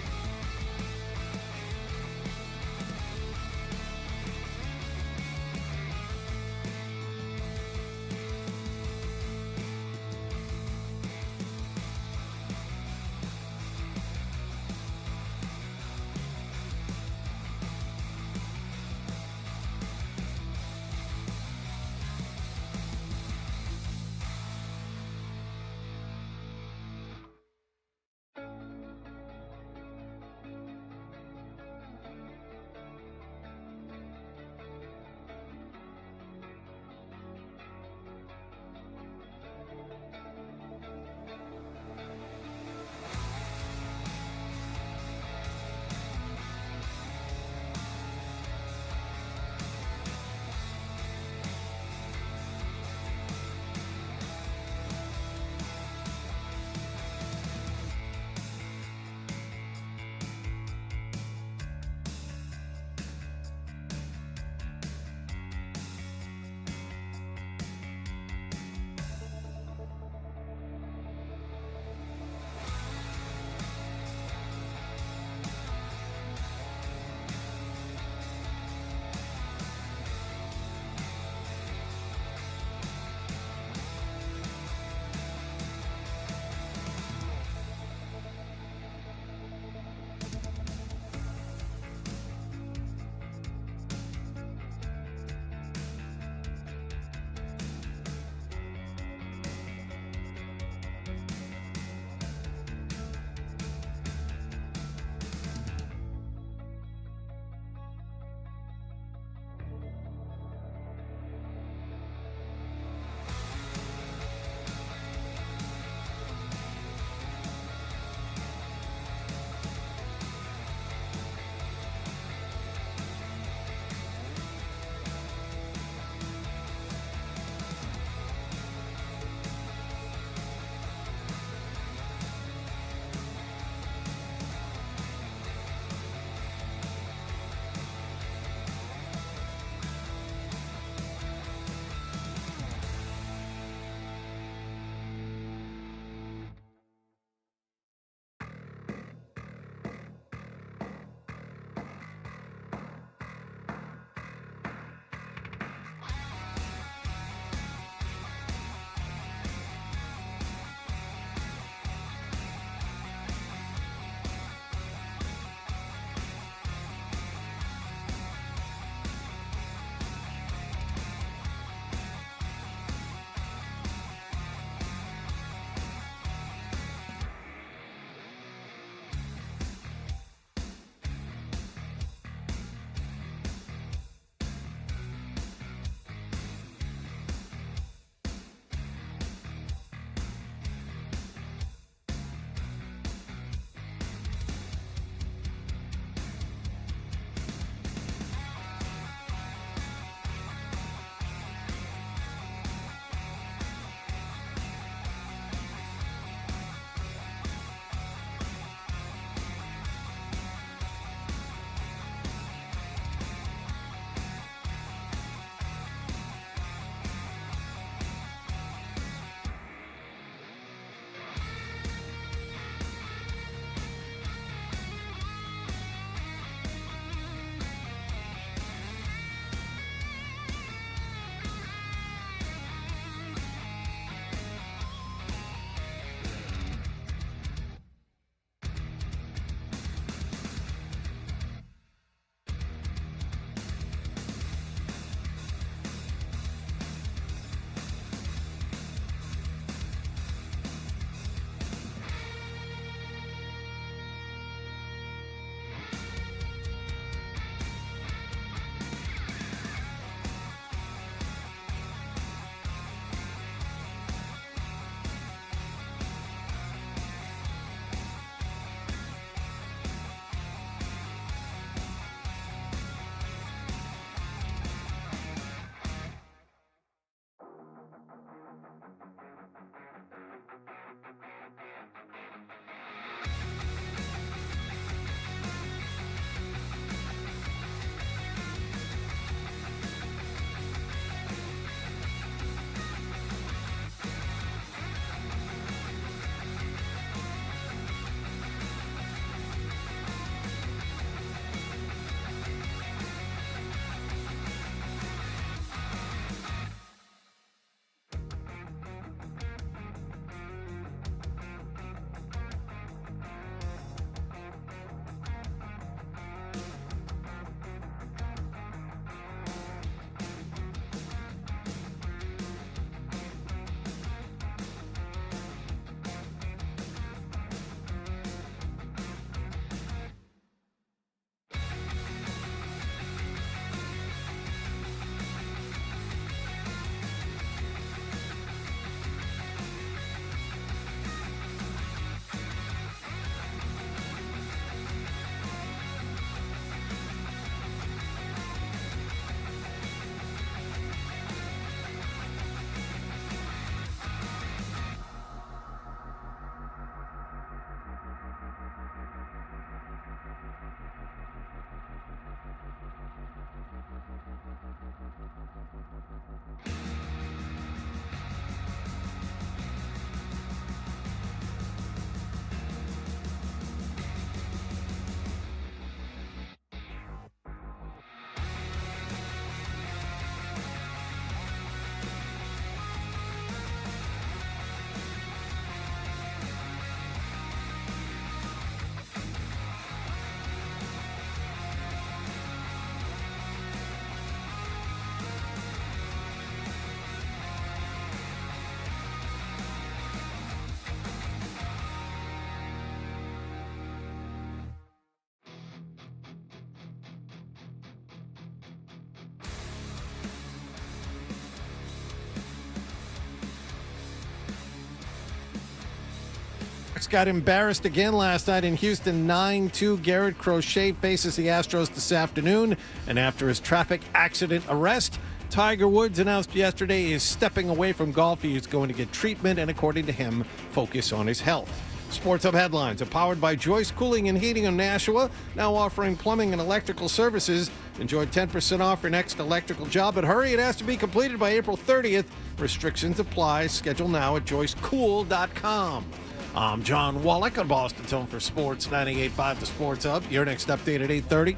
Sox got embarrassed again last night in Houston, 9-2. Garrett Crochet faces the Astros this afternoon. And after his traffic accident arrest, Tiger Woods announced yesterday he is stepping away from golf. He is going to get treatment and, according to him, focus on his health. Sports Hub headlines are powered by Joyce Cooling and Heating of Nashua, now offering plumbing and electrical services. Enjoy 10% off your next electrical job, but hurry, it has to be completed by April 30th. Restrictions apply. Schedule now at joycecool.com. I'm John Wallach on Boston's Home for Sports, 98.5 The Sports Hub. Your next update at 8:30.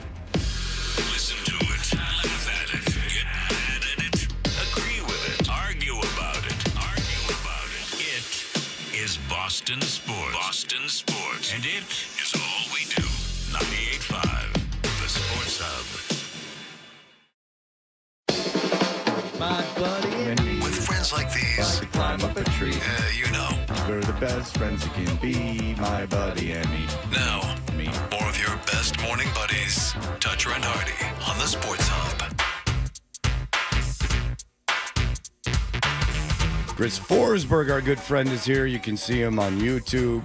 Listen to it, laugh at it, get mad at it, agree with it, argue about it. It is Boston Sports. Boston Sports. And it is all we do. 98.5 The Sports Hub. My buddy. With friends like these, Climb up a tree. you know. We're the best friends you can be, my buddy and me. Now, more of your best morning buddies, Toucher and Hardy, on the Sports Hub. Chris Forsberg, our good friend, is here. You can see him on YouTube.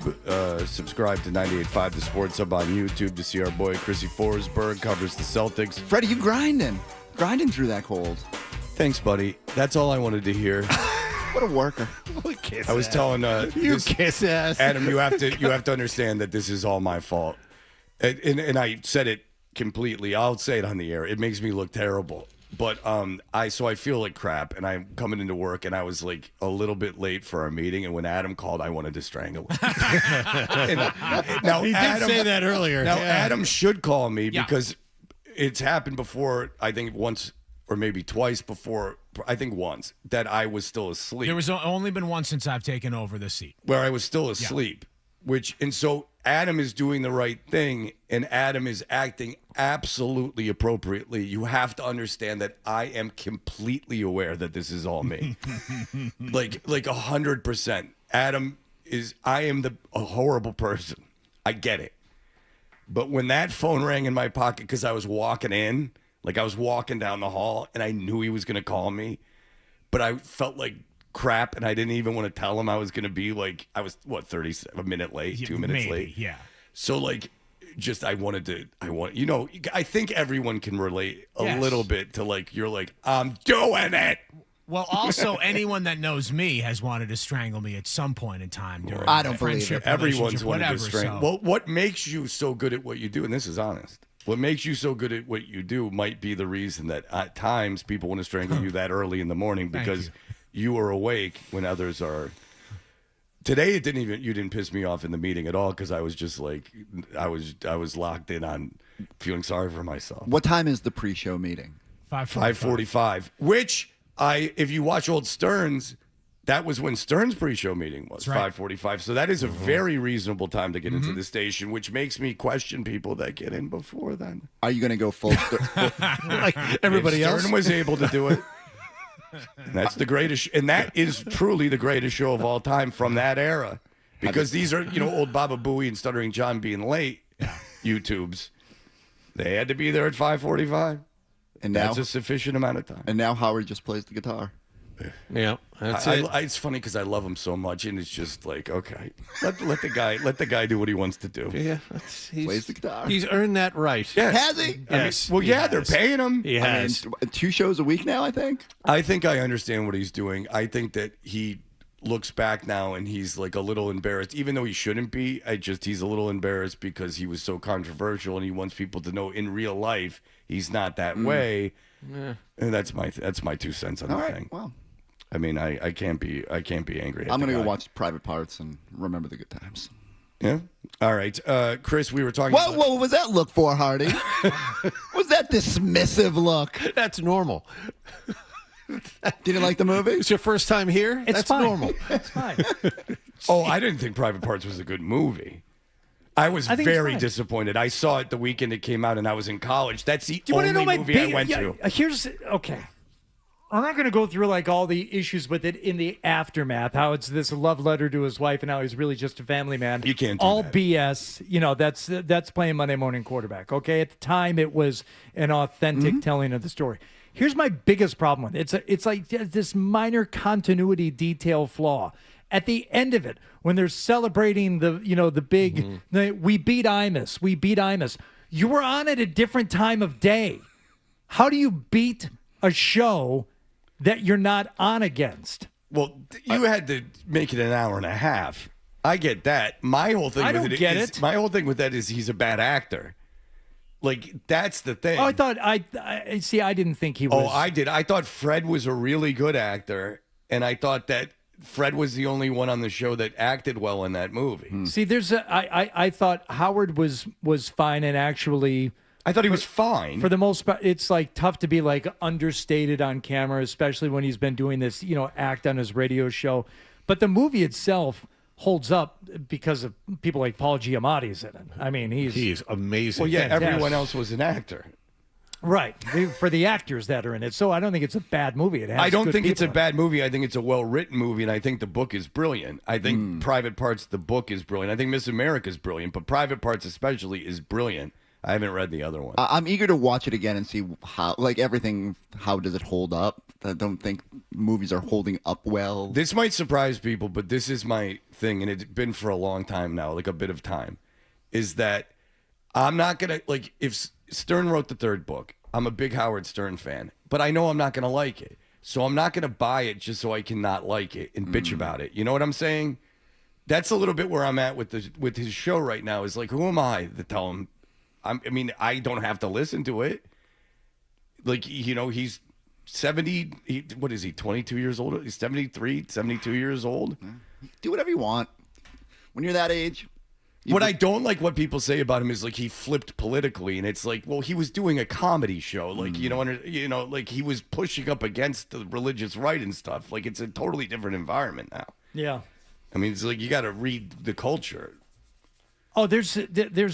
Subscribe to 98.5 The Sports Hub on YouTube to see our boy Chrissy Forsberg covers the Celtics. Freddie, you grinding through that cold. Thanks, buddy. That's all I wanted to hear. What a worker. I was telling You kiss ass. Adam, you have to understand that this is all my fault, and I said it completely. I'll say it on the air. It makes me look terrible, but I feel like crap, and I'm coming into work, and I was like a little bit late for our meeting, and when Adam called, I wanted to strangle him. Now, He did say that earlier. Now, Yeah. Adam should call me because it's happened before. I think once or maybe twice before. I think once that I was still asleep. There was only been once since I've taken over the seat. Where I was still asleep, and so Adam is doing the right thing, and Adam is acting absolutely appropriately. You have to understand that I am completely aware that this is all me, like 100%. Adam is. I am a horrible person. I get it, but when that phone rang in my pocket because I was walking in. Like I was walking down the hall and I knew he was going to call me, but I felt like crap and I didn't even want to tell him I was going to be like, I was, 30 a minute late, 2 minutes late. Yeah. So like, I think everyone can relate a little bit to like, you're like, I'm doing it. Well, also, anyone that knows me has wanted to strangle me at some point in time during I don't believe friendship, it. Everyone's relationship, wanted to whatever, strangle. so- Well, what makes you so good at what you do, and this is honest, what makes you so good at what you do might be the reason that at times people want to strangle you that early in the morning because you are awake when others are. Today, you didn't piss me off in the meeting at all because I was just like, I was locked in on feeling sorry for myself. What time is the pre-show meeting? 5:45. Which if you watch old Stearns, that was when Stern's pre-show meeting was, 5:45. So that is a very reasonable time to get into the station, which makes me question people that get in before then. Are you going to go full like everybody else? Stern was able to do it. And that's the greatest, and that is truly the greatest show of all time from that era. Because these are, old Baba Booey and Stuttering John being late YouTubes. They had to be there at 5:45. And that's a sufficient amount of time. And now Howard just plays the guitar. Yeah, that's it. It's funny because I love him so much, and it's just like, okay, let the guy do what he wants to do. Yeah, Plays the guitar. He's earned that right. Yes. Has he? Yes. They're paying him. He has. 2 shows a week now, I think. I think I understand what he's doing. I think that he looks back now and he's like a little embarrassed, even though he shouldn't be. He's a little embarrassed because he was so controversial, and he wants people to know in real life he's not that way. Yeah. And that's my 2 cents on the thing. Well, I mean, I can't be angry. I'm gonna go watch Private Parts and remember the good times. Yeah. All right, Chris. We were talking. What was that look for, Hardy? Was that dismissive look? That's normal. Didn't like the movie? It's your first time here? It's That's fine. normal. It's fine. Oh, I didn't think Private Parts was a good movie. I was I think it's very fine. disappointed. I saw it the weekend it came out, and I was in college. That's the Do you want only to know my movie big, I went to. Here's okay. I'm not going to go through like all the issues with it in the aftermath. How it's this love letter to his wife, and how he's really just a family man. You can't do all that. BS. That's playing Monday Morning Quarterback. Okay, at the time it was an authentic telling of the story. Here's my biggest problem with it. It's like this minor continuity detail flaw. At the end of it, when they're celebrating the big, we beat Imus. You were on at a different time of day. How do you beat a show that you're not on against? Well, you had to make it an hour and a half. I get that. My whole thing My whole thing with that is he's a bad actor. Like, that's the thing. Oh, I didn't think he was. Oh, I did. I thought Fred was a really good actor, and I thought that Fred was the only one on the show that acted well in that movie. See, I thought Howard was fine, and actually, I thought he was fine for the most part. It's like tough to be like understated on camera, especially when he's been doing this, act on his radio show. But the movie itself holds up because of people like Paul Giamatti's in it. I mean, he's amazing. Well, yeah, fantastic. everyone else was an actor. Right, for the actors that are in it. So I don't think it's a bad movie. I don't think it's a bad movie. I think it's a well-written movie, and I think the book is brilliant. I think Private Parts, the book, is brilliant. I think Miss America is brilliant, but Private Parts especially is brilliant. I haven't read the other one. I'm eager to watch it again and see how does it hold up. I don't think movies are holding up well. This might surprise people, but this is my thing, and it's been for a long time now, like a bit of time, is that I'm not going to, like, if Stern wrote the third book, I'm a big Howard Stern fan, but I know I'm not going to like it. So I'm not going to buy it just so I can not like it and bitch about it. You know what I'm saying? That's a little bit where I'm at with his show right now, is like, who am I to tell him? I don't have to listen to it. Like, he's 70, what is he, 22 years old? He's 73, 72 years old. Do whatever you want. When you're that age. I don't like what people say about him is like he flipped politically, and it's like, well, he was doing a comedy show, like like he was pushing up against the religious right and stuff. Like, it's a totally different environment now. Yeah. I mean, it's like you got to read the culture. Oh, there's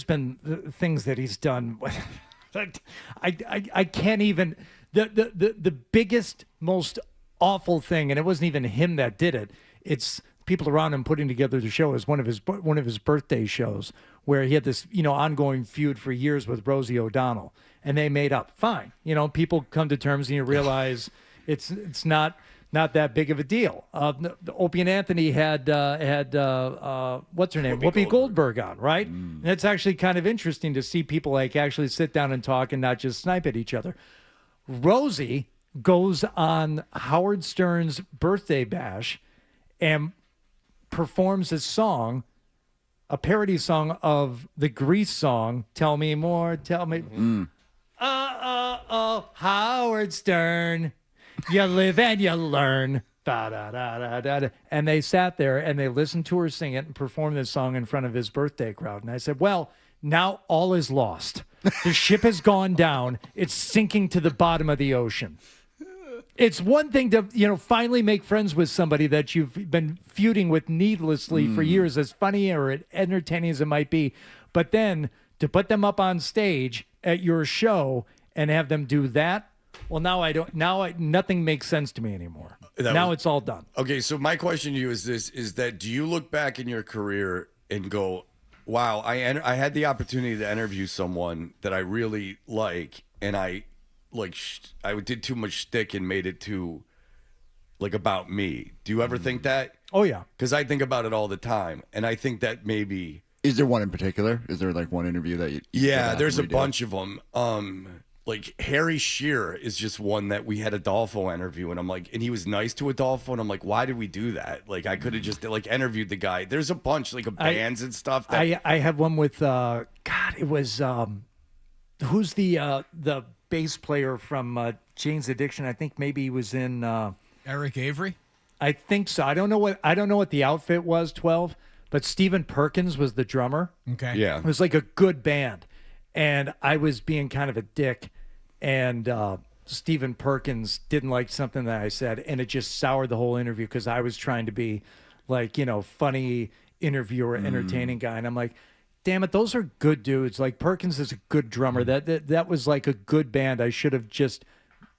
been things that he's done. I can't even. The biggest, most awful thing, and it wasn't even him that did it. It's people around him putting together the show. As one of his birthday shows where he had this ongoing feud for years with Rosie O'Donnell, and they made up. Fine, people come to terms, and you realize it's not that big of a deal. Opie and Anthony had what's her name, Whoopi Goldberg on, right? And it's actually kind of interesting to see people like actually sit down and talk and not just snipe at each other. Rosie goes on Howard Stern's birthday bash and performs a song, a parody song of the Grease song, Tell Me More, Tell Me. Howard Stern, you live and you learn. Da, da, da, da, da, da. And they sat there and they listened to her sing it and perform this song in front of his birthday crowd. And I said, well, now all is lost. The ship has gone down. It's sinking to the bottom of the ocean. It's one thing to, finally make friends with somebody that you've been feuding with needlessly for years, as funny or entertaining as it might be. But then to put them up on stage at your show and have them do that, well, nothing makes sense to me anymore. It's all done. Okay, so my question to you is this, is that do you look back in your career and go, wow, I had the opportunity to interview someone that I really like, and I did too much shtick and made it too, about me. Do you ever think that? Oh, yeah. Because I think about it all the time, and I think that maybe... Is there one in particular? Is there, one interview that you... Yeah, there's a bunch of them. Harry Shearer is just one that we had Adolfo interview, and I'm like, and he was nice to Adolfo, and I'm like, why did we do that? I could have just interviewed the guy. There's a bunch of bands and stuff. That... I have one with it was who's the bass player from Jane's Addiction? I think maybe he was in Eric Avery. I think so. I don't know what the outfit was. 12, but Stephen Perkins was the drummer. Okay, yeah, it was like a good band, and I was being kind of a dick. And Stephen Perkins didn't like something that I said, and it just soured the whole interview because I was trying to be funny interviewer, entertaining guy. And I'm like, damn it, those are good dudes. Perkins is a good drummer. That was a good band. I should have just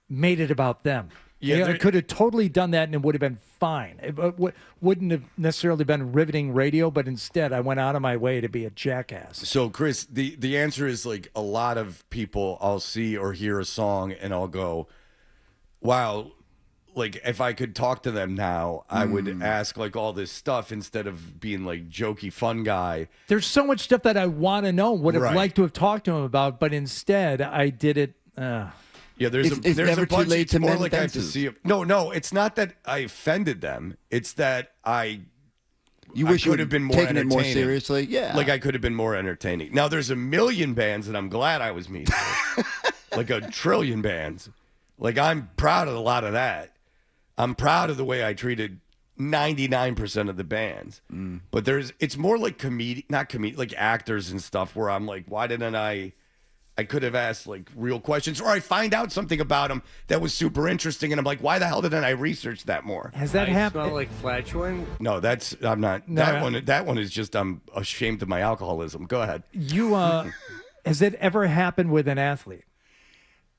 made it about them. Yeah, I could have totally done that, and it would have been fine. It wouldn't have necessarily been riveting radio, but instead I went out of my way to be a jackass. So, Chris, the answer is a lot of people, I'll see or hear a song, and I'll go, wow, like if I could talk to them now, I would ask like all this stuff instead of being like jokey fun guy. There's so much stuff that I want to know, would have Right. liked to have talked to him about, but instead I did it. Yeah, there's It's there's never a too bunch. late It's to more mend like I have to fences. see it. No, it's not that I offended them. It's that You wish you could had have been more taken it more entertaining. seriously. Yeah. Like I could have been more entertaining. Now there's a million bands that I'm glad I was meeting with. Like a trillion bands. Like I'm proud of a lot of that. I'm proud of the way I treated 99% of the bands. But it's more like like actors and stuff where I'm like, why didn't I could have asked like real questions, or I find out something about them that was super interesting, and I'm like, why the hell didn't I research that more? Has that happened? Smell like flatulence? No, I'm not. No, That one is just I'm ashamed of my alcoholism. Go ahead. You has it ever happened with an athlete?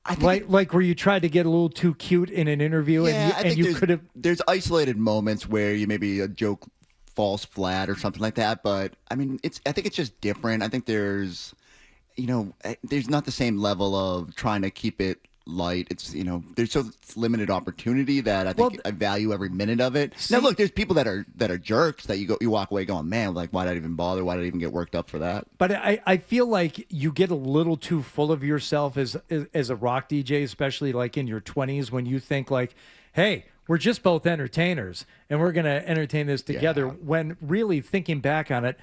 I think Like where you tried to get a little too cute in an interview, Yeah, I and think you could have. There's isolated moments where you maybe a joke falls flat or something like that, but I mean, I think it's just different. I think there's not the same level of trying to keep it light. It's there's so limited opportunity that I think I value every minute of it. Now look, there's people that are jerks that you walk away going, man, like why did I even bother? Why did I even get worked up for that? But I feel like you get a little too full of yourself as a rock DJ, especially like in your 20s, when you think like, hey, we're just both entertainers and we're going to entertain this together. When really thinking back on it,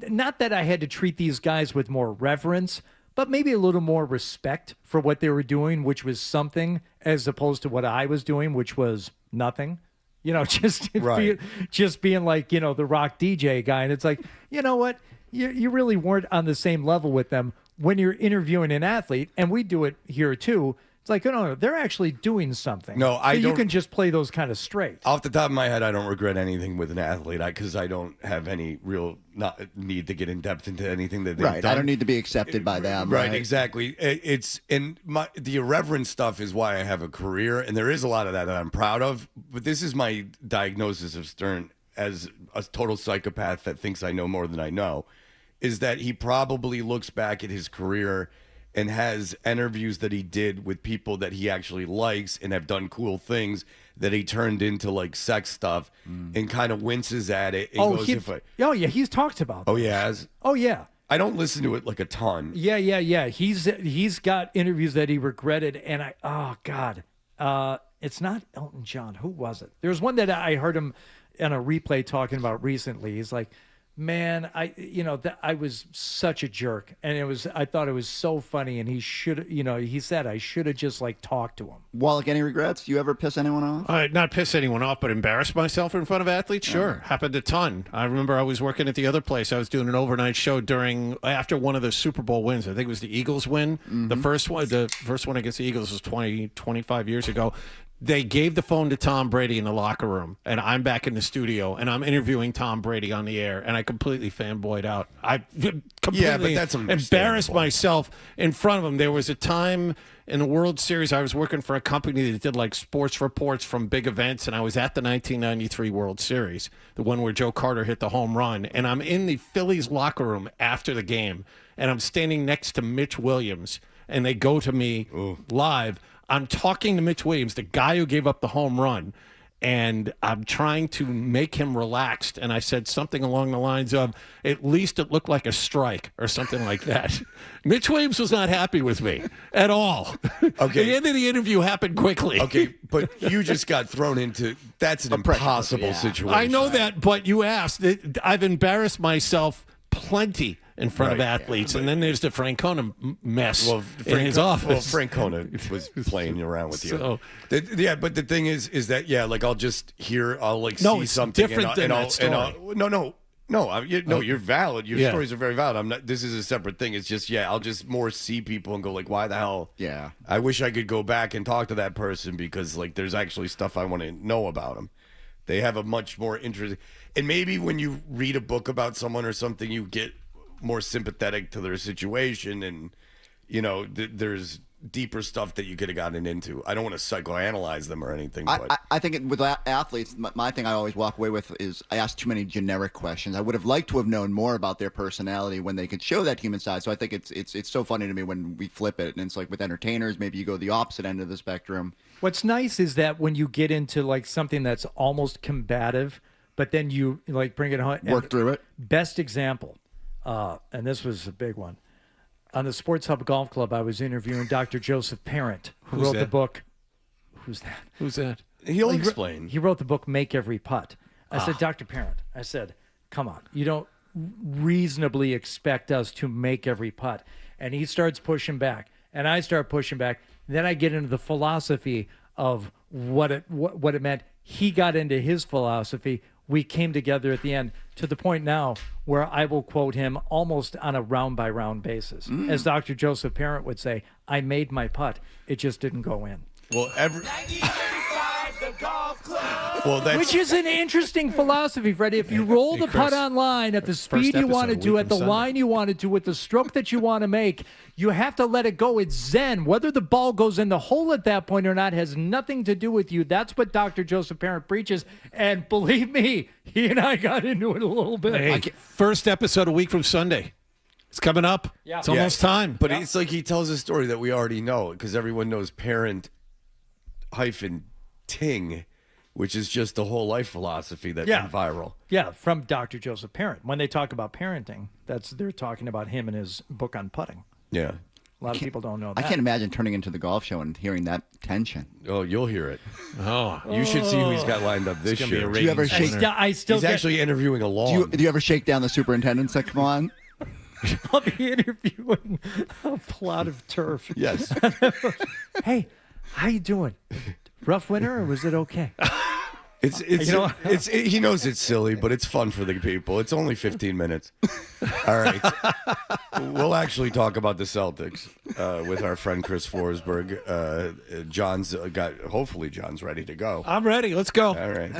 not that I had to treat these guys with more reverence, but maybe a little more respect for what they were doing, which was something, as opposed to what I was doing, which was nothing. Just being like, the rock DJ guy. And it's like, you know what? You really weren't on the same level with them when you're interviewing an athlete. And we do it here too. It's like, no, they're actually doing something. No, I so don't. You can just play those kind of straight. Off the top of my head, I don't regret anything with an athlete because I don't have any real need to get in depth into anything that they've Right. done. I don't need to be accepted by them. Right, exactly. The irreverent stuff is why I have a career, and there is a lot of that I'm proud of. But this is my diagnosis of Stern as a total psychopath that thinks I know more than I know, is that he probably looks back at his career and has interviews that he did with people that he actually likes and have done cool things that he turned into like sex stuff and kind of winces at it. And goes, he's talked about that. Oh, he has? Oh, yeah. I don't listen to it like a ton. Yeah. He's got interviews that he regretted, and it's not Elton John. Who was it? There's one that I heard him on a replay talking about recently. He's like, man, I was such a jerk, and I thought it was so funny, and he said I should have just like talked to him. Wallach, any regrets? You ever piss anyone off? Not piss anyone off, but embarrass myself in front of athletes? Sure. Happened a ton. I remember I was working at the other place. I was doing an overnight show after one of the Super Bowl wins. I think it was the Eagles win. The first one against the Eagles was 25 years ago. They gave the phone to Tom Brady in the locker room, and I'm back in the studio, and I'm interviewing Tom Brady on the air, and I completely fanboyed out. I completely that's embarrassed myself in front of him. There was a time in the World Series, I was working for a company that did like sports reports from big events, and I was at the 1993 World Series, the one where Joe Carter hit the home run, and I'm in the Phillies locker room after the game, and I'm standing next to Mitch Williams, and they go to me live. I'm talking to Mitch Williams, the guy who gave up the home run, and I'm trying to make him relaxed. And I said something along the lines of, at least it looked like a strike or something like that. Mitch Williams was not happy with me at all. Okay. The end of the interview happened quickly. Okay, but you just got thrown into that's an impossible situation. I know that, but you asked. I've embarrassed myself plenty in front of athletes, and then there's the Francona mess in his office. Well, Francona was playing around with you. So, but the thing is that I'll just I'll see it's something. different than that story. You're valid. Your Yeah. stories are very valid. I'm not. This is a separate thing. It's just I'll just more see people and go like, why the hell? Yeah. I wish I could go back and talk to that person because like there's actually stuff I want to know about them. They have a much more interesting. And maybe when you read a book about someone or something, you get more sympathetic to their situation, and there's deeper stuff that you could have gotten into. I don't want to psychoanalyze them or anything, but I think with athletes, my thing I always walk away with is I ask too many generic questions. I would have liked to have known more about their personality when they could show that human side. So I think it's so funny to me when we flip it, and it's like with entertainers, maybe you go the opposite end of the spectrum. What's nice is that when you get into like something that's almost combative, but then you like bring it home, Work through it. Best example, and this was a big one. On the Sports Hub Golf Club, I was interviewing Dr. Joseph Parent, who Who's wrote that? the book. Who's that? Who's that? He'll explain. He wrote the book Make Every Putt. I said, Dr. Parent, I said, come on, you don't reasonably expect us to make every putt. And he starts pushing back, and I start pushing back. Then I get into the philosophy of what it meant. He got into his philosophy. We came together at the end to the point now where I will quote him almost on a round-by-round basis. As Dr. Joseph Parent would say, I made my putt. It just didn't go in. well, Which is an interesting philosophy, Freddie. If you roll the putt on line at the speed you wanted to, at the line you wanted to, with the stroke that you want to make, you have to let it go. It's zen. Whether the ball goes in the hole at that point or not has nothing to do with you. That's what Dr. Joseph Parent preaches. And believe me, he and I got into it a little bit. Hey, first episode a week from Sunday. It's coming up. Yeah. It's almost time. But it's like he tells a story that we already know because everyone knows Parent-Ting, which is just the whole life philosophy that went viral. Yeah, from Dr. Joseph Parent. When they talk about parenting, they're talking about him and his book on putting. Yeah. A lot of people don't know that. I can't imagine turning into the golf show and hearing that tension. Oh, you'll hear it. Oh, you should see who he's got lined up this gonna be year. a Do you ever shake? He's actually interviewing a lawn. Do you ever shake down the superintendents that come on? I'll be interviewing a plot of turf. Yes. Hey, how you doing? Rough winter, or was it okay? He knows it's silly, but it's fun for the people. It's only 15 minutes. All right. We'll actually talk about the Celtics with our friend Chris Forsberg. Hopefully John's ready to go. I'm ready. Let's go. All right.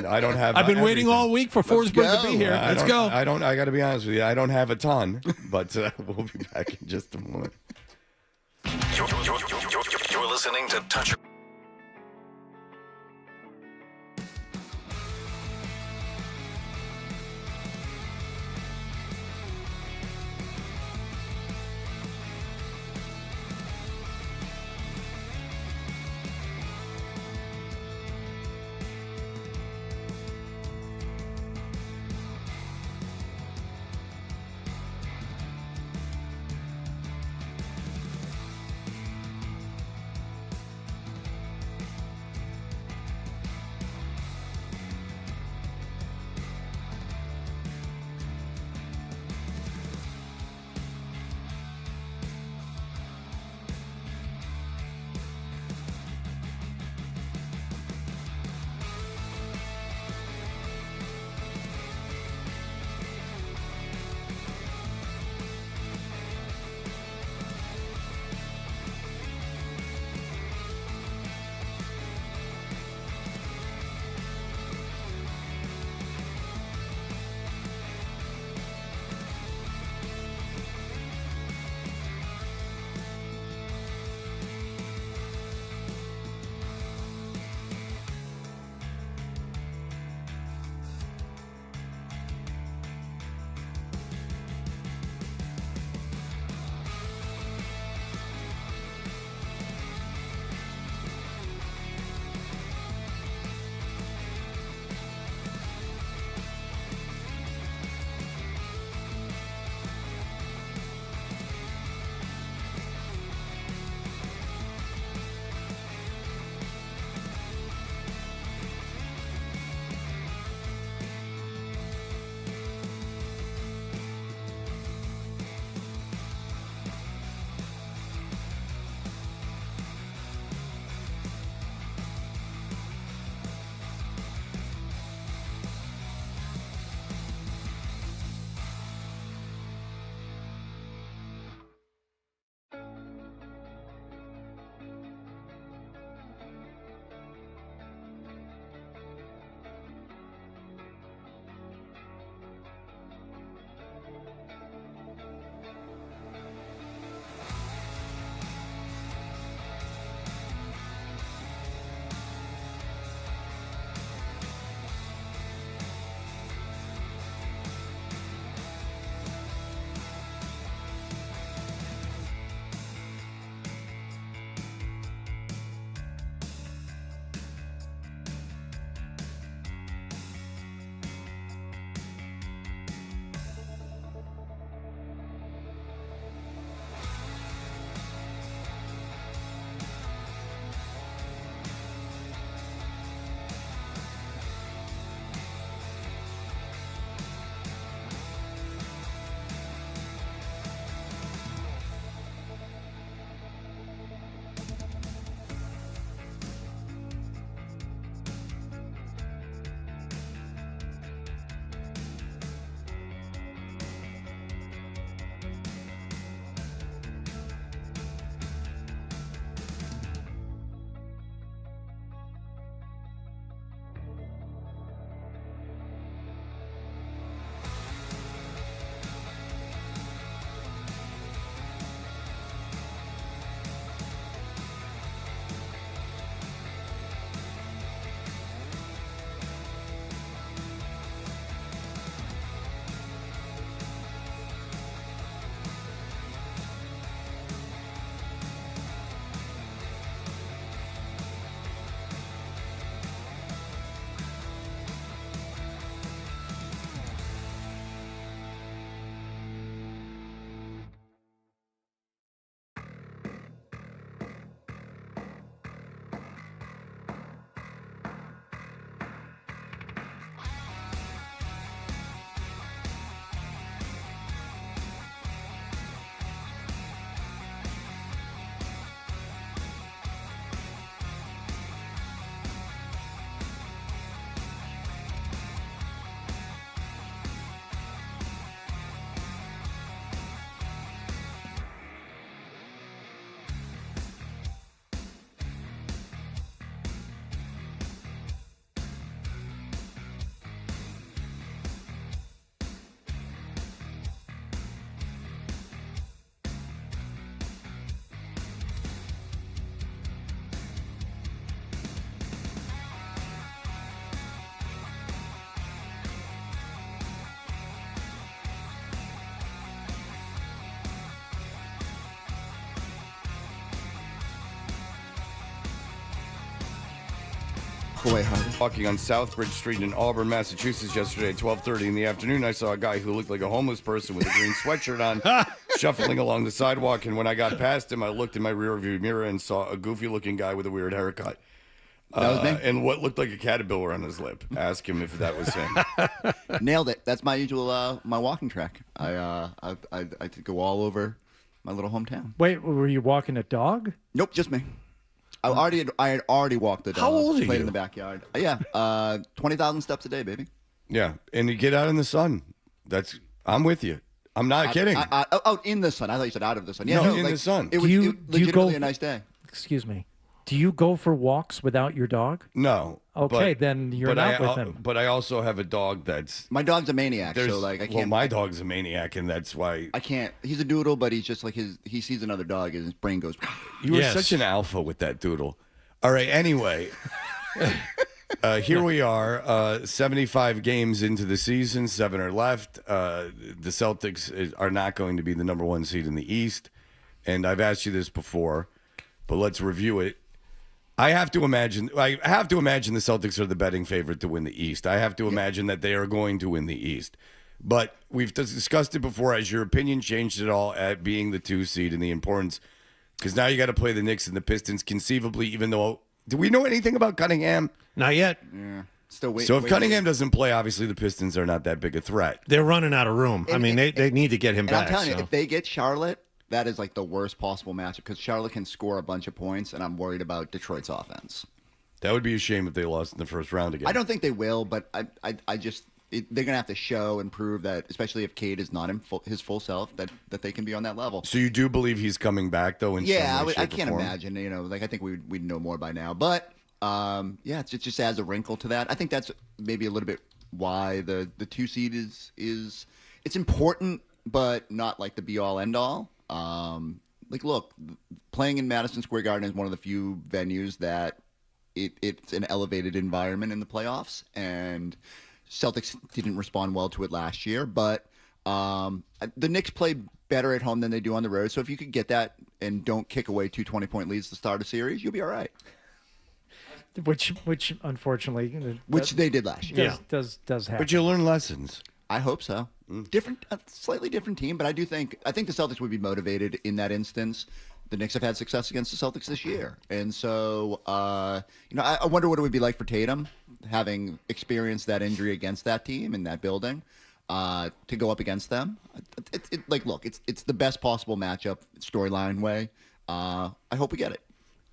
I don't have. I've been waiting all week for Forsberg to be here. Let's go. I got to be honest with you. I don't have a ton, but we'll be back in just a moment. You're listening to Touch. Go away, Harvey. Walking on Southbridge Street in Auburn, Massachusetts yesterday at 12:30 in the afternoon, I saw a guy who looked like a homeless person with a green sweatshirt on shuffling along the sidewalk. And when I got past him, I looked in my rearview mirror and saw a goofy-looking guy with a weird haircut. That was me. And what looked like a caterpillar on his lip. Ask him if that was him. Nailed it. That's my usual my walking track. I go all over my little hometown. Wait, were you walking a dog? Nope, just me. I had already walked the dog. How old are Played you? in the backyard. Yeah, 20,000 steps a day, baby. Yeah, and you get out in the sun. I'm with you. I'm not kidding. Out in the sun. I thought you said out of the sun. Yeah, No, in the sun. It was legitimately a nice day. Excuse me. Do you go for walks without your dog? No. Okay, then you're not with him. But I also have a dog that's... My dog's a maniac, so I can't... Well, my dog's a maniac, and that's why... I can't... He's a doodle, but he's just like he sees another dog and his brain goes... You were such an alpha with that doodle. All right, anyway. Here we are, 75 games into the season, 7 are left. The Celtics are not going to be the number 1 seed in the East. And I've asked you this before, but let's review it. I have to imagine the Celtics are the betting favorite to win the East. I have to imagine that they are going to win the East. But we've discussed it before. Has your opinion changed at all at being the 2 seed and the importance? Because now you got to play the Knicks and the Pistons conceivably, even though... Do we know anything about Cunningham? Not yet. Yeah. Still waiting. So if Cunningham doesn't play, obviously the Pistons are not that big a threat. They're running out of room. I mean, they need to get him back. I'm telling you, if they get Charlotte... That is like the worst possible matchup because Charlotte can score a bunch of points, and I'm worried about Detroit's offense. That would be a shame if they lost in the first round again. I don't think they will, but I just they're gonna have to show and prove that, especially if Cade is not in his full self, that they can be on that level. So you do believe he's coming back though? I can't imagine. I think we'd know more by now, but it just adds a wrinkle to that. I think that's maybe a little bit why the 2 seed is it's important, but not like the be all end all. Look, playing in Madison Square Garden is one of the few venues that it's an elevated environment in the playoffs, and Celtics didn't respond well to it last year, but the Knicks play better at home than they do on the road, so if you could get that and don't kick away 2 20-point leads to start a series, you'll be all right. Which unfortunately... Which they did last year. Does happen. But you learn lessons. I hope so. Slightly different team, but I think the Celtics would be motivated in that instance. The Knicks have had success against the Celtics this year, and so I wonder what it would be like for Tatum, having experienced that injury against that team in that building, to go up against them. It's the best possible matchup storyline way. I hope we get it.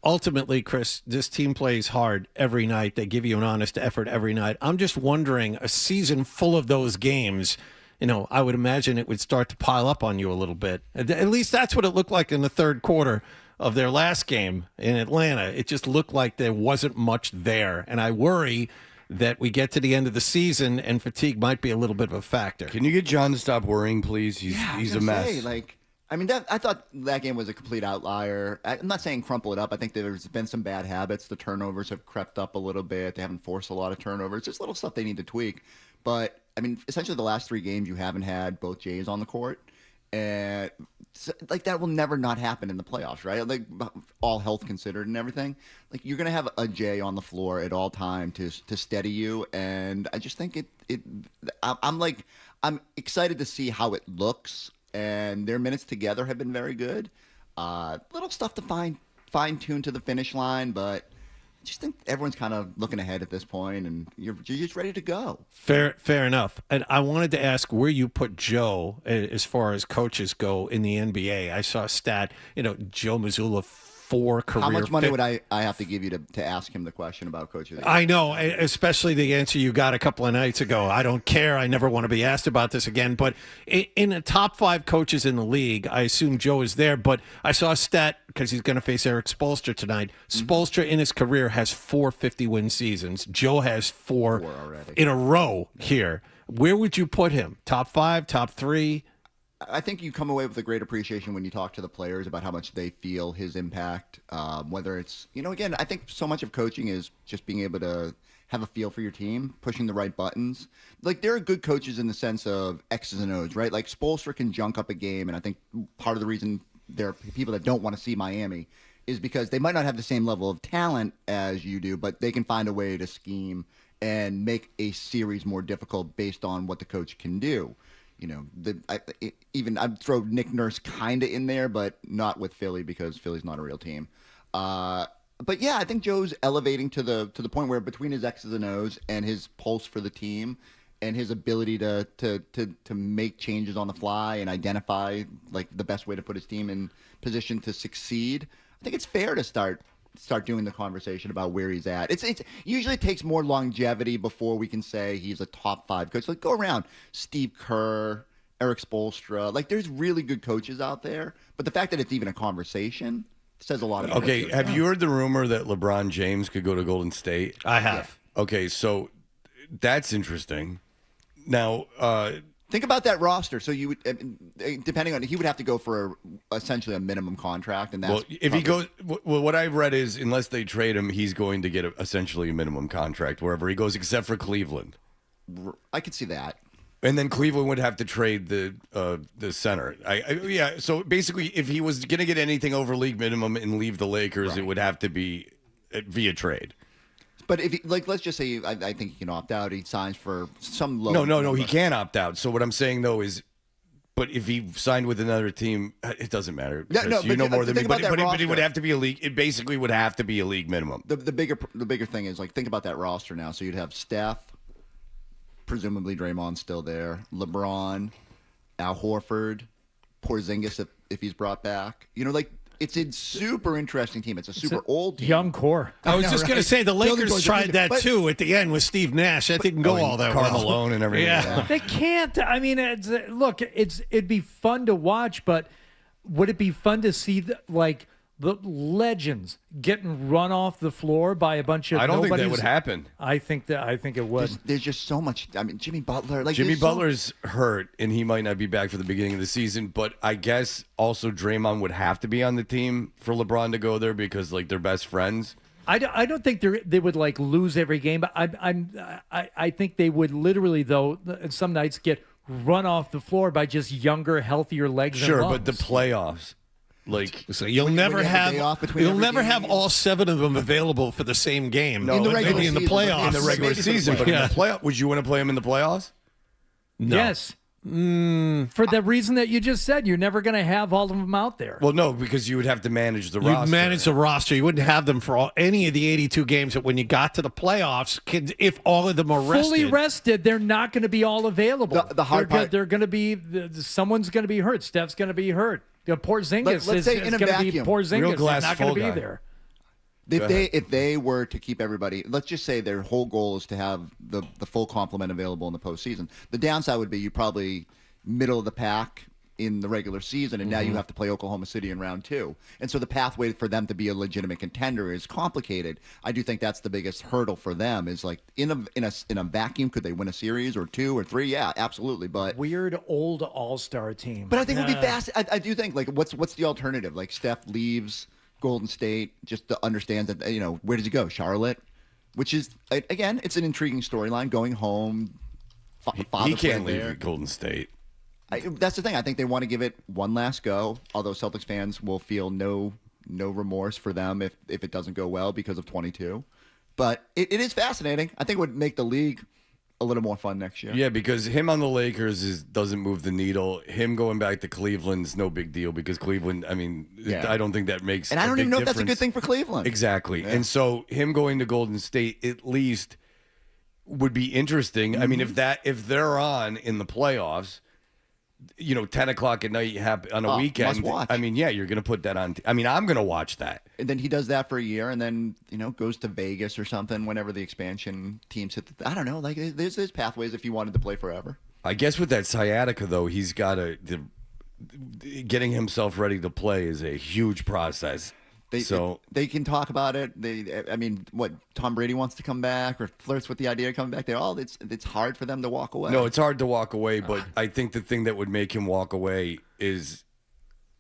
Ultimately, Chris, this team plays hard every night. They give you an honest effort every night. I'm just wondering, a season full of those games, I would imagine it would start to pile up on you a little bit. At least that's what it looked like in the third quarter of their last game in Atlanta. It just looked like there wasn't much there. And I worry that we get to the end of the season and fatigue might be a little bit of a factor. Can you get John to stop worrying, please? He's a mess. I thought that game was a complete outlier. I'm not saying crumple it up. I think there's been some bad habits. The turnovers have crept up a little bit. They haven't forced a lot of turnovers. Just little stuff they need to tweak. But, essentially the last 3 games you haven't had both Jays on the court. And, that will never not happen in the playoffs, right? All health considered and everything. You're going to have a Jay on the floor at all time to steady you. And I just think I'm excited to see how it looks. And their minutes together have been very good. Little stuff to fine-tune to the finish line, but I just think everyone's kind of looking ahead at this point, and you're just ready to go. Fair enough. And I wanted to ask where you put Joe as far as coaches go in the NBA. I saw a stat, Joe Mazzulla, 4 career. How much money would I have to give you to ask him the question about coaches? I know, especially the answer you got a couple of nights ago. I don't care. I never want to be asked about this again. But in the top 5 coaches in the league, I assume Joe is there. But I saw a stat because he's going to face Eric Spoelstra tonight. Spoelstra in his career has 4 50-win seasons. Joe has 4 in a row here. Where would you put him? Top 5, top 3? I think you come away with a great appreciation when you talk to the players about how much they feel his impact. Whether it's, again, I think so much of coaching is just being able to have a feel for your team, pushing the right buttons. There are good coaches in the sense of X's and O's, right? Spoelstra can junk up a game, and I think part of the reason there are people that don't want to see Miami is because they might not have the same level of talent as you do, but they can find a way to scheme and make a series more difficult based on what the coach can do. You know, I'd throw Nick Nurse kind of in there, but not with Philly because Philly's not a real team. But yeah, I think Joe's elevating to the point where between his X's and O's and his pulse for the team and his ability to make changes on the fly and identify like the best way to put his team in position to succeed, I think it's fair to start doing the conversation about where he's at. It's usually takes more longevity before we can say he's a top 5 coach. Like go around Steve Kerr, Eric Spoelstra. Like there's really good coaches out there, but the fact that it's even a conversation says a lot about it. Okay, have you heard the rumor that LeBron James could go to Golden State? I have. Yeah. Okay, so that's interesting. Now, think about that roster. So you would, depending on, he would have to go for essentially a minimum contract, and that's he goes. Well, what I've read is unless they trade him, he's going to get essentially a minimum contract wherever he goes, except for Cleveland. I could see that. And then Cleveland would have to trade the center. Yeah. So basically, if he was going to get anything over league minimum and leave the Lakers, it would have to be via trade. But if let's just say I think he can opt out. He signs for some low. No, he can't opt out. So what I'm saying though is, but if he signed with another team, it doesn't matter. No, you know more than me. But it would roster. have to be a league. It basically would have to be a league minimum. The bigger thing is like think about that roster now. So you'd have Steph, presumably Draymond's still there, LeBron, Al Horford, Porzingis if he's brought back. You know, like. It's a super interesting team. It's a super old team. Young core. I was just going to say the Lakers tried that too at the end with Steve Nash. That didn't go all that well. Malone and everything. Yeah. They can't. I mean, it'd be fun to watch, but would it be fun to see the legends getting run off the floor by a bunch of? I don't think that would happen. I think it would. There's just so much. I mean, Jimmy Butler. Jimmy Butler's hurt, and he might not be back for the beginning of the season. But I guess also Draymond would have to be on the team for LeBron to go there because they're best friends. I don't think they would lose every game, but I think they would literally though some nights get run off the floor by just younger, healthier legs. Sure, and but the playoffs. So you'll never have all 7 of them available for the same game. No, maybe in the playoffs. In the regular season, but in the playoff, would you want to play them in the playoffs? No. Yes. For the reason that you just said, you're never going to have all of them out there. Well, no, because you would have to manage the roster. You'd manage the roster. You wouldn't have them for any of the 82 games. That when you got to the playoffs, if all of them are rested, fully rested, they're not going to be all available. The hard part, they're going to be someone's going to be hurt. Steph's going to be hurt. Porzingis let's say in a going to vacuum. be Porzingis. Real He's glass not going to be guy. there. If they were to keep everybody, let's just say their whole goal is to have the full complement available in the postseason. The downside would be you probably middle of the pack in the regular season, and now you have to play Oklahoma City in round 2. And so the pathway for them to be a legitimate contender is complicated. I do think that's the biggest hurdle for them is like in a vacuum, could they win a series or 2 or 3? Yeah, absolutely. But weird old all-star team. But I think it would be fast. I do think what's the alternative? Like Steph leaves Golden State just to understand that where does he go? Charlotte, which is again, it's an intriguing storyline. Going home, he can't leave Golden State. That's the thing. I think they want to give it one last go. Although Celtics fans will feel no remorse for them if it doesn't go well because of 22. But it is fascinating. I think it would make the league a little more fun next year. Yeah, because him on the Lakers doesn't move the needle. Him going back to Cleveland's no big deal because Cleveland. I mean, I don't think that makes. And I don't even know if that's a difference. good thing for Cleveland. Exactly. Yeah. And so him going to Golden State at least would be interesting. Mm-hmm. I mean, if they're on in the playoffs. 10 o'clock at night on a weekend. Must watch. I mean, yeah, you're going to put that on. I mean, I'm going to watch that. And then he does that for a year, and then goes to Vegas or something whenever the expansion teams hit. I don't know. Like there's pathways if you wanted to play forever. I guess with that sciatica though, he's got getting himself ready to play is a huge process. They can talk about it. Tom Brady wants to come back or flirts with the idea of coming back. It's hard for them to walk away. No, it's hard to walk away, but I think the thing that would make him walk away is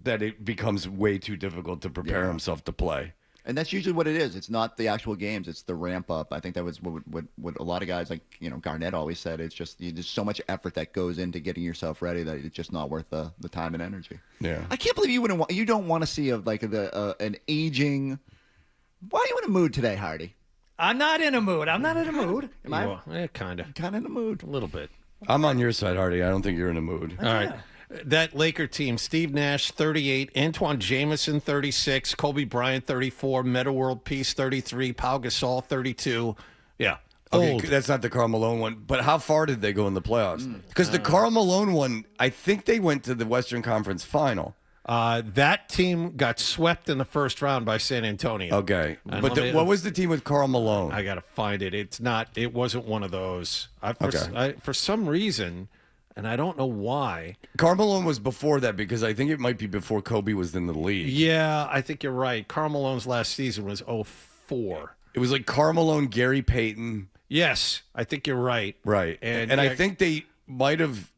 that it becomes way too difficult to prepare himself to play. And that's usually what it is. It's not the actual games. It's the ramp up. I think that was what a lot of guys like, Garnett always said. It's just there's so much effort that goes into getting yourself ready that it's just not worth the time and energy. Yeah. I can't believe you don't want to see an aging. Why are you in a mood today, Hardy? I'm not in a mood. I'm not in a mood. Am I? Kind of. Kind of in a mood. A little bit. I'm on your side, Hardy. I don't think you're in a mood. All right. That Laker team, Steve Nash, 38, Antoine Jamison, 36, Kobe Bryant, 34, Metta World Peace, 33, Pau Gasol, 32. Yeah. Okay, Old. that's not the Karl Malone one. But how far did they go in the playoffs? Because the Karl Malone one, I think they went to the Western Conference Final. That team got swept in the first round by San Antonio. Okay. And But what was the team with Karl Malone? I got to find it. It wasn't one of those. For some reason, and I don't know why. Karl Malone was before that because I think it might be before Kobe was in the league. Yeah, I think you're right. Karl Malone's last season was 04. It was like Karl Malone, Gary Payton. Yes, I think you're right. Right. And I think they might have.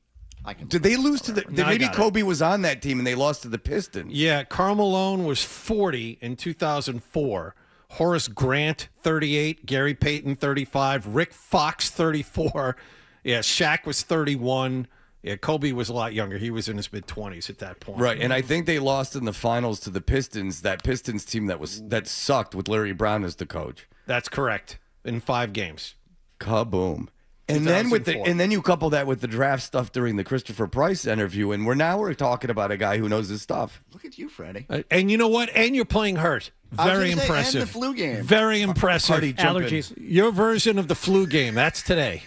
Did they lose to the? No, Maybe Kobe was on that team and they lost to the Pistons. Yeah, Karl Malone was 40 in 2004. Horace Grant, 38. Gary Payton, 35. Rick Fox, 34. Yeah, Shaq was 31. Yeah, Kobe was a lot younger. He was in his mid-20s at that point. Right, and I think they lost in the finals to the Pistons. That Pistons team that sucked with Larry Brown as the coach. That's correct. In 5 games. Kaboom. And then you couple that with the draft stuff during the Christopher Price interview, and we're talking about a guy who knows his stuff. Look at you, Freddie. And you know what? And you're playing hurt. Very impressive. And the flu game. Very impressive. Hardy, jump in. Allergies. Your version of the flu game. That's today.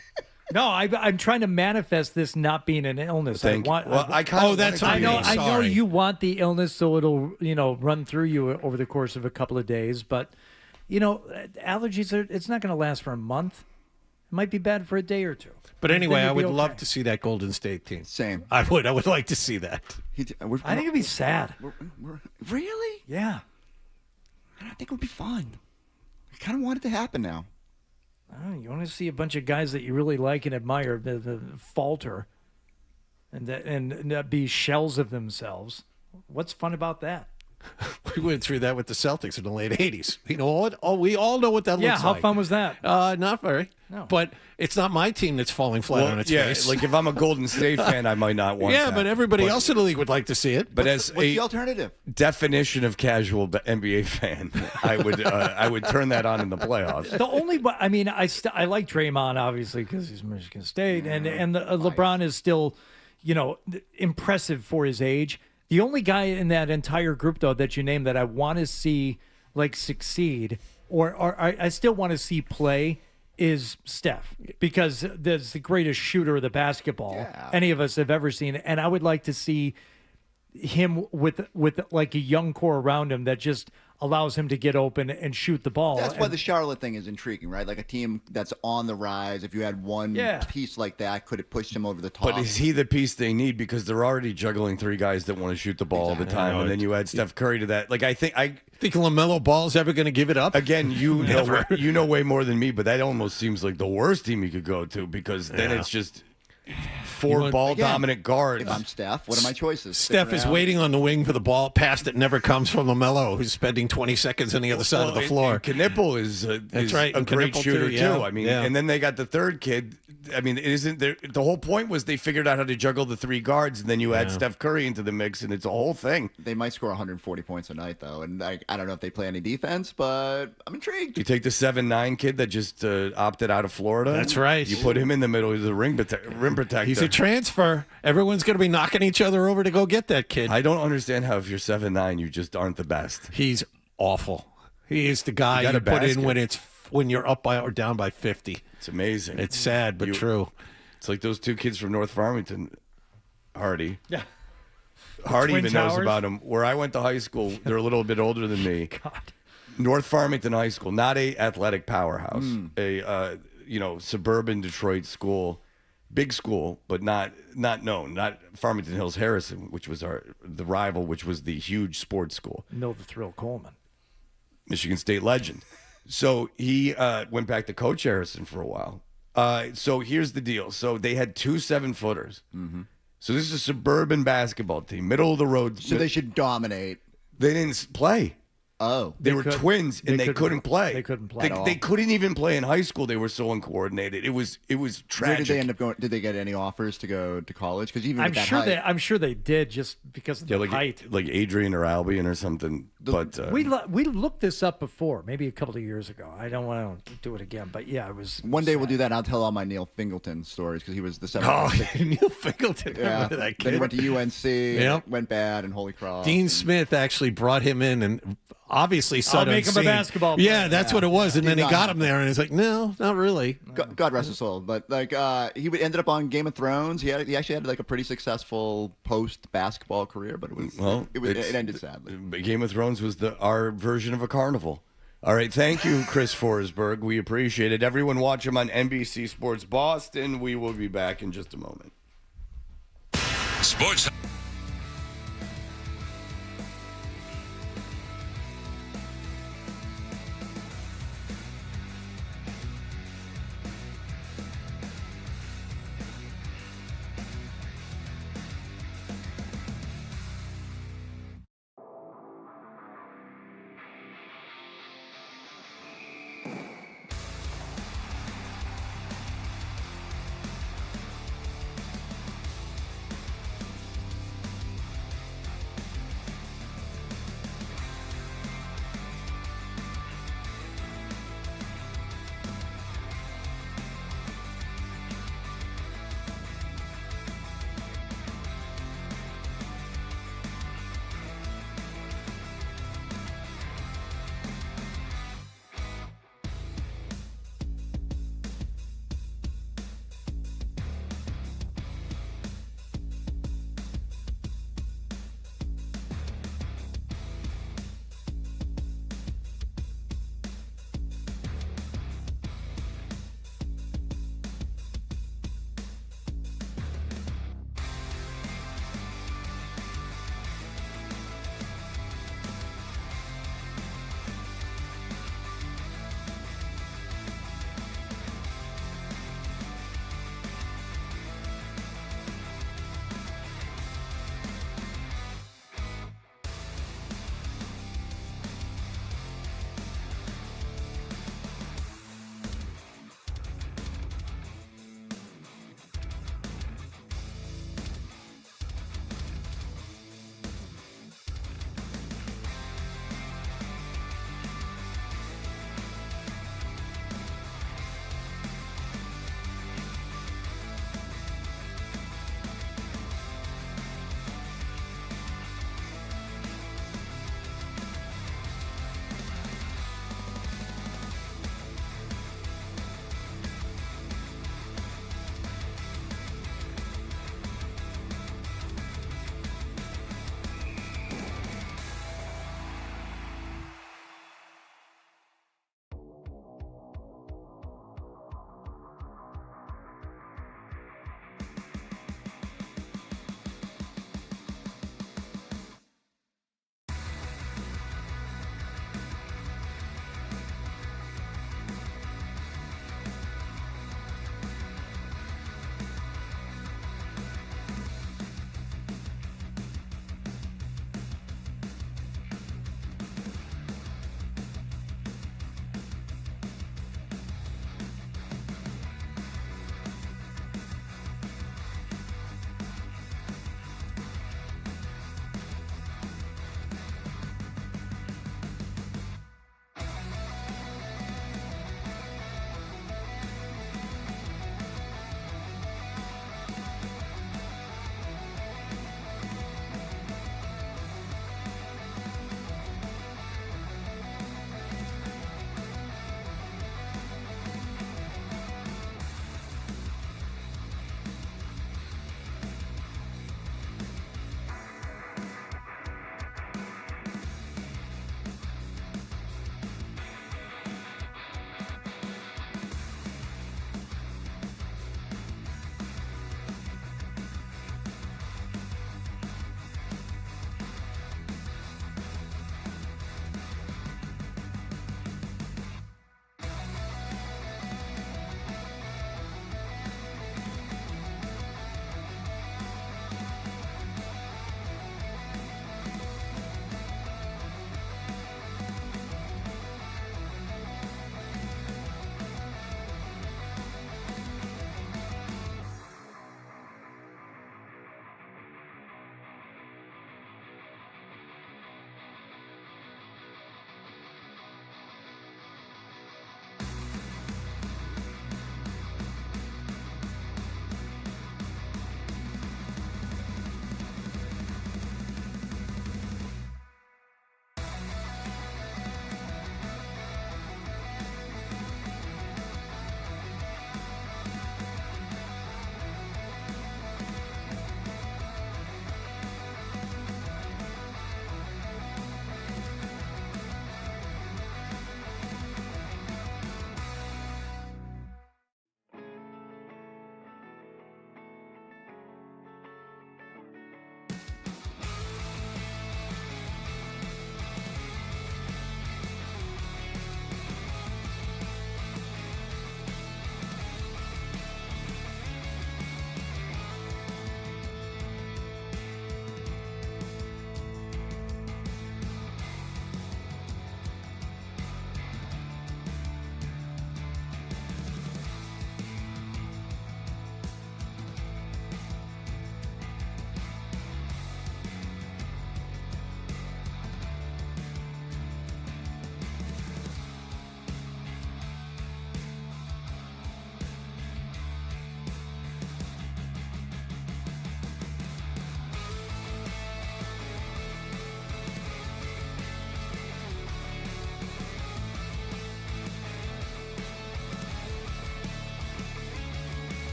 No, I'm trying to manifest this not being an illness. I know you want the illness, so it'll run through you over the course of a couple of days. But allergies it's not going to last for a month. It might be bad for a day or two. But anyway, I would love to see that Golden State team. Same. I would like to see that. I think it'd be sad. Really? Yeah. I think it would be fun. I kind of want it to happen now. You want to see a bunch of guys that you really like and admire the falter and be shells of themselves. What's fun about that? We went through that with the Celtics in the late 80s. You know what? We all know what that looks like. Yeah, how fun was that? Not very. No. But it's not my team that's falling flat on its face. Like if I'm a Golden State fan, I might not want that. Yeah, but everybody else in the league would like to see it. But as What's the alternative? Definition of casual NBA fan, I would turn that on in the playoffs. I like Draymond obviously because he's Michigan State, and LeBron is still, impressive for his age. The only guy in that entire group, though, that you named that I want to see succeed, or I still want to see play, is Steph, because that's the greatest shooter of the basketball any of us have ever seen, and I would like to see him with like a young core around him that just allows him to get open and shoot the ball. That's why the Charlotte thing is intriguing, right? Like a team that's on the rise. If you had one piece like that, could it push them over the top? But is he the piece they need? Because they're already juggling 3 guys that want to shoot the ball all the time, and then you add Steph Curry to that. Like I think LaMelo Ball's ever going to give it up? Again, you know way more than me, but that almost seems like the worst team you could go to, because then it's just 4 ball-dominant guards. If I'm Steph, what are my choices? Steph is waiting on the wing for the ball pass that never comes from LaMelo, who's spending 20 seconds on the other side of the floor. Knipple is a great shooter, too. I mean, and then they got the third kid. I mean, isn't there? The whole point was they figured out how to juggle the 3 guards, and then you add Steph Curry into the mix, and it's a whole thing. They might score 140 points a night, though, and I don't know if they play any defense, but I'm intrigued. You take the 7'9" kid that just opted out of Florida. That's right. You put him in the middle. He's a rim protector. He's a transfer. Everyone's going to be knocking each other over to go get that kid. I don't understand how if you're 7'9", you just aren't the best. He's awful. He is the guy you put in when you're up by or down by 50. It's amazing. It's sad, but true. It's like those 2 kids from North Farmington, Hardy. Yeah. Hardy even knows about them. Where I went to high school, they're a little bit older than me. God. North Farmington High School, not a athletic powerhouse, a suburban Detroit school, big school, but not known. Not Farmington Hills Harrison, which was the rival, which was the huge sports school. No, the Thrill Coleman, Michigan State legend. So he went back to Coach Harrison for a while. So here's the deal. So they had 2 7-footers. Mm-hmm. So this is a suburban basketball team, middle of the road. So they should dominate. They didn't play. Oh, They were twins, and they couldn't play. They couldn't play. They couldn't even play in high school. They were so uncoordinated. It was tragic. Where did they end up going? Did they get any offers to go to college? Because even I'm with that sure height, I'm sure they did, just because of the height. like Adrian or Albion or something. But We looked this up before, maybe a couple of years ago. I don't want to do it again, but yeah, it was. one day we'll do that. And I'll tell all my Neil Fingleton stories because he was the 7th. Oh, Neil Fingleton. Yeah. Remember that kid? Then he went to UNC. Yep. Went bad in Holy Cross. Dean Smith actually brought him in and obviously saw I'll make him a basketball player. Yeah, that's what it was. And then he got him there, and he's like, no, not really. God rest his soul. But he ended up on Game of Thrones. He actually had like a pretty successful post basketball career, but it ended sadly. Game of Thrones was our version of a carnival. All right, thank you, Chris Forsberg. We appreciate it. Everyone watch him on NBC Sports Boston. We will be back in just a moment. Sports.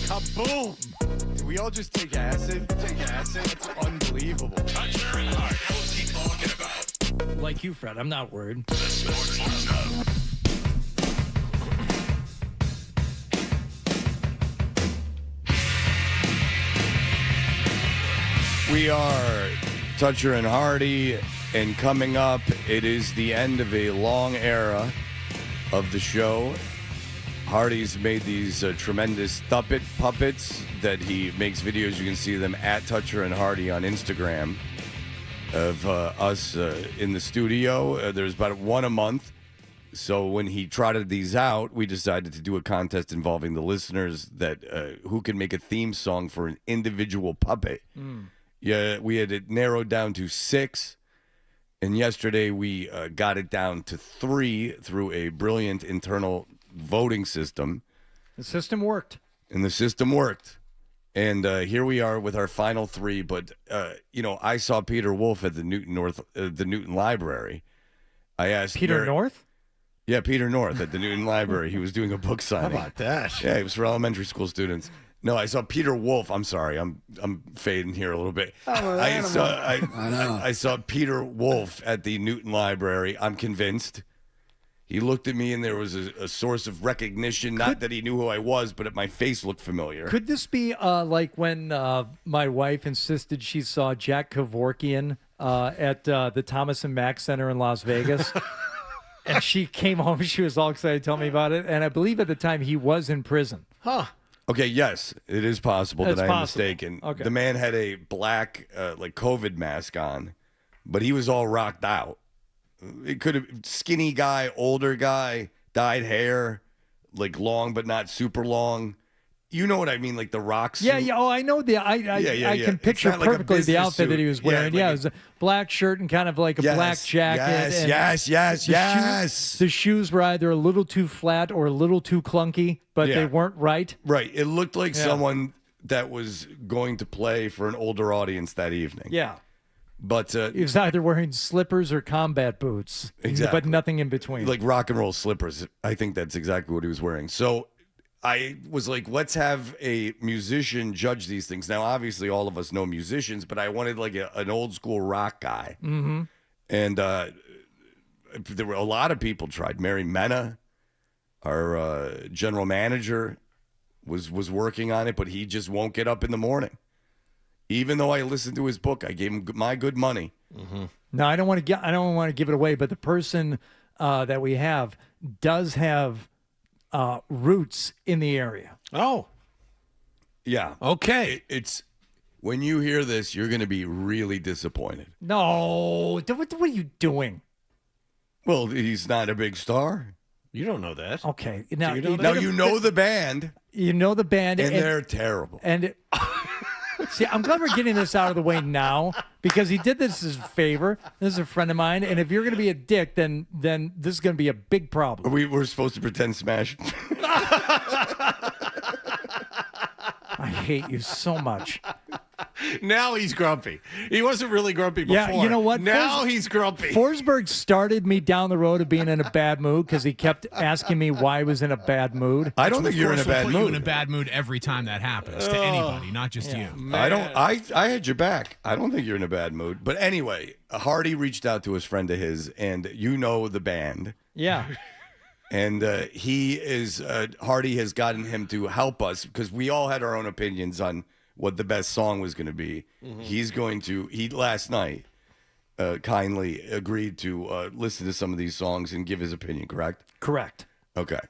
Kaboom! Did we all just take acid? That's unbelievable. Toucher and Hart. What's he talking about? Like you, Fred. I'm not worried. The Sports Hub. We are Toucher and Hardy, and coming up, it is the end of a long era of the show. Hardy's made these tremendous puppets that he makes videos. You can see them at Toucher and Hardy on Instagram of us in the studio. There's about one a month. So when he trotted these out, we decided to do a contest involving the listeners that who can make a theme song for an individual puppet. Yeah, we had it narrowed down to 6. And yesterday we got it down to 3 through a brilliant internal voting system. The system worked. And the system worked. And here we are with our final 3. But, I saw Peter Wolf at the Newton Library. I asked Peter North? Yeah, Peter North at the Newton Library. He was doing a book signing. How about that? Yeah, it was for elementary school students. No, I saw Peter Wolf. I'm sorry, I'm fading here a little bit. I saw Peter Wolf at the Newton Library. I'm convinced. He looked at me, and there was a source of recognition. Not that he knew who I was, but my face looked familiar. Could this be like when my wife insisted she saw Jack Kevorkian at the Thomas and Mack Center in Las Vegas? And she came home. She was all excited to tell me about it. And I believe at the time he was in prison. Huh. Okay, yes, it is possible that I am mistaken. Okay. The man had a black, COVID mask on, but he was all rocked out. It could have skinny guy, older guy, dyed hair, like long but not super long. You know what I mean, like the rock suit. Yeah. Oh, I know I can picture not like a perfectly the business outfit that he was suit. wearing. Yeah, it was a black shirt and kind of like a black jacket. Yes. The shoes were either a little too flat or a little too clunky, but they weren't right. Right. It looked like someone that was going to play for an older audience that evening. Yeah. But he was either wearing slippers or combat boots. Exactly. But nothing in between. Like rock and roll slippers. I think that's exactly what he was wearing. So I was like, let's have a musician judge these things. Now, obviously, all of us know musicians, but I wanted like an old school rock guy. Mm-hmm. And there were a lot of people tried. Mary Mena, our general manager, was working on it, but he just won't get up in the morning. Even though I listened to his book, I gave him my good money. Mm-hmm. No, I don't want to give it away, but the person that we have does have roots in the area. Oh. Yeah. Okay. It's when you hear this, you're going to be really disappointed. No. What are you doing? Well, he's not a big star. You don't know that. Okay. Now, you know the band. You know the band. And they're terrible. And see, I'm glad we're getting this out of the way now because he did this as a favor. This is a friend of mine. And if you're going to be a dick, then this is going to be a big problem. We were supposed to pretend Smash. I hate you so much. Now he's grumpy. He wasn't really grumpy before. Yeah, you know what? Now he's grumpy. Forsberg started me down the road of being in a bad mood because he kept asking me why I was in a bad mood. I don't think you're in a bad Put mood. you in a bad mood every time that happens to anybody, not just you. Man. I had your back. I don't think you're in a bad mood. But anyway, Hardy reached out to a friend of his, and you know the band. Yeah. And Hardy has gotten him to help us because we all had our own opinions on what the best song was going to be. Mm-hmm. He last night kindly agreed to listen to some of these songs and give his opinion, correct? Correct. Okay.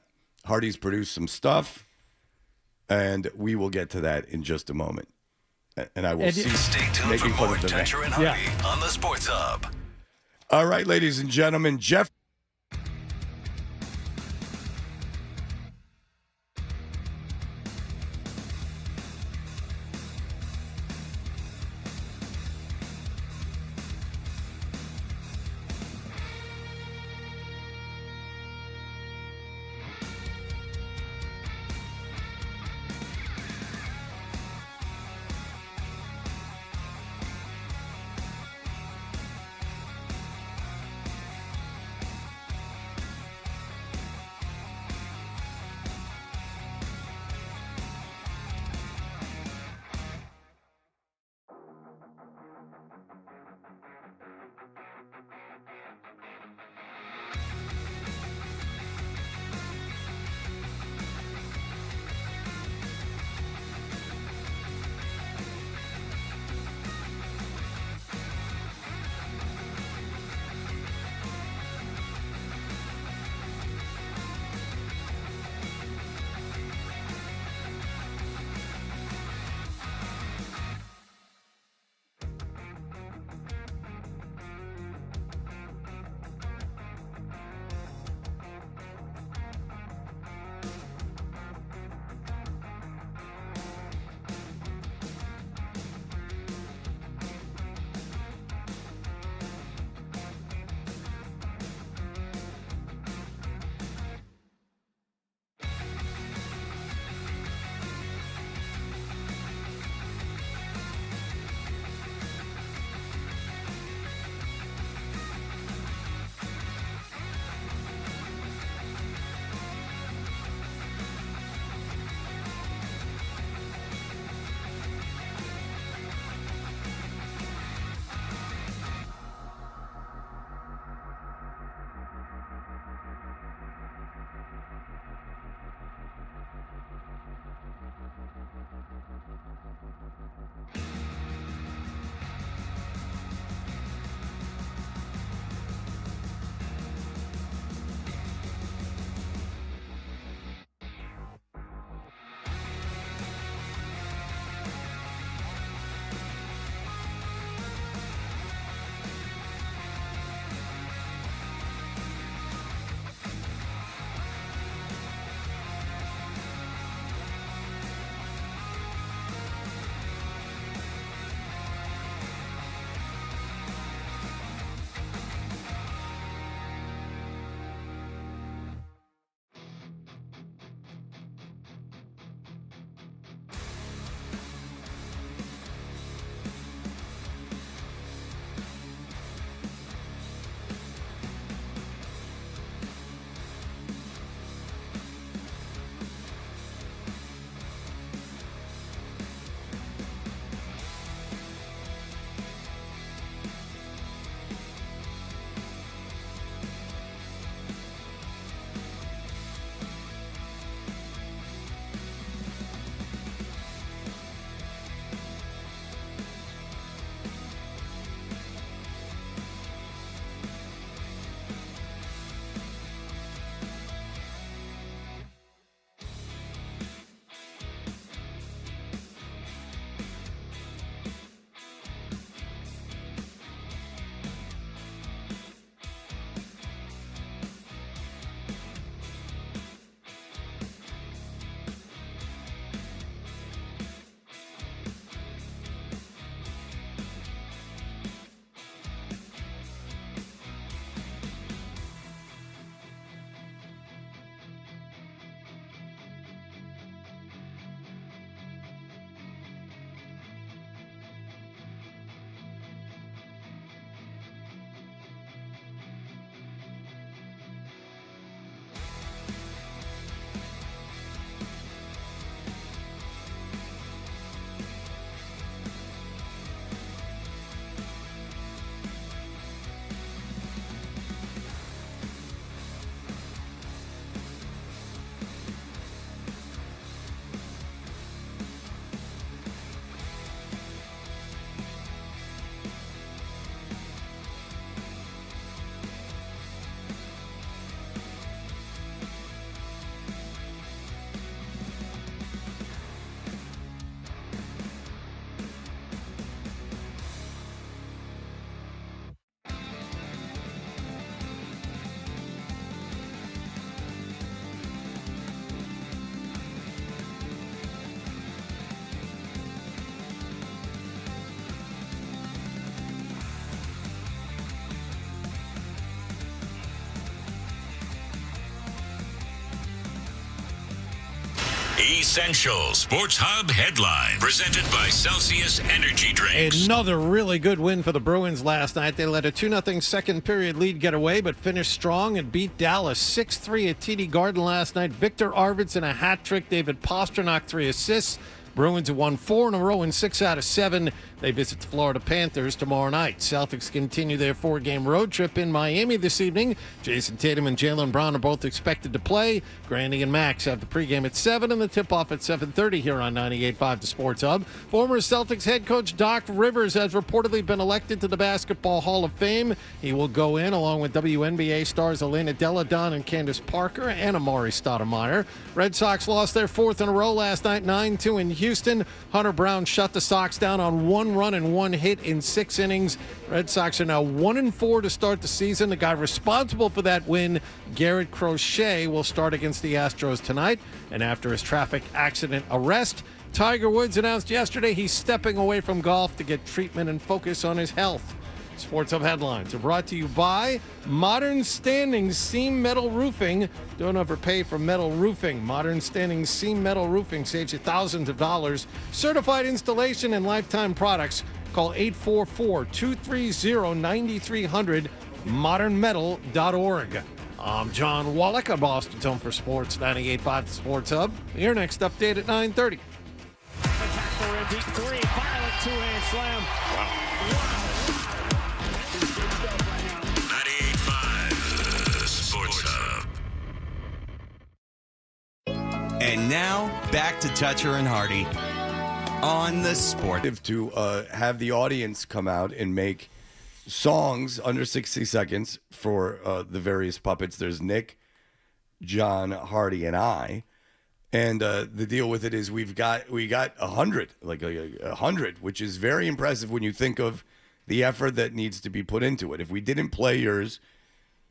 Hardy's produced some stuff, and we will get to that in just a moment. And I will Stay tuned for more Toucher and Hardy on the Sports Hub. All right, ladies and gentlemen, Jeff. Essential Sports Hub headline presented by Celsius Energy Drinks. Another really good win for the Bruins last night. They let a 2-0 second period lead get away, but finished strong and beat Dallas 6-3 at TD Garden last night. Victor Arvidsson a hat trick. David Pastrnak 3 assists. Bruins have won 4 in a row in 6 out of 7. They visit the Florida Panthers tomorrow night. Celtics continue their 4-game road trip in Miami this evening. Jason Tatum and Jaylen Brown are both expected to play. Grandy and Max have the pregame at 7 and the tip-off at 7:30 here on 98.5 The Sports Hub. Former Celtics head coach Doc Rivers has reportedly been elected to the Basketball Hall of Fame. He will go in along with WNBA stars Elena Delle Donne and Candace Parker and Amari Stoudemire. Red Sox lost their 4th in a row last night, 9-2 in Houston. Hunter Brown shut the Sox down on 1 run and 1 hit in 6 innings. Red Sox are now 1-4 to start the season. The guy responsible for that win, Garrett Crochet, will start against the Astros tonight. And after his traffic accident arrest, Tiger Woods announced yesterday he's stepping away from golf to get treatment and focus on his health. Sports Hub headlines are brought to you by Modern Standing Seam Metal Roofing. Don't overpay for metal roofing. Modern Standing Seam Metal Roofing saves you thousands of dollars. Certified installation and lifetime products. Call 844-230-9300, modernmetal.org. I'm John Wallach on Boston's Home for Sports, 98.5 The Sports Hub. Your next update at 9:30. Deep three, violent two-hand slam. Wow. 98.5 The Sports Hub. And now, back to Toucher and Hardy on the Sport. To have the audience come out and make songs under 60 seconds for the various puppets. There's Nick, John, Hardy, and I. And the deal with it is we got 100, like 100, which is very impressive when you think of the effort that needs to be put into it. If we didn't play yours,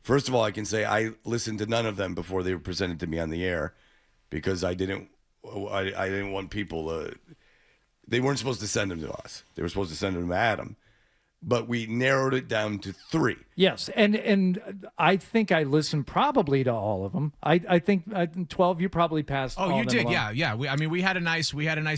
first of all, I can say I listened to none of them before they were presented to me on the air because I didn't want people. They weren't supposed to send them to us. They were supposed to send them to Adam. But we narrowed it down to 3. Yes, and I think I listened probably to all of them. I think 12 you probably passed. Oh, all you of them did, along. yeah. We had a nice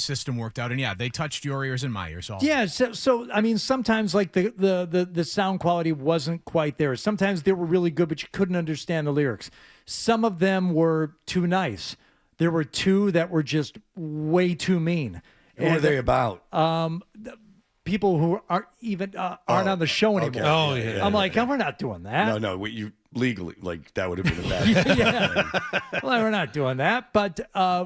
system worked out, and yeah, they touched your ears and my ears. All Yeah, so I mean, sometimes like the sound quality wasn't quite there. Sometimes they were really good, but you couldn't understand the lyrics. Some of them were too nice. There were 2 that were just way too mean. What are they about? People who aren't even aren't on the show anymore. Okay. Oh, yeah. I'm like, we're not doing that. No, you legally, like that would have been a bad. Yeah. Well, we're not doing that. But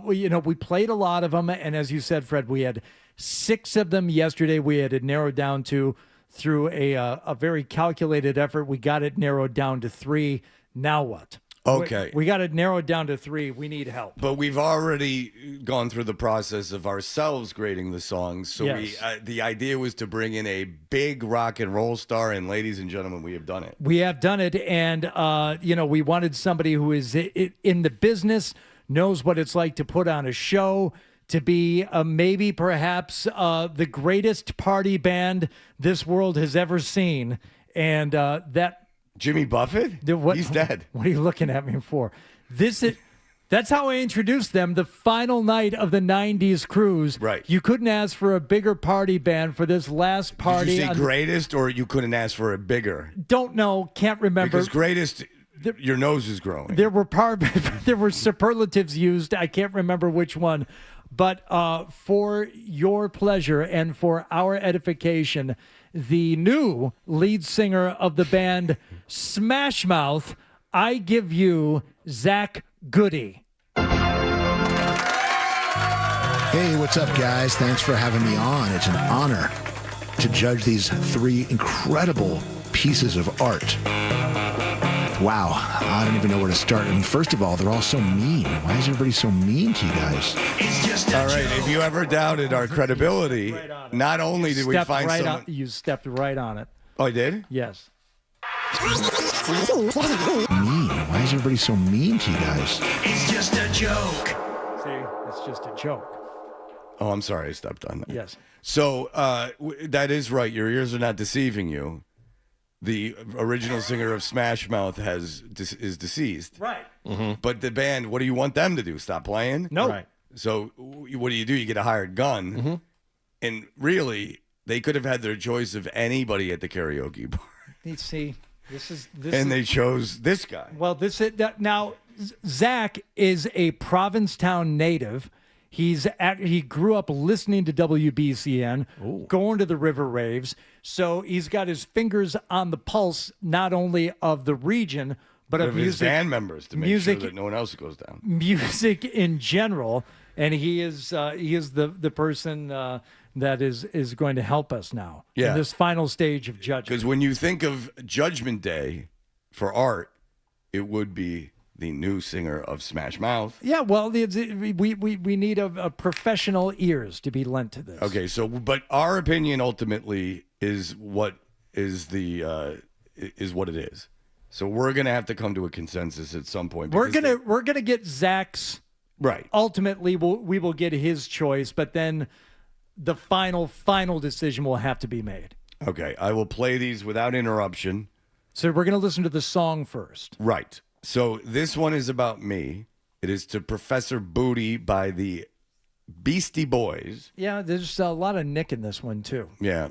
we played a lot of them, and as you said, Fred, we had 6 of them yesterday. We had it narrowed down to through a very calculated effort. We got it narrowed down to 3. Now what? Okay. We got it narrowed down to 3. We need help. But we've already gone through the process of ourselves grading the songs. So Yes. the idea was to bring in a big rock and roll star, and ladies and gentlemen, we have done it. We have done it, and we wanted somebody who is in the business, knows what it's like to put on a show, to be maybe perhaps the greatest party band this world has ever seen, and that. Jimmy Buffett? He's dead. What are you looking at me for? That's how I introduced them. The final night of the 90s cruise. Right. You couldn't ask for a bigger party band for this last party. Did you say greatest, or you couldn't ask for a bigger? Don't know. Can't remember. Because greatest, your nose is growing. There were superlatives used. I can't remember which one. But for your pleasure and for our edification, the new lead singer of the band Smash Mouth, I give you Zach Goody. Hey, what's up, guys? Thanks for having me on. It's an honor to judge these 3 incredible pieces of art. Wow, I don't even know where to start. I mean, first of all, they're all so mean. Why is everybody so mean to you guys? All right, if you ever doubted our credibility, not only did we find someone... You stepped right on it. Oh, I did? Yes. Mean. Why is everybody so mean to you guys? It's just a joke. See, it's just a joke. Oh, I'm sorry, I stepped on that. Yes. So that is right. Your ears are not deceiving you. The original singer of Smash Mouth is deceased. Right. Mm-hmm. But the band, what do you want them to do? Stop playing? No. Right. So what do? You get a hired gun. Mm-hmm. And really, they could have had their choice of anybody at the karaoke bar. See, They chose this guy. Well, now Zach is a Provincetown native. He grew up listening to WBCN, going to the River Raves. So he's got his fingers on the pulse, not only of the region, but of his music, band members to make sure that no one else goes down. Music in general, and he is the person that is going to help us now in this final stage of judgment. Because when you think of Judgment Day for art, it would be the new singer of Smash Mouth. Yeah, well, we need a professional ears to be lent to this. Okay, but our opinion ultimately is what is what it is. So we're gonna have to come to a consensus at some point. We're gonna get Zach's right. Ultimately, we will get his choice, but then the final decision will have to be made. Okay, I will play these without interruption. So we're gonna listen to the song first. Right. So this one is about me. It is to Professor Booty by the Beastie Boys. Yeah, there's a lot of Nick in this one too. Yeah.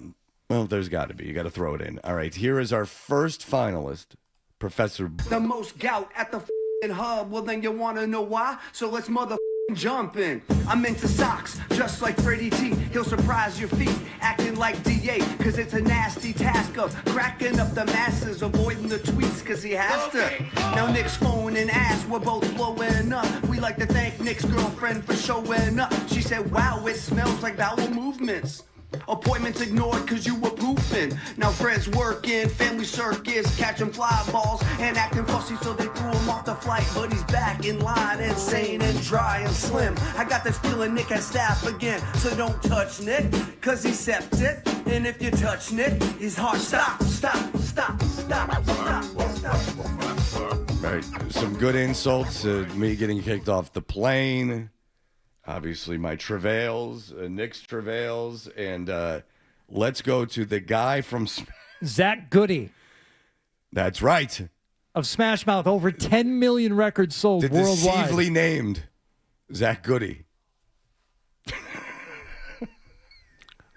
Well, there's got to be. You got to throw it in. All right. Here is our first finalist, Professor. The most gout at the hub. Well, then you want to know why? So let's jump in. I'm into socks, just like Freddie T. He'll surprise your feet, acting like DA, cause it's a nasty task of cracking up the masses, avoiding the tweets, cause he has to. Now Nick's phone and ass, we're both blowing up. We like to thank Nick's girlfriend for showing up. She said, wow, it smells like bowel movements. Appointments ignored cause you were pooping. Now friends working, family circus, catching fly balls and acting fussy, so they threw him off the flight. But he's back in line, insane and dry and slim. I got this feeling Nick has staff again, so don't touch Nick cause he's septic. And if you touch Nick, his heart stop. Right. Some good insults. Me getting kicked off the plane. Obviously, my travails, Nick's travails, and let's go to the guy from Zach Goody. That's right. Of Smash Mouth, over 10 million records sold worldwide. Deceivably named Zach Goody.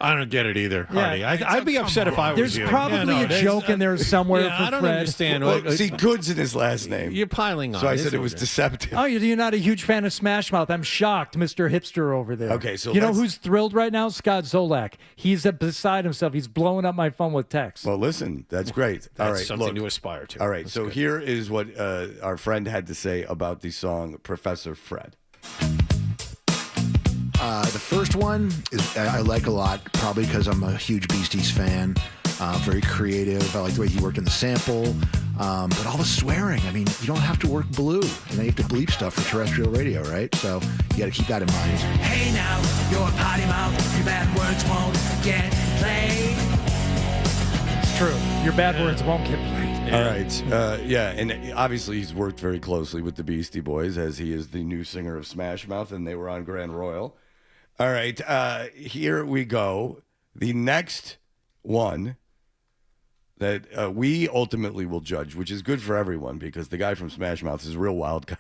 I don't get it either, Yeah. Hardy. I'd be upset if I was There's you. probably a joke in there somewhere for I don't Fred. understand. Well, see, Good's in his last name. You're piling on. So I said it was deceptive. Oh, you're not a huge fan of Smash Mouth. I'm shocked, Mr. Hipster over there. Okay, so you know who's thrilled right now? Scott Zolak. He's beside himself. He's blowing up my phone with texts. Well, listen, that's great. That's all right, something to aspire to. All right, That's so good. here is what our friend had to say about the song Professor Fred. The first one is I like a lot, probably because I'm a huge Beasties fan. Very creative. I like the way he worked in the sample. But all the swearing, I mean, you don't have to work blue. And then you have to bleep stuff for terrestrial radio, right? So you got to keep that in mind. Hey now, you're a potty mouth. Your bad words won't get played. It's true. Your bad words won't get played. All right. Yeah, and obviously he's worked very closely with the Beastie Boys as he is the new singer of Smash Mouth, and they were on Grand Royal. All right, here we go. The next one that we ultimately will judge, which is good for everyone because the guy from Smash Mouth is a real wild card.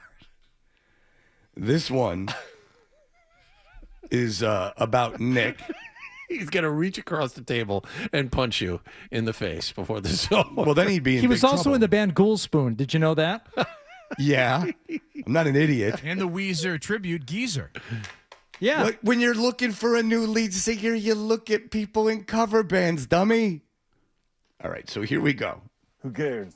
This one is about Nick. He's going to reach across the table and punch you in the face before the song. Well, then he'd be in He was big also trouble. in the band Ghoul Spoon. Did you know that? Yeah. I'm not an idiot. And the Weezer tribute, Geezer. Yeah. When you're looking for a new lead singer, you look at people in cover bands, dummy. All right, so here we go. Who cares?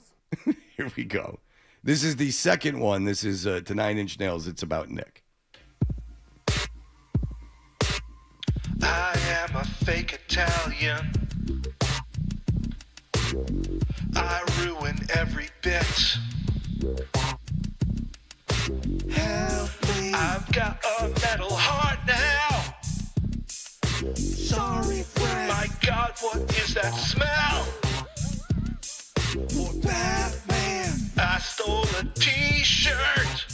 Here we go. This is the second one. This is to 9 Inch Nails. It's about Nick. I am a fake Italian. I ruin every bit. Help me. I've got a metal heart now. Sorry, friend. My God, what is that smell? For Batman, I stole a t-shirt.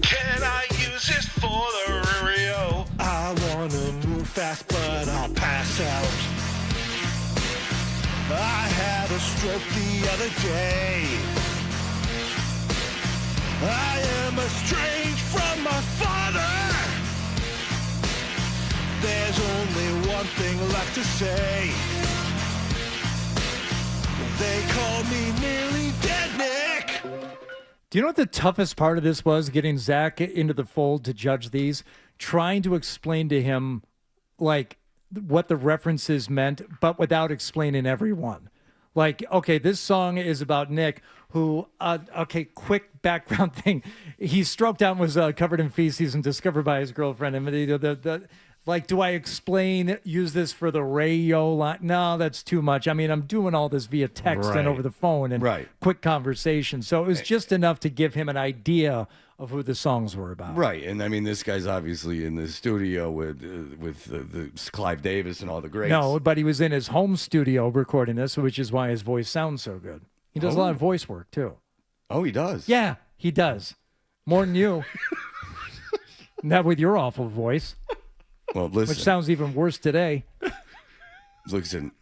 Can I use it for the Rio? I wanna move fast, but I'll pass out. I had a stroke the other day. I am estranged from my father. something left to say. They call me nearly dead Nick. Do you know what the toughest part of this was, getting Zach into the fold to judge these? Trying to explain to him, like, what the references meant, but without explaining every one. Like, okay, this song is about Nick, who, okay, quick background thing. He stroked out and was covered in feces and discovered by his girlfriend. And like, do I use this for the radio line? No, that's too much. I mean, I'm doing all this via text and over the phone and quick conversation. So it was just enough to give him an idea of who the songs were about. Right. And I mean, this guy's obviously in the studio with the Clive Davis and all the greats. No, but he was in his home studio recording this, which is why his voice sounds so good. He does a lot of voice work, too. Oh, he does? Yeah, he does. More than you. Not with your awful voice. Well, listen. Which sounds even worse today. Listen,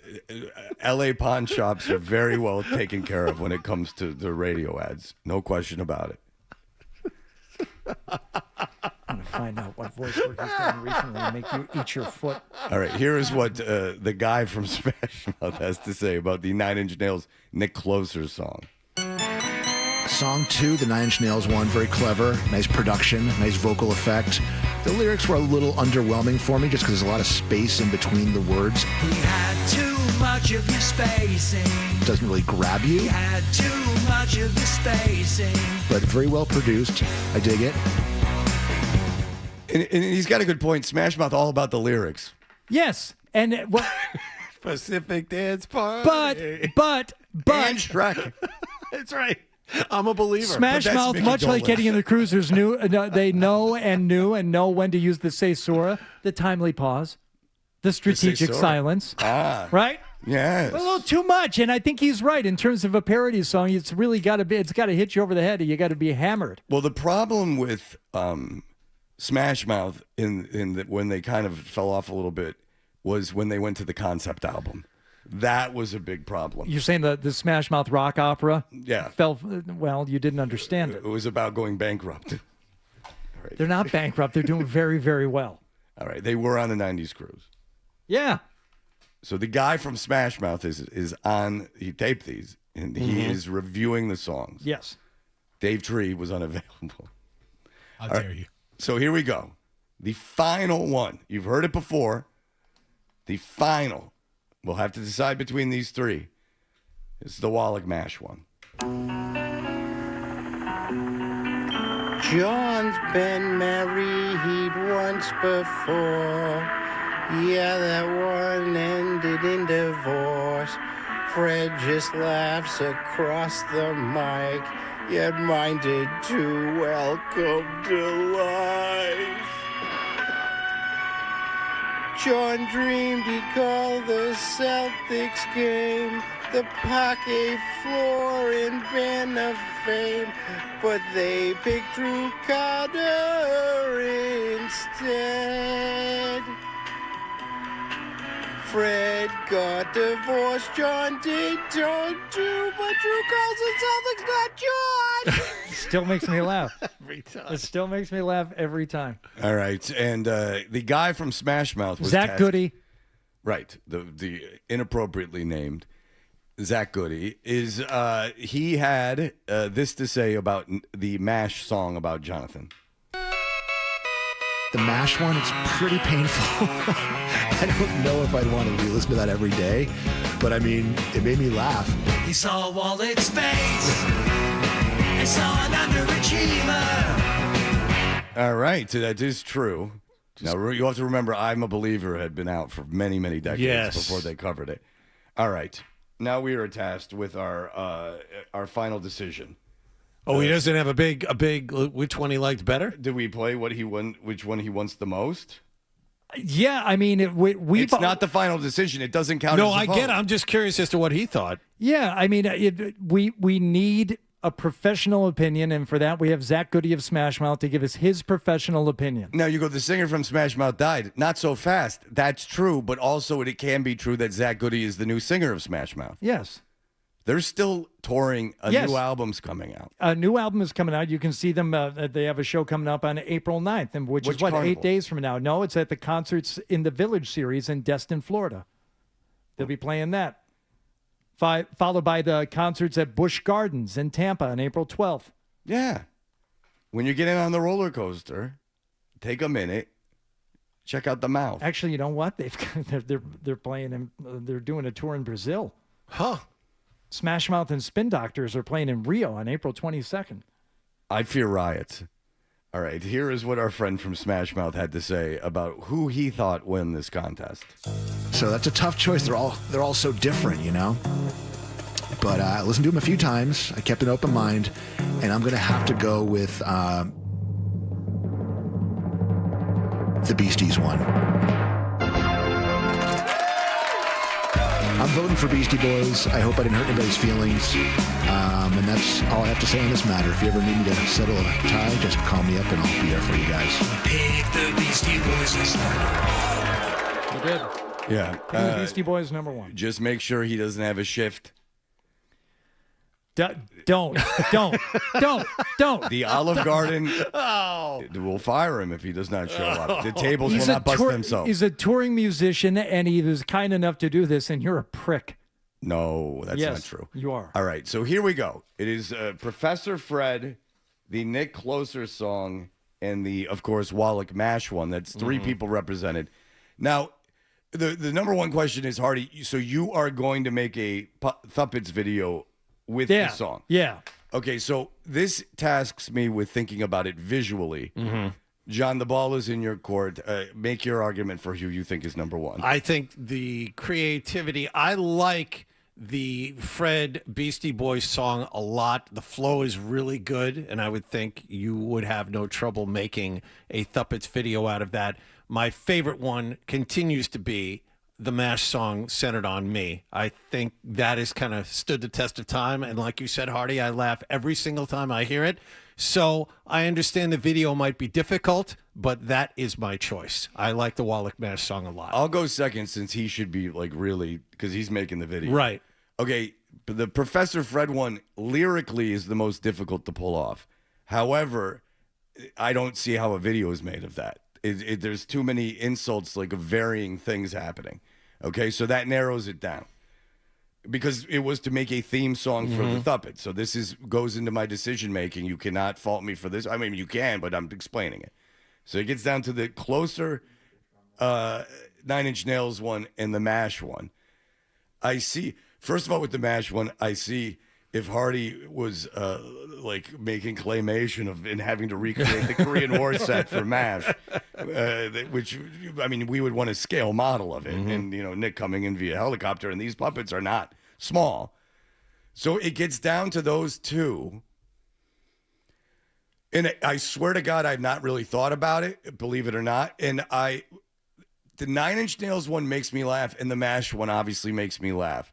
L.A. pawn shops are very well taken care of when it comes to the radio ads. No question about it. I'm going to find out what voice work he's done recently and make you eat your foot. All right, here is what the guy from Smash Mouth has to say about the Nine Inch Nails Nick Closer song. Song 2, the Nine Inch Nails one, very clever, nice production, nice vocal effect. The lyrics were a little underwhelming for me just because there's a lot of space in between the words. He had too much of your spacing. It doesn't really grab you. He had too much of the spacing. But very well produced. I dig it. And he's got a good point. Smash Mouth all about the lyrics. Yes. And what Pacific Dance Party. But and Shrek. That's right. I'm a believer. Smash Mouth, much like Eddie and the Cruisers, they know when to use the caesura, the timely pause, the strategic silence. Right? Yes. A little too much, and I think he's right in terms of a parody song. It's really got to hit you over the head. You got to be hammered. Well, the problem with Smash Mouth when they kind of fell off a little bit was when they went to the concept album. That was a big problem. You're saying the Smash Mouth rock opera? Yeah. Well, you didn't understand it. It was about going bankrupt. Right. They're not bankrupt. They're doing very, very well. All right. They were on the 90s cruise. Yeah. So the guy from Smash Mouth is on, he taped these, and he is reviewing the songs. Yes. Dave Tree was unavailable. How dare you? So here we go. The final one. You've heard it before. The final. We'll have to decide between these three. It's the Wallach Mash one. John's been married once before. Yeah, that one ended in divorce. Fred just laughs across the mic, yet mine did too. Welcome to life. John dreamed he'd call the Celtics game the Pocket Floor in Band of Fame, but they picked Drew Carter instead. Fred got divorced, John did too, but Drew calls the Celtics not John. Still makes me laugh. Every time. It still makes me laugh every time. All right. And the guy from Smash Mouth was Zach Goody. Right. The inappropriately named Zach Goody is he had this to say about the MASH song about Jonathan. The MASH one, it's pretty painful. I don't know if I'd want to re-listen to that every day, but I mean, it made me laugh. He saw Wallach's face and saw an underachiever. All right, that is true. Now, you have to remember, I'm a Believer had been out for many, many decades before they covered it. All right. Now we are tasked with our final decision. Oh, he doesn't have a big. Which one he liked better? Do we play what he won? Which one he wants the most? Yeah, I mean, it's not the final decision. It doesn't count. No, as a vote. I get it. I'm just curious as to what he thought. Yeah, I mean, we need a professional opinion, and for that we have Zach Goody of Smash Mouth to give us his professional opinion. Now you go, the singer from Smash Mouth died. Not so fast. That's true, but also it can be true that Zach Goody is the new singer of Smash Mouth. Yes. They're still touring. A Yes. new album's coming out. A new album is coming out. You can see them. They have a show coming up on April 9th, and which is what, carnival? 8 days from now. No, it's at the Concerts in the Village series in Destin, Florida. They'll be playing that. Followed by the concerts at Busch Gardens in Tampa on April 12th. Yeah. When you get in on the roller coaster, take a minute, check out the mouth. Actually, you know what? They're playing in. They're doing a tour in Brazil. Huh. Smash Mouth and Spin Doctors are playing in Rio on April 22nd. I fear riots. All right, here is what our friend from Smash Mouth had to say about who he thought won this contest. So that's a tough choice. They're all so different, you know. But I listened to them a few times. I kept an open mind, and I'm going to have to go with the Beasties one. I'm voting for Beastie Boys. I hope I didn't hurt anybody's feelings. And that's all I have to say on this matter. If you ever need me to settle a tie, just call me up and I'll be there for you guys. Pick the Beastie Boys this night. You did. Yeah. The Beastie Boys number one. Just make sure he doesn't have a shift. Don't. The Olive Garden Oh. will fire him if he does not show up. The tables will not bust themselves. He's a touring musician, and he was kind enough to do this, and you're a prick. No, that's Yes, not true. you are. All right, so here we go. It is Professor Fred, the Nick Closer song, and the, of course, Wallach Mash one. That's 3 people represented. Now, the number one question is, Hardy, so you are going to make a Thuppets video with the song. Yeah. Okay, so this tasks me with thinking about it visually. John, the ball is in your court. Make your argument for who you think is number one. I think the creativity, I like the Fred Beastie Boys song a lot. The flow is really good, and I would think you would have no trouble making a Thuppets video out of that. My favorite one continues to be the MASH song Centered on Me. I think that has kind of stood the test of time. And like you said, Hardy, I laugh every single time I hear it. So I understand the video might be difficult, but that is my choice. I like the Wallach MASH song a lot. I'll go second since he should be like really, because he's making the video. Right. Okay, but the Professor Fred one lyrically is the most difficult to pull off. However, I don't see how a video is made of that. There's too many insults, like of varying things happening. Okay, so that narrows it down. Because it was to make a theme song for the Thuppets. So this goes into my decision making. You cannot fault me for this. I mean, you can, but I'm explaining it. So it gets down to the Closer 9 Inch Nails one and the MASH one. I see, first of all, with the MASH one, I see if Hardy was like making claymation of and having to recreate the Korean War set for MASH, which, I mean, we would want a scale model of it. And, you know, Nick coming in via helicopter, and these puppets are not small. So it gets down to those two. And I swear to God, I've not really thought about it, believe it or not. And the 9 Inch Nails one makes me laugh, and the MASH one obviously makes me laugh.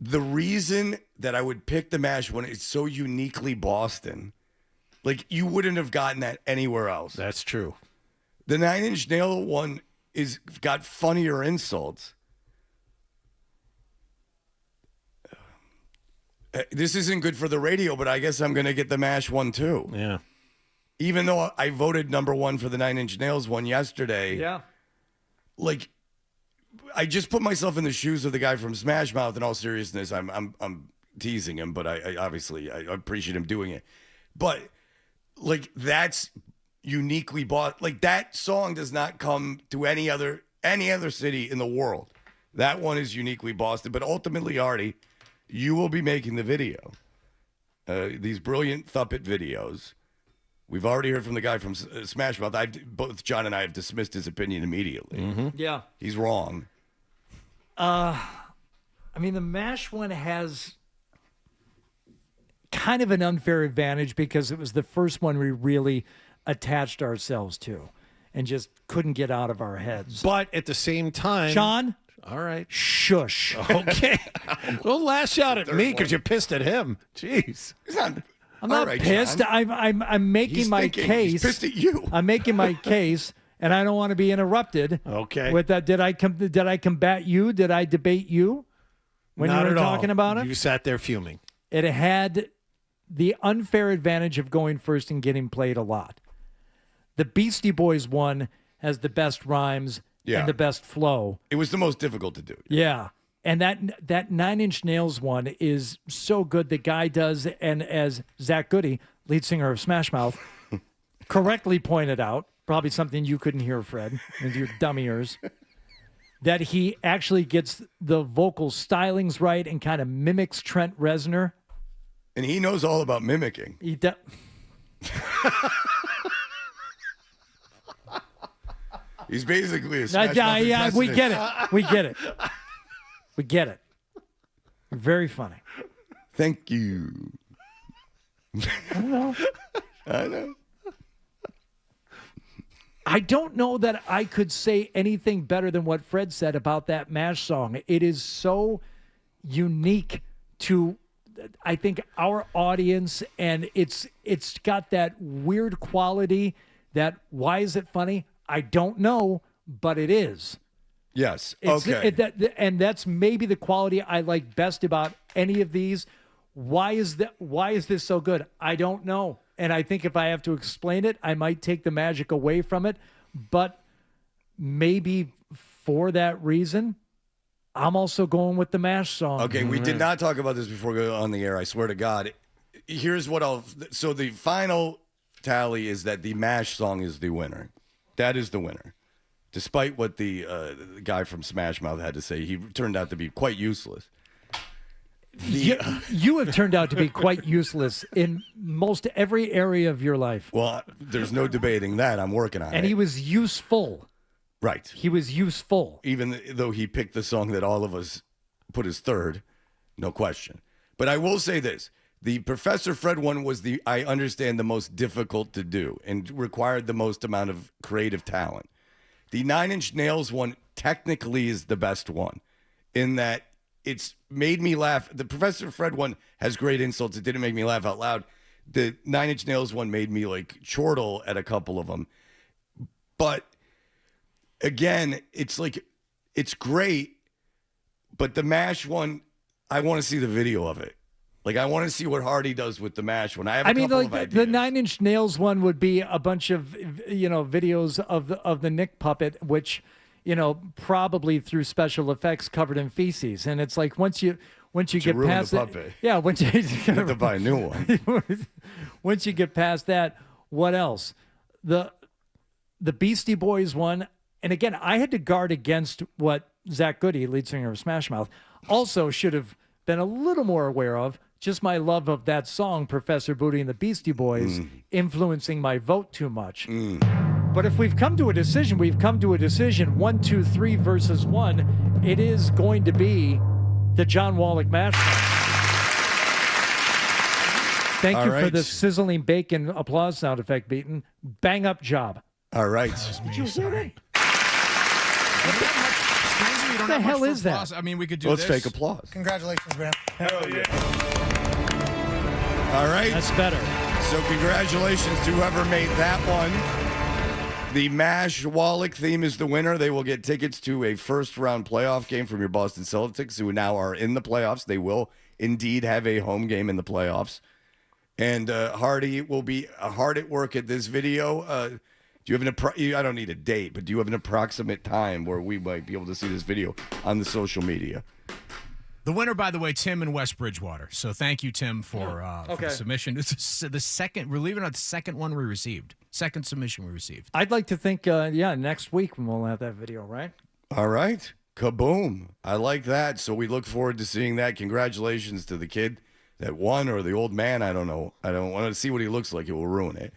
The reason that I would pick the MASH one is so uniquely Boston. Like, you wouldn't have gotten that anywhere else. That's true. The 9 Inch Nail one is got funnier insults. This isn't good for the radio, but I guess I'm going to get the MASH one too. Yeah. Even though I voted number one for the 9 Inch Nails one yesterday. Yeah. Like, I just put myself in the shoes of the guy from Smash Mouth. In all seriousness, I'm teasing him, but I obviously I appreciate him doing it. But like, that's uniquely bought. Like, that song does not come to any other city in the world. That one is uniquely Boston. But ultimately, Artie, you will be making the video. These brilliant Thuppet videos. We've already heard from the guy from Smash Mouth. Both John and I have dismissed his opinion immediately. Yeah. He's wrong. I mean, the MASH one has kind of an unfair advantage because it was the first one we really attached ourselves to and just couldn't get out of our heads. But at the same time... Sean? All right. Shush. Okay. Don't lash out at me because you're pissed at him. Jeez. I'm not pissed. John. I'm making He's my thinking. case. He's pissed at you. I'm making my case, and I don't want to be interrupted. Okay. With that, did I combat you? Did I debate you? when Not you were at all. talking about it? You sat there fuming. It had the unfair advantage of going first and getting played a lot. The Beastie Boys one has the best rhymes and the best flow. It was the most difficult to do. Yeah. And that Nine Inch Nails one is so good. The guy does, and as Zach Goody, lead singer of Smash Mouth, correctly pointed out, probably something you couldn't hear, Fred, with your dumb ears, that he actually gets the vocal stylings right and kind of mimics Trent Reznor. And he knows all about mimicking. He does. He's basically a Smash Mouth we get it. We get it. We get it. Very funny. Thank you. I know. I know. I don't know that I could say anything better than what Fred said about that MASH song. It is so unique to, I think, our audience, and it's got that weird quality that, why is it funny? I don't know, but it is. Yes. Okay. And that's maybe the quality I like best about any of these. Why is this so good? I don't know. And I think if I have to explain it, I might take the magic away from it. But maybe for that reason, I'm also going with the MASH song. Okay, we did not talk about this before we go on the air, I swear to God. Here's what so the final tally is that the MASH song is the winner. That is the winner. Despite what the guy from Smash Mouth had to say, he turned out to be quite useless. You have turned out to be quite useless in most every area of your life. Well, there's no debating that. I'm working on it. And he was useful. Right. He was useful. Even though he picked the song that all of us put as third, no question. But I will say this. The Professor Fred one was I understand, the most difficult to do and required the most amount of creative talent. The Nine Inch Nails one technically is the best one in that it's made me laugh. The Professor Fred one has great insults. It didn't make me laugh out loud. The Nine Inch Nails one made me like chortle at a couple of them. But again, it's like, it's great. But the MASH one, I want to see the video of it. Like, I want to see what Hardy does with the MASH one. I have a couple of ideas. The Nine Inch Nails one would be a bunch of, videos of the Nick puppet, which, probably through special effects covered in feces. And it's like, once you get past the that, puppet. yeah, once you have to buy a new one. Once you get past that, what else? The Beastie Boys one, and again, I had to guard against what Zach Goody, lead singer of Smash Mouth, also should have been a little more aware of. Just my love of that song, Professor Booty and the Beastie Boys, influencing my vote too much. But if we've come to a decision, 1, 2, 3 versus 1. It is going to be the John Wallach MASH song. Thank you for the sizzling bacon applause sound effect, Beaton. Bang up job. All right. Did you hear that? What the hell is that? I mean, we could do Let's this. fake applause. Congratulations, man. Hell yeah. All right. That's better. So congratulations to whoever made that one. The MASH Wallach theme is the winner. They will get tickets to a first-round playoff game from your Boston Celtics, who now are in the playoffs. They will indeed have a home game in the playoffs. And Hardy will be hard at work at this video. Do you have I don't need a date, but do you have an approximate time where we might be able to see this video on the social media? The winner, by the way, Tim in West Bridgewater. So thank you, Tim, for the submission. It's the second, believe it or not, the second one we received. Second submission we received. I'd like to think, next week we'll have that video, right? All right. Kaboom. I like that. So we look forward to seeing that. Congratulations to the kid that won, or the old man. I don't know. I don't want to see what he looks like. It will ruin it.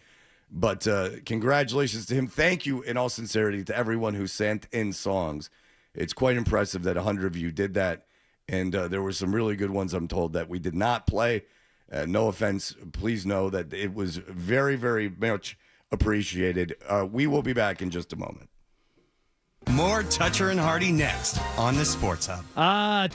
But congratulations to him. Thank you, in all sincerity, to everyone who sent in songs. It's quite impressive that 100 of you did that. And there were some really good ones, I'm told, that we did not play. No offense. Please know that it was very, very much appreciated. We will be back in just a moment. More Toucher and Hardy next on the Sports Hub.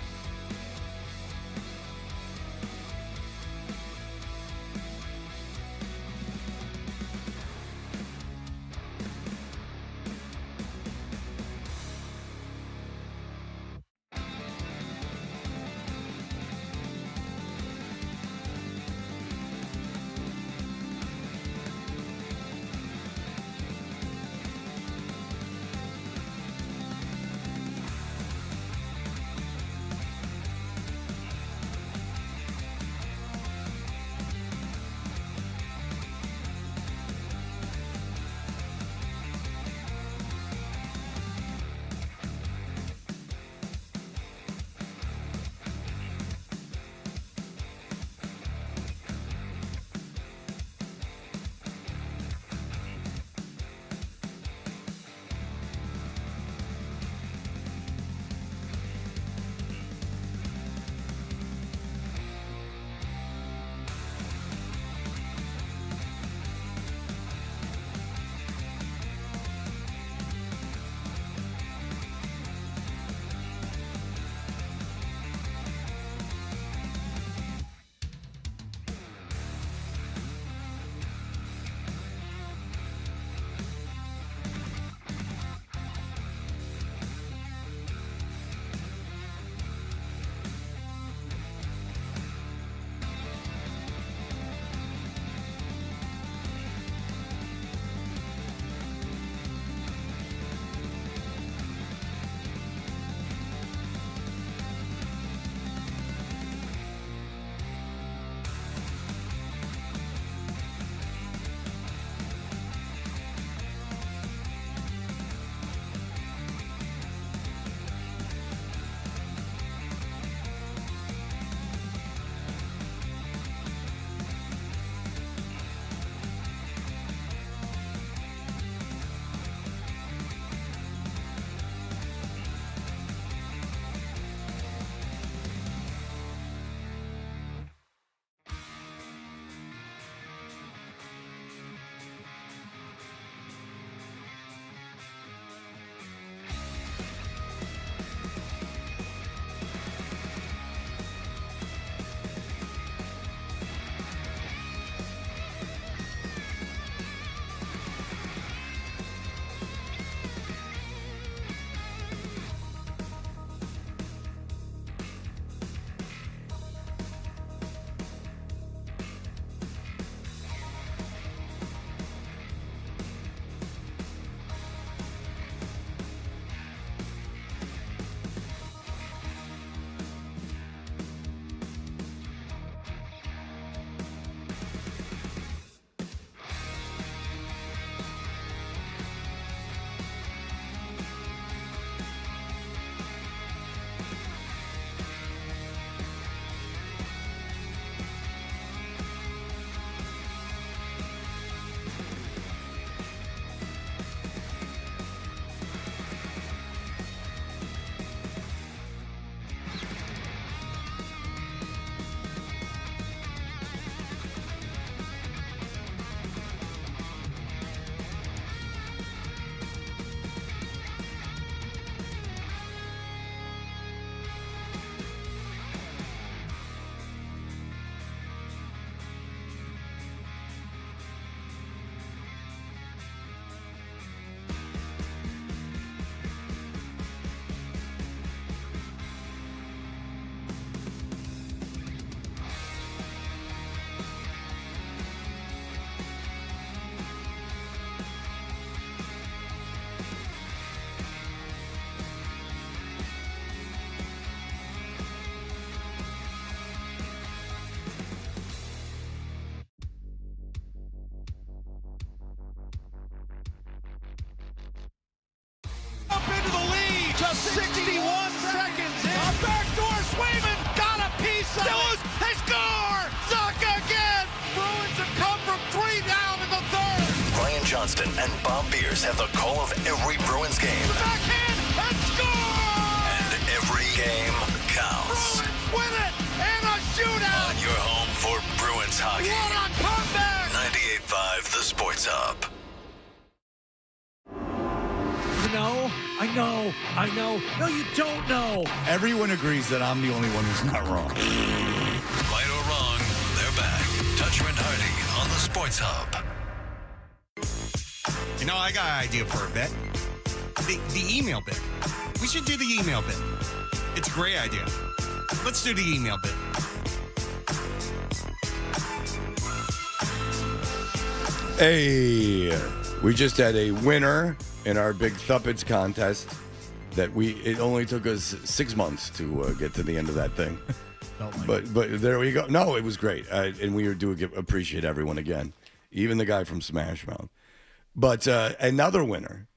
Johnston and Bob Beers have the call of every Bruins game. Backhand and score! And every game counts. Bruins win it in a shootout! On your home for Bruins hockey. What a comeback! 98.5 The Sports Hub. I know. No, you don't know. Everyone agrees that I'm the only one who's not wrong. Right or wrong, they're back. Toucher and Hardy on the Sports Hub. You know, I got an idea for a bit. The email bit. We should do the email bit. It's a great idea. Let's do the email bit. Hey, we just had a winner in our big Thuppets contest that it only took us 6 months to get to the end of that thing. But there we go. No, it was great. And we do appreciate everyone again, even the guy from Smash Mouth. But another winner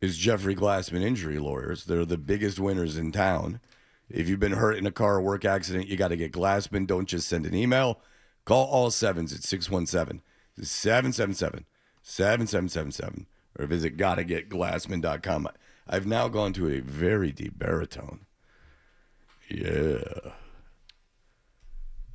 is Jeffrey Glassman Injury Lawyers. They're the biggest winners in town. If you've been hurt in a car or work accident, you got to get Glassman. Don't just send an email. Call all sevens at 617-777-7777 or visit gottagetglassman.com. I've now gone to a very deep baritone. Yeah.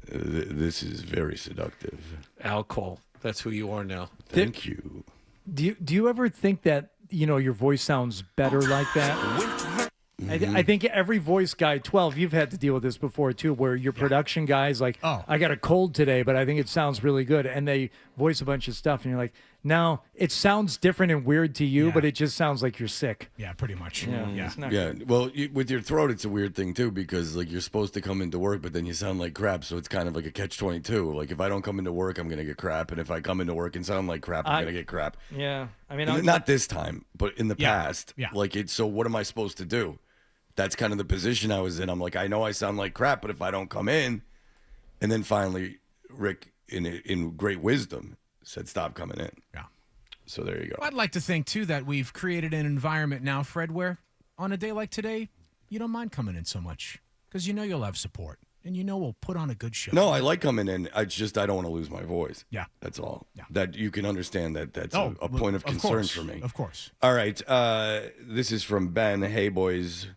This is very seductive. Al Cole. That's who you are now. Thank you. Do you ever think that, your voice sounds better like that? I think every voice guy, 12, you've had to deal with this before too, where your production guy's like, I got a cold today, but I think it sounds really good. And they voice a bunch of stuff and you're like, no, it sounds different and weird to you, but it just sounds like you're sick. Yeah, pretty much. Yeah. Well, with your throat, it's a weird thing too, because like you're supposed to come into work, but then you sound like crap. So it's kind of like a catch-22. Like if I don't come into work, I'm going to get crap. And if I come into work and sound like crap, I'm going to get crap. Yeah. I mean, not this time, but in the past. Yeah. Like so what am I supposed to do? That's kind of the position I was in. I'm like, I know I sound like crap, but if I don't come in, and then finally Rick, in great wisdom, said, stop coming in. Yeah. So there you go. I'd like to think, too, that we've created an environment now, Fred, where on a day like today, you don't mind coming in so much because you'll have support and we'll put on a good show. No, I like coming in. I don't want to lose my voice. Yeah. That's all. Yeah. That you can understand that's a point of concern course, for me. Of course. All right. This is from Ben. Hey, boys.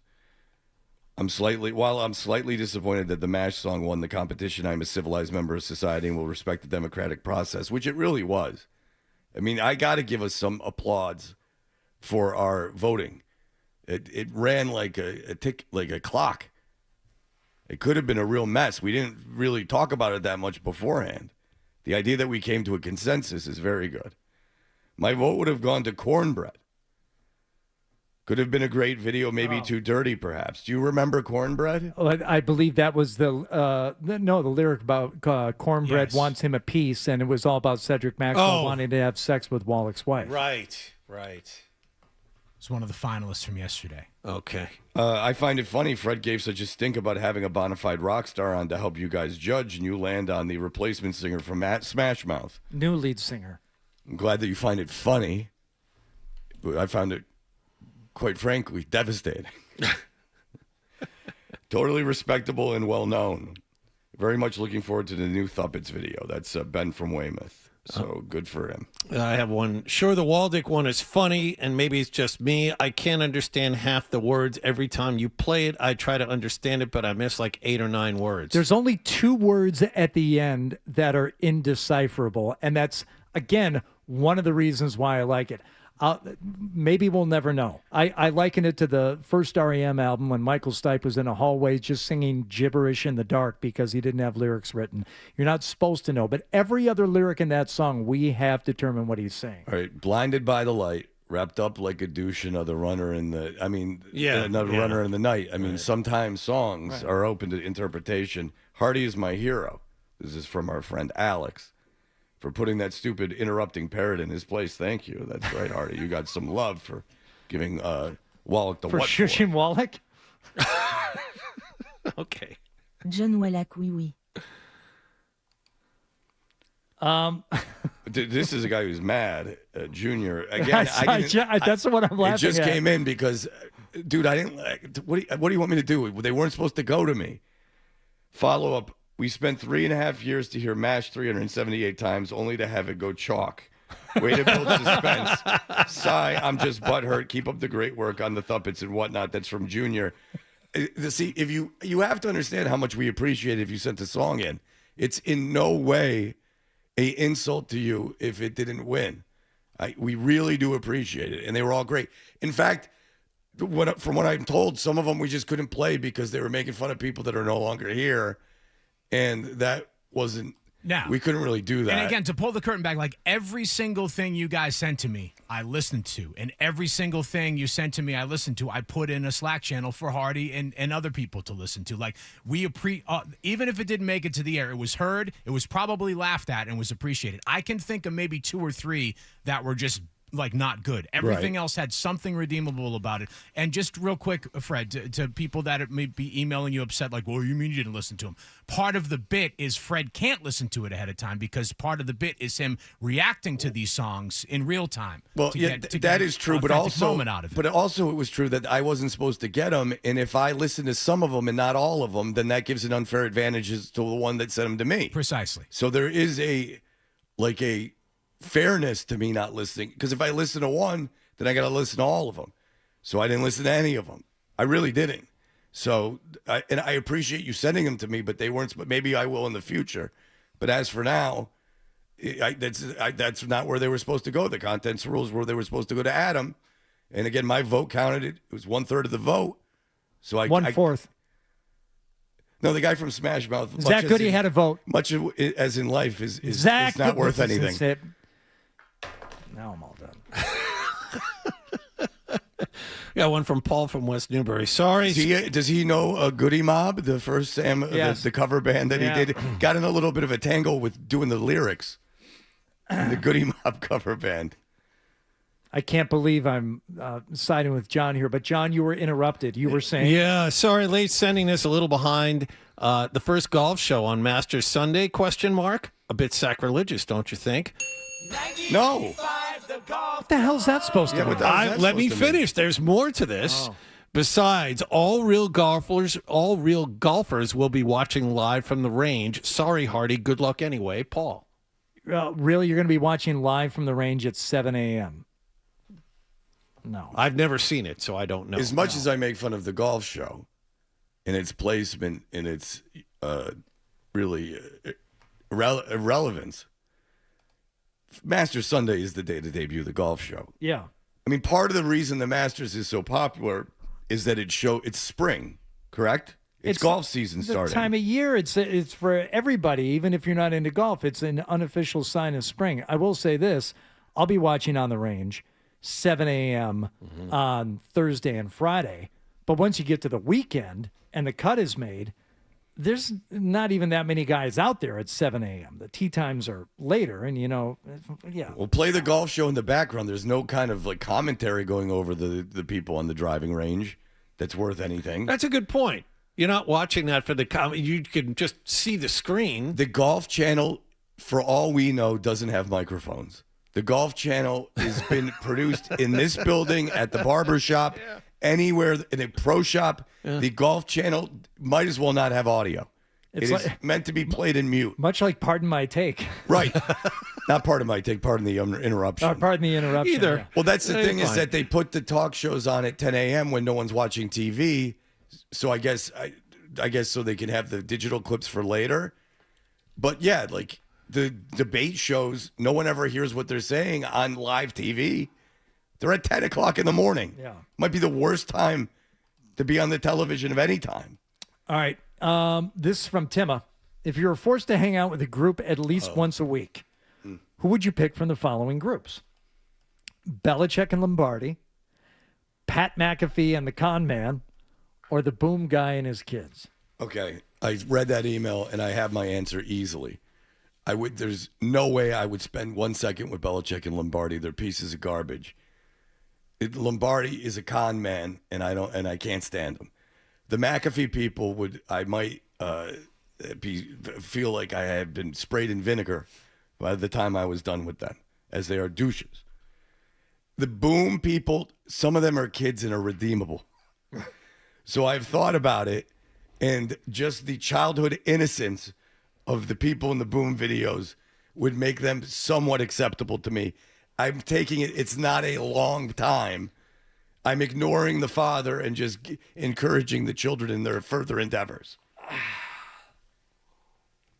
While I'm slightly disappointed that the MASH song won the competition, I'm a civilized member of society and will respect the democratic process, which it really was. I mean, I got to give us some applause for our voting. It ran like a tick, like a clock. It could have been a real mess. We didn't really talk about it that much beforehand. The idea that we came to a consensus is very good. My vote would have gone to Cornbread. Could have been a great video, maybe too dirty, perhaps. Do you remember Cornbread? I believe that was the lyric about Cornbread wants him a piece, and it was all about Cedric Maxwell wanting to have sex with Wallach's wife. Right. It's one of the finalists from yesterday. Okay. I find it funny Fred gave such a stink about having a bona fide rock star on to help you guys judge, and you land on the replacement singer from Smash Mouth. New lead singer. I'm glad that you find it funny. I found it, quite frankly, devastating. Totally respectable and well-known. Very much looking forward to the new Thuppets video. That's Ben from Weymouth. So good for him. I have one. Sure, the Waldick one is funny, and maybe it's just me. I can't understand half the words every time you play it. I try to understand it, but I miss like 8 or 9 words. There's only 2 words at the end that are indecipherable, and that's, again, one of the reasons why I like it. Maybe we'll never know. I liken it to the first REM album when Michael Stipe was in a hallway just singing gibberish in the dark because he didn't have lyrics written. You're not supposed to know, but every other lyric in that song, we have determined what he's saying. All right, blinded by the light, wrapped up like a douche, another runner in the. Runner in the night. I mean, sometimes songs are open to interpretation. Hardy is my hero. This is from our friend Alex. For putting that stupid interrupting parrot in his place. Thank you. That's right, Hardy. You got some love for giving Wallach the for what shushing for. Wallach? Okay. John Wallach, oui. This is a guy who's mad, Junior. Again, that's what I'm laughing at. It just came in because, dude, I didn't. What do you want me to do? They weren't supposed to go to me. Follow up. We spent 3.5 years to hear MASH 378 times, only to have it go chalk. Way to build suspense. Sigh, I'm just butthurt. Keep up the great work on the Thuppets and whatnot. That's from Junior. See, if you have to understand how much we appreciate it if you sent a song in. It's in no way a insult to you if it didn't win. We really do appreciate it, and they were all great. In fact, from what I'm told, some of them we just couldn't play because they were making fun of people that are no longer here, and that wasn't. Now, we couldn't really do that. And again, to pull the curtain back, like every single thing you guys sent to me, I listened to. And every single thing you sent to me, I listened to. I put in a Slack channel for Hardy and other people to listen to. Like, even if it didn't make it to the air, it was heard, it was probably laughed at, and was appreciated. I can think of maybe 2 or 3 that were just like not good. Everything else had something redeemable about it. And just real quick, Fred, to people that may be emailing you upset, like, well, you mean you didn't listen to him? Part of the bit is Fred can't listen to it ahead of time because part of the bit is him reacting to these songs in real time. Well, that is true, but also, out of it. but also it was true that I wasn't supposed to get them, and if I listen to some of them and not all of them, then that gives an unfair advantage to the one that sent them to me. Precisely. So there is a fairness to me not listening, because if I listen to one, then I got to listen to all of them. So I didn't listen to any of them. I really didn't. So, and I appreciate you sending them to me, but they weren't. But maybe I will in the future. But as for now, that's not where they were supposed to go. The contents rules where they were supposed to go to Adam. And again, my vote counted. It was 1/3 of the vote. So 1/4. No, the guy from Smash Mouth. Zach Goody had a vote. Much as in life is Zach not worth anything. Now I'm all done. Got one from Paul from West Newbury. Sorry. Does he know a Goody Mob, the first Sam, Yes. the cover band that he did? Got in a little bit of a tangle with doing the lyrics. The Goody Mob cover band. I can't believe I'm siding with John here, but John, you were interrupted. You were saying, Yeah, sorry, late sending this, a little behind. The first golf show on Masters Sunday, ? A bit sacrilegious, don't you think? No. what the hell's that supposed to mean? Let me finish. There's more to this. Besides, all real golfers will be watching live from the range. Sorry, Hardy. Good luck anyway, Paul. Really? You're going to be watching live from the range at 7 a.m.? No. I've never seen it, so I don't know. As much as I make fun of the golf show and its placement and its really irrelevance, Masters Sunday is the day to debut the golf show. Yeah. I mean, part of the reason the Masters is so popular is that it's spring, correct? It's golf season starting. The time of year, it's for everybody, even if you're not into golf. It's an unofficial sign of spring. I will say this. I'll be watching on the range 7 a.m. on Thursday and Friday. But once you get to the weekend and the cut is made, there's not even that many guys out there at 7 a.m. The tee times are later, and, yeah. We'll play the golf show in the background. There's no kind of commentary going over the people on the driving range that's worth anything. That's a good point. You're not watching that for the comment. You can just see the screen. The Golf Channel, for all we know, doesn't have microphones. The Golf Channel has been produced in this building, at the barber shop, anywhere in a pro shop. Yeah. The Golf Channel might as well not have audio. It's meant to be played in mute. Much like Pardon My Take. Right. Not Pardon My Take, pardon the interruption. Pardon the interruption. Either. Yeah. Well, that's the thing is that they put the talk shows on at 10 a.m. when no one's watching TV. So I guess so they can have the digital clips for later. But yeah, the debate shows, no one ever hears what they're saying on live TV. They're at 10 o'clock in the morning. Yeah. Might be the worst time to be on the television of any time. All right. This is from Timma. If you were forced to hang out with a group at least once a week, who would you pick from the following groups? Belichick and Lombardi, Pat McAfee and the Con Man, or the Boom Guy and his kids? Okay. I read that email, and I have my answer easily. There's no way I would spend 1 second with Belichick and Lombardi. They're pieces of garbage. Lombardi is a con man, and I can't stand him. The McAfee people I might feel like I had been sprayed in vinegar by the time I was done with them, as they are douches. The Boom people, some of them are kids and are redeemable. So I've thought about it, and just the childhood innocence of the people in the Boom videos would make them somewhat acceptable to me. I'm taking it. It's not a long time. I'm ignoring the father and just encouraging the children in their further endeavors.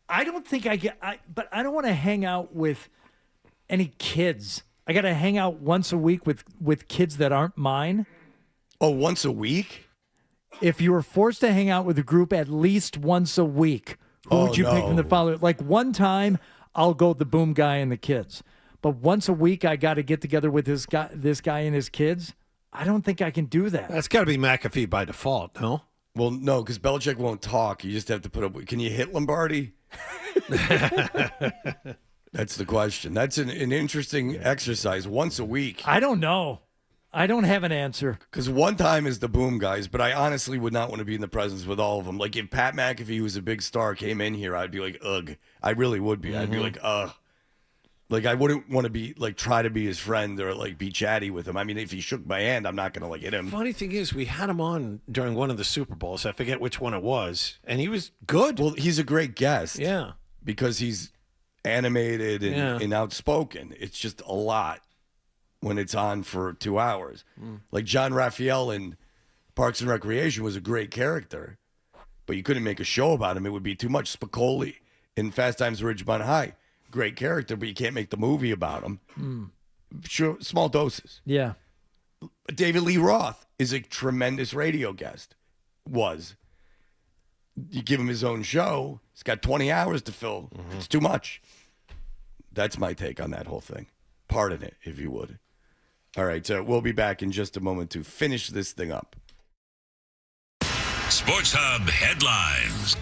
I don't think but I don't want to hang out with any kids. I got to hang out once a week with kids that aren't mine. Oh, once a week? If you were forced to hang out with a group at least once a week, who would you pick from the father? Like one time, I'll go with the boom guy and the kids. But once a week, I got to get together with this guy and his kids. I don't think I can do that. That's got to be McAfee by default, no? Well, no, because Belichick won't talk. You just have to put up. Can you hit Lombardi? That's the question. That's an interesting exercise once a week. I don't know. I don't have an answer. Because one time is the boom guys, but I honestly would not want to be in the presence with all of them. Like if Pat McAfee, who's a big star, came in here, I'd be like, ugh. I really would be. I'd be like, ugh. Like I wouldn't want to be like try to be his friend or like be chatty with him. I mean, if he shook my hand, I'm not gonna like hit him. Funny thing is, we had him on during one of the Super Bowls. I forget which one it was, and he was good. Well, he's a great guest. Yeah, because he's animated and outspoken. It's just a lot when it's on for 2 hours. Like John Raphael in Parks and Recreation was a great character, but you couldn't make a show about him. It would be too much. Spicoli in Fast Times at Ridgemont High. Great character, but you can't make the movie about him. Sure, small doses. Yeah. David Lee Roth is a tremendous radio guest. You give him his own show, he's got 20 hours to fill. It's too much. That's my take on that whole thing. Pardon it, if you would. All right, so we'll be back in just a moment to finish this thing up. Sports Hub headlines.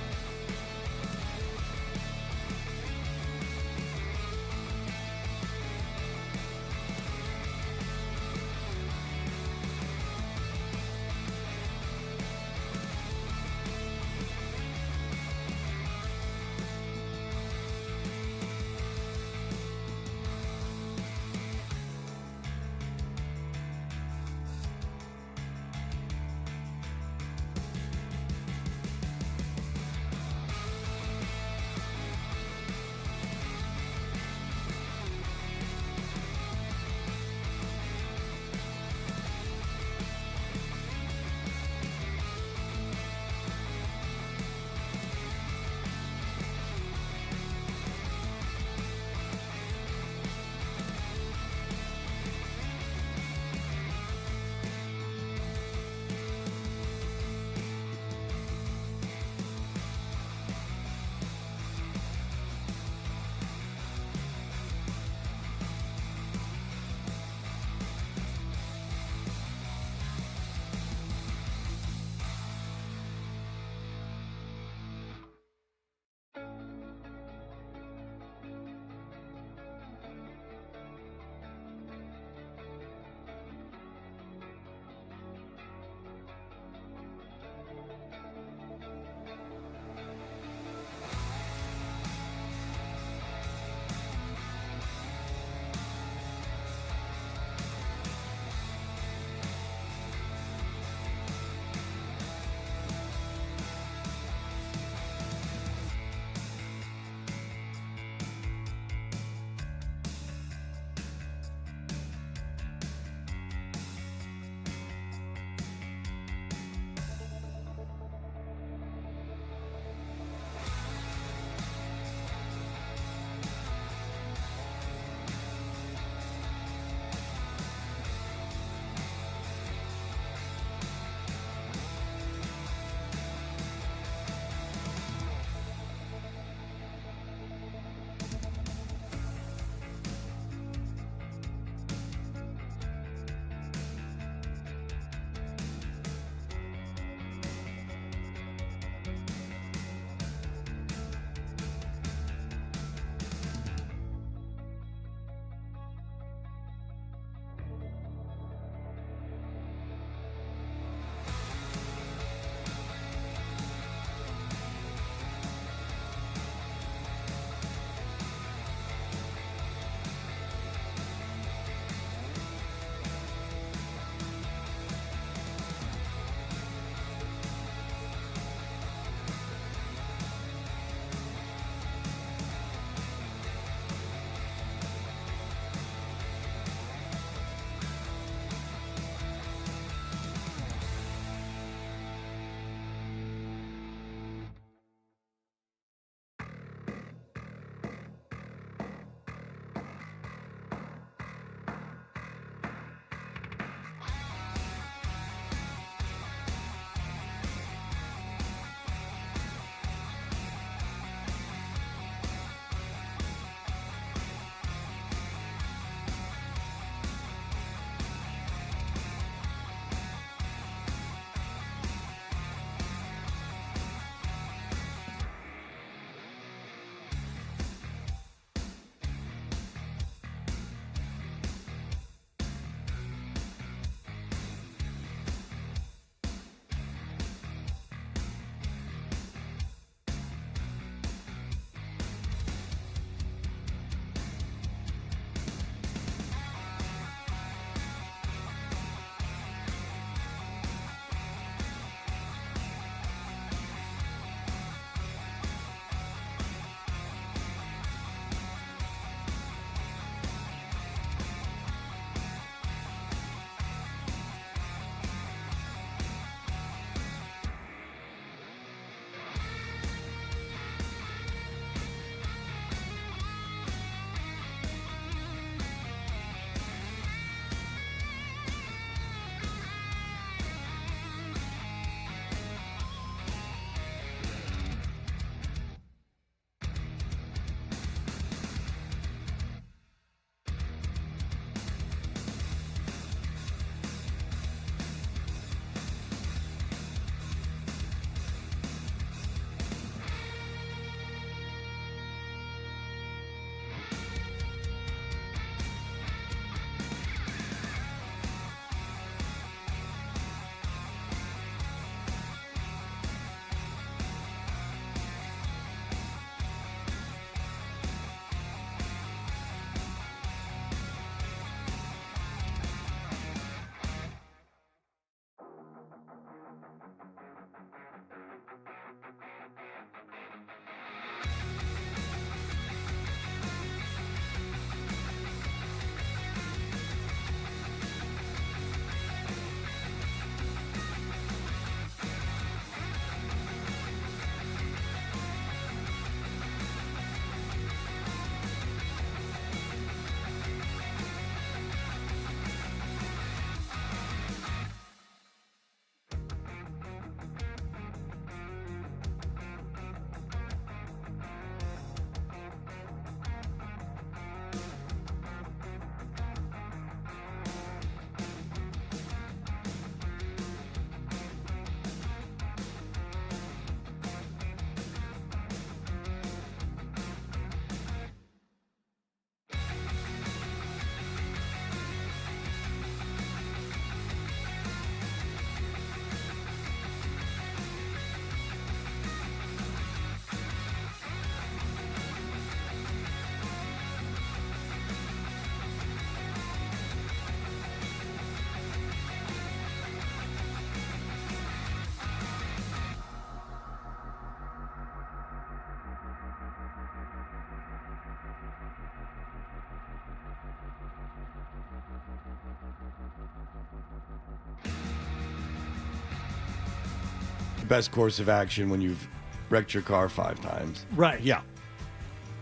best course of action when you've wrecked your car 5 times. Right. Yeah.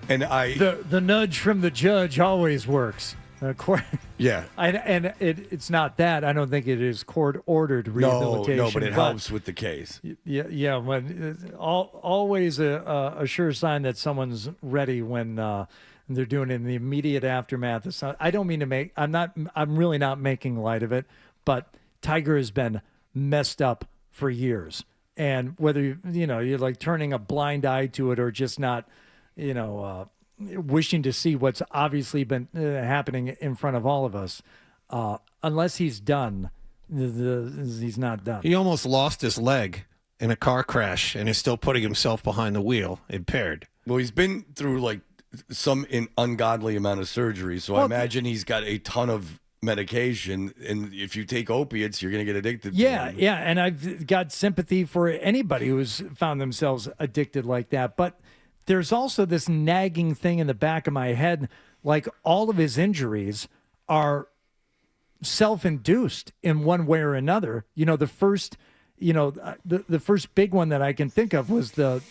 And the nudge from the judge always works. Yeah. It's not that. I don't think it is court-ordered rehabilitation. No, but it helps with the case. Yeah. When always a sure sign that someone's ready when they're doing it in the immediate aftermath. It's not, I don't mean to make. I'm really not making light of it. But Tiger has been messed up for years, and whether you're like turning a blind eye to it or just not, wishing to see what's obviously been happening in front of all of us. Unless he's done, he's not done. He almost lost his leg in a car crash and is still putting himself behind the wheel, impaired. Well, he's been through like some ungodly amount of surgery, so I imagine he's got a ton of medication, and if you take opiates, you're going to get addicted to them. Yeah, and I've got sympathy for anybody who's found themselves addicted like that, but there's also this nagging thing in the back of my head, like all of his injuries are self-induced in one way or another. The first big one that I can think of was the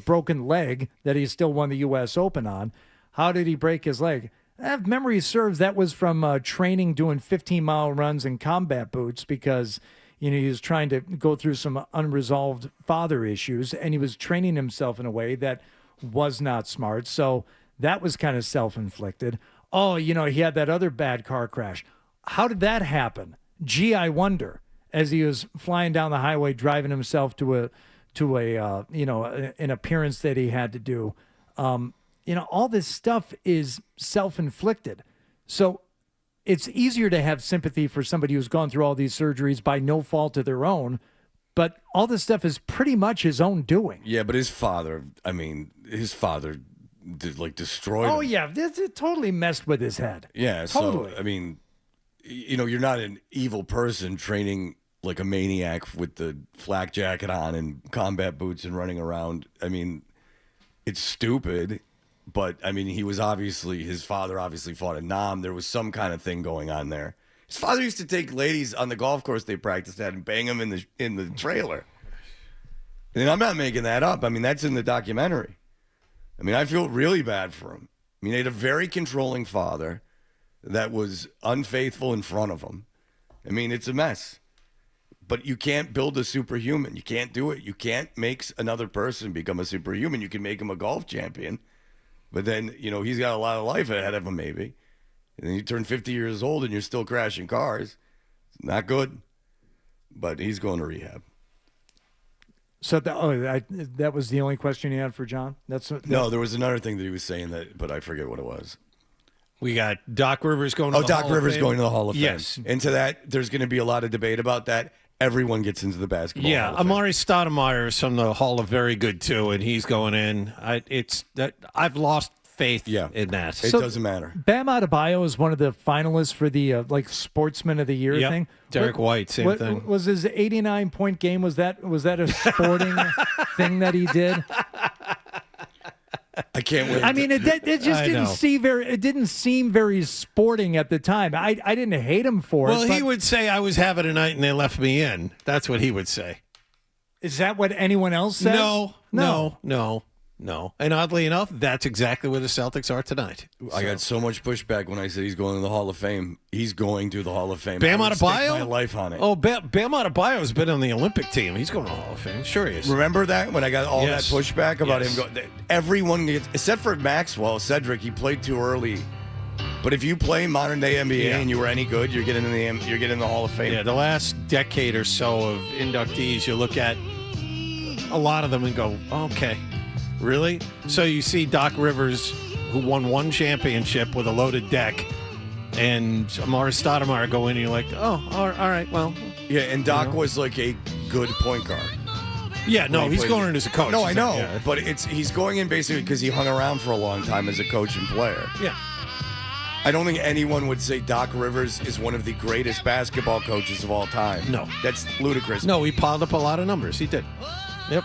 broken leg that he still won the U.S. Open on. How did he break his leg? If memory serves, that was from training, doing 15-mile runs in combat boots because, he was trying to go through some unresolved father issues, and he was training himself in a way that was not smart. So that was kind of self-inflicted. Oh, he had that other bad car crash. How did that happen? Gee, I wonder. As he was flying down the highway, driving himself to an appearance that he had to do. All this stuff is self-inflicted. So it's easier to have sympathy for somebody who's gone through all these surgeries by no fault of their own. But all this stuff is pretty much his own doing. Yeah, but his father destroyed him. Oh, yeah. It totally messed with his head. Yeah, totally. So, you're not an evil person training like a maniac with the flak jacket on and combat boots and running around. It's stupid, but, his father obviously fought a Nam. There was some kind of thing going on there. His father used to take ladies on the golf course they practiced at and bang them in the trailer. And I'm not making that up. That's in the documentary. I feel really bad for him. He had a very controlling father that was unfaithful in front of him. It's a mess. But you can't build a superhuman. You can't do it. You can't make another person become a superhuman. You can make him a golf champion. But then, he's got a lot of life ahead of him, maybe. And then you turn 50 years old and you're still crashing cars. It's not good. But he's going to rehab. So that was the only question you had for John? No, there was another thing that he was saying, but I forget what it was. We got Doc Rivers going to the Hall of Fame. Doc Rivers going to the Hall of Fame. Yes. Into that, there's going to be a lot of debate about that. Everyone gets into the basketball. Yeah, Hall of Fame. Amari Stoudemire is from the Hall of Very Good, too, and he's going in. I've lost faith in that. It doesn't matter. Bam Adebayo is one of the finalists for the Sportsman of the Year thing. Derek White, same thing. Was his 89-point game? Was that a sporting thing that he did? I can't wait. It just didn't seem very sporting at the time. I didn't hate him for it. Well, he would say, "I was having a night and they left me in." That's what he would say. Is that what anyone else says? No. And oddly enough, that's exactly where the Celtics are tonight. I got so much pushback when I said he's going to the Hall of Fame. He's going to the Hall of Fame. Bam I would stake Adebayo? my life on it. Oh, Bam Adebayo has been on the Olympic team. He's going to the Hall of Fame. Sure he is. Remember that when I got all that pushback about him going? Everyone gets, except for Maxwell, Cedric. He played too early. But if you play modern day NBA and you were any good, you're getting in the Hall of Fame. Yeah, the last decade or so of inductees, you look at a lot of them and go, okay. Really? So you see Doc Rivers, who won one championship with a loaded deck, and Amari Stoudemire go in, and you're like, oh, all right, well. Yeah, and Doc was like a good point guard. Yeah, no, he's going in as a coach. No, I know, but he's going in basically because he hung around for a long time as a coach and player. Yeah. I don't think anyone would say Doc Rivers is one of the greatest basketball coaches of all time. No. That's ludicrous. No, he piled up a lot of numbers. He did. Yep.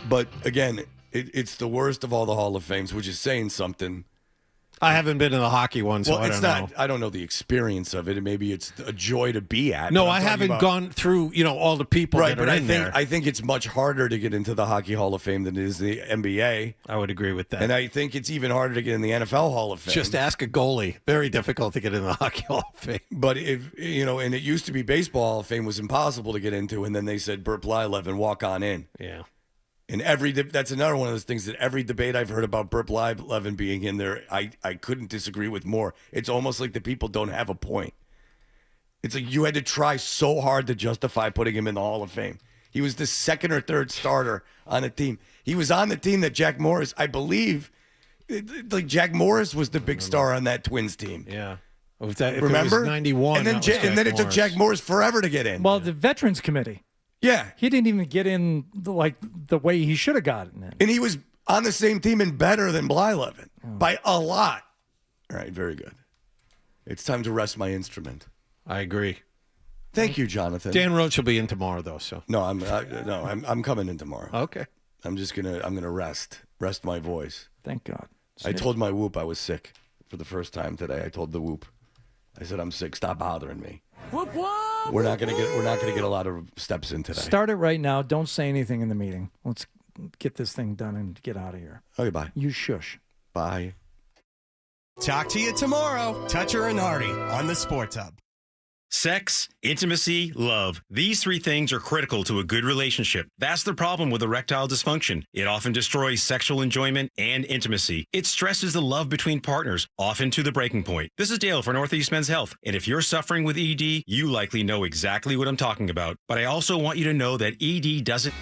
But, again, it's the worst of all the Hall of Fames, which is saying something. I haven't been in the hockey one, so Well, I it's don't not. know. I don't know the experience of it, and maybe it's a joy to be at. No, but I'm I talking haven't about- gone through, all the people Right, that are but in there. I think it's much harder to get into the Hockey Hall of Fame than it is the NBA. I would agree with that. And I think it's even harder to get in the NFL Hall of Fame. Just ask a goalie. Very difficult to get in the Hockey Hall of Fame. But if and it used to be Baseball Hall of Fame was impossible to get into, and then they said Burt Blyleven walk on in. Yeah. And that's another one of those things that every debate I've heard about Burt Blyleven being in there, I couldn't disagree with more. It's almost like the people don't have a point. It's like you had to try so hard to justify putting him in the Hall of Fame. He was the second or third starter on a team. He was on the team that Jack Morris, I believe, like Jack Morris was the big star on that Twins team. Yeah. If it Remember? was 91. And then, that was Jack it took Morris. Jack Morris forever to get in. Well, the Veterans Committee. Yeah. He didn't even get in the way he should have gotten in. And he was on the same team and better than Blyleven by a lot. All right, very good. It's time to rest my instrument. I agree. Thank you, Jonathan. Dan Roach will be in tomorrow, though. So No, I'm coming in tomorrow. Okay. I'm gonna rest my voice. Thank God. I told my whoop I was sick for the first time today. I told the whoop, I said I'm sick. Stop bothering me. Whoop, whoop, We're not gonna get a lot of steps in today. Start it right now. Don't say anything in the meeting. Let's get this thing done and get out of here. Okay, bye. You shush. Bye. Talk to you tomorrow. Toucher and Hardy on the Sports Hub. Sex, intimacy, love. These three things are critical to a good relationship. That's the problem with erectile dysfunction. It often destroys sexual enjoyment and intimacy. It stresses the love between partners, often to the breaking point. This is Dale for Northeast Men's Health. And if you're suffering with ED, you likely know exactly what I'm talking about. But I also want you to know that ED doesn't...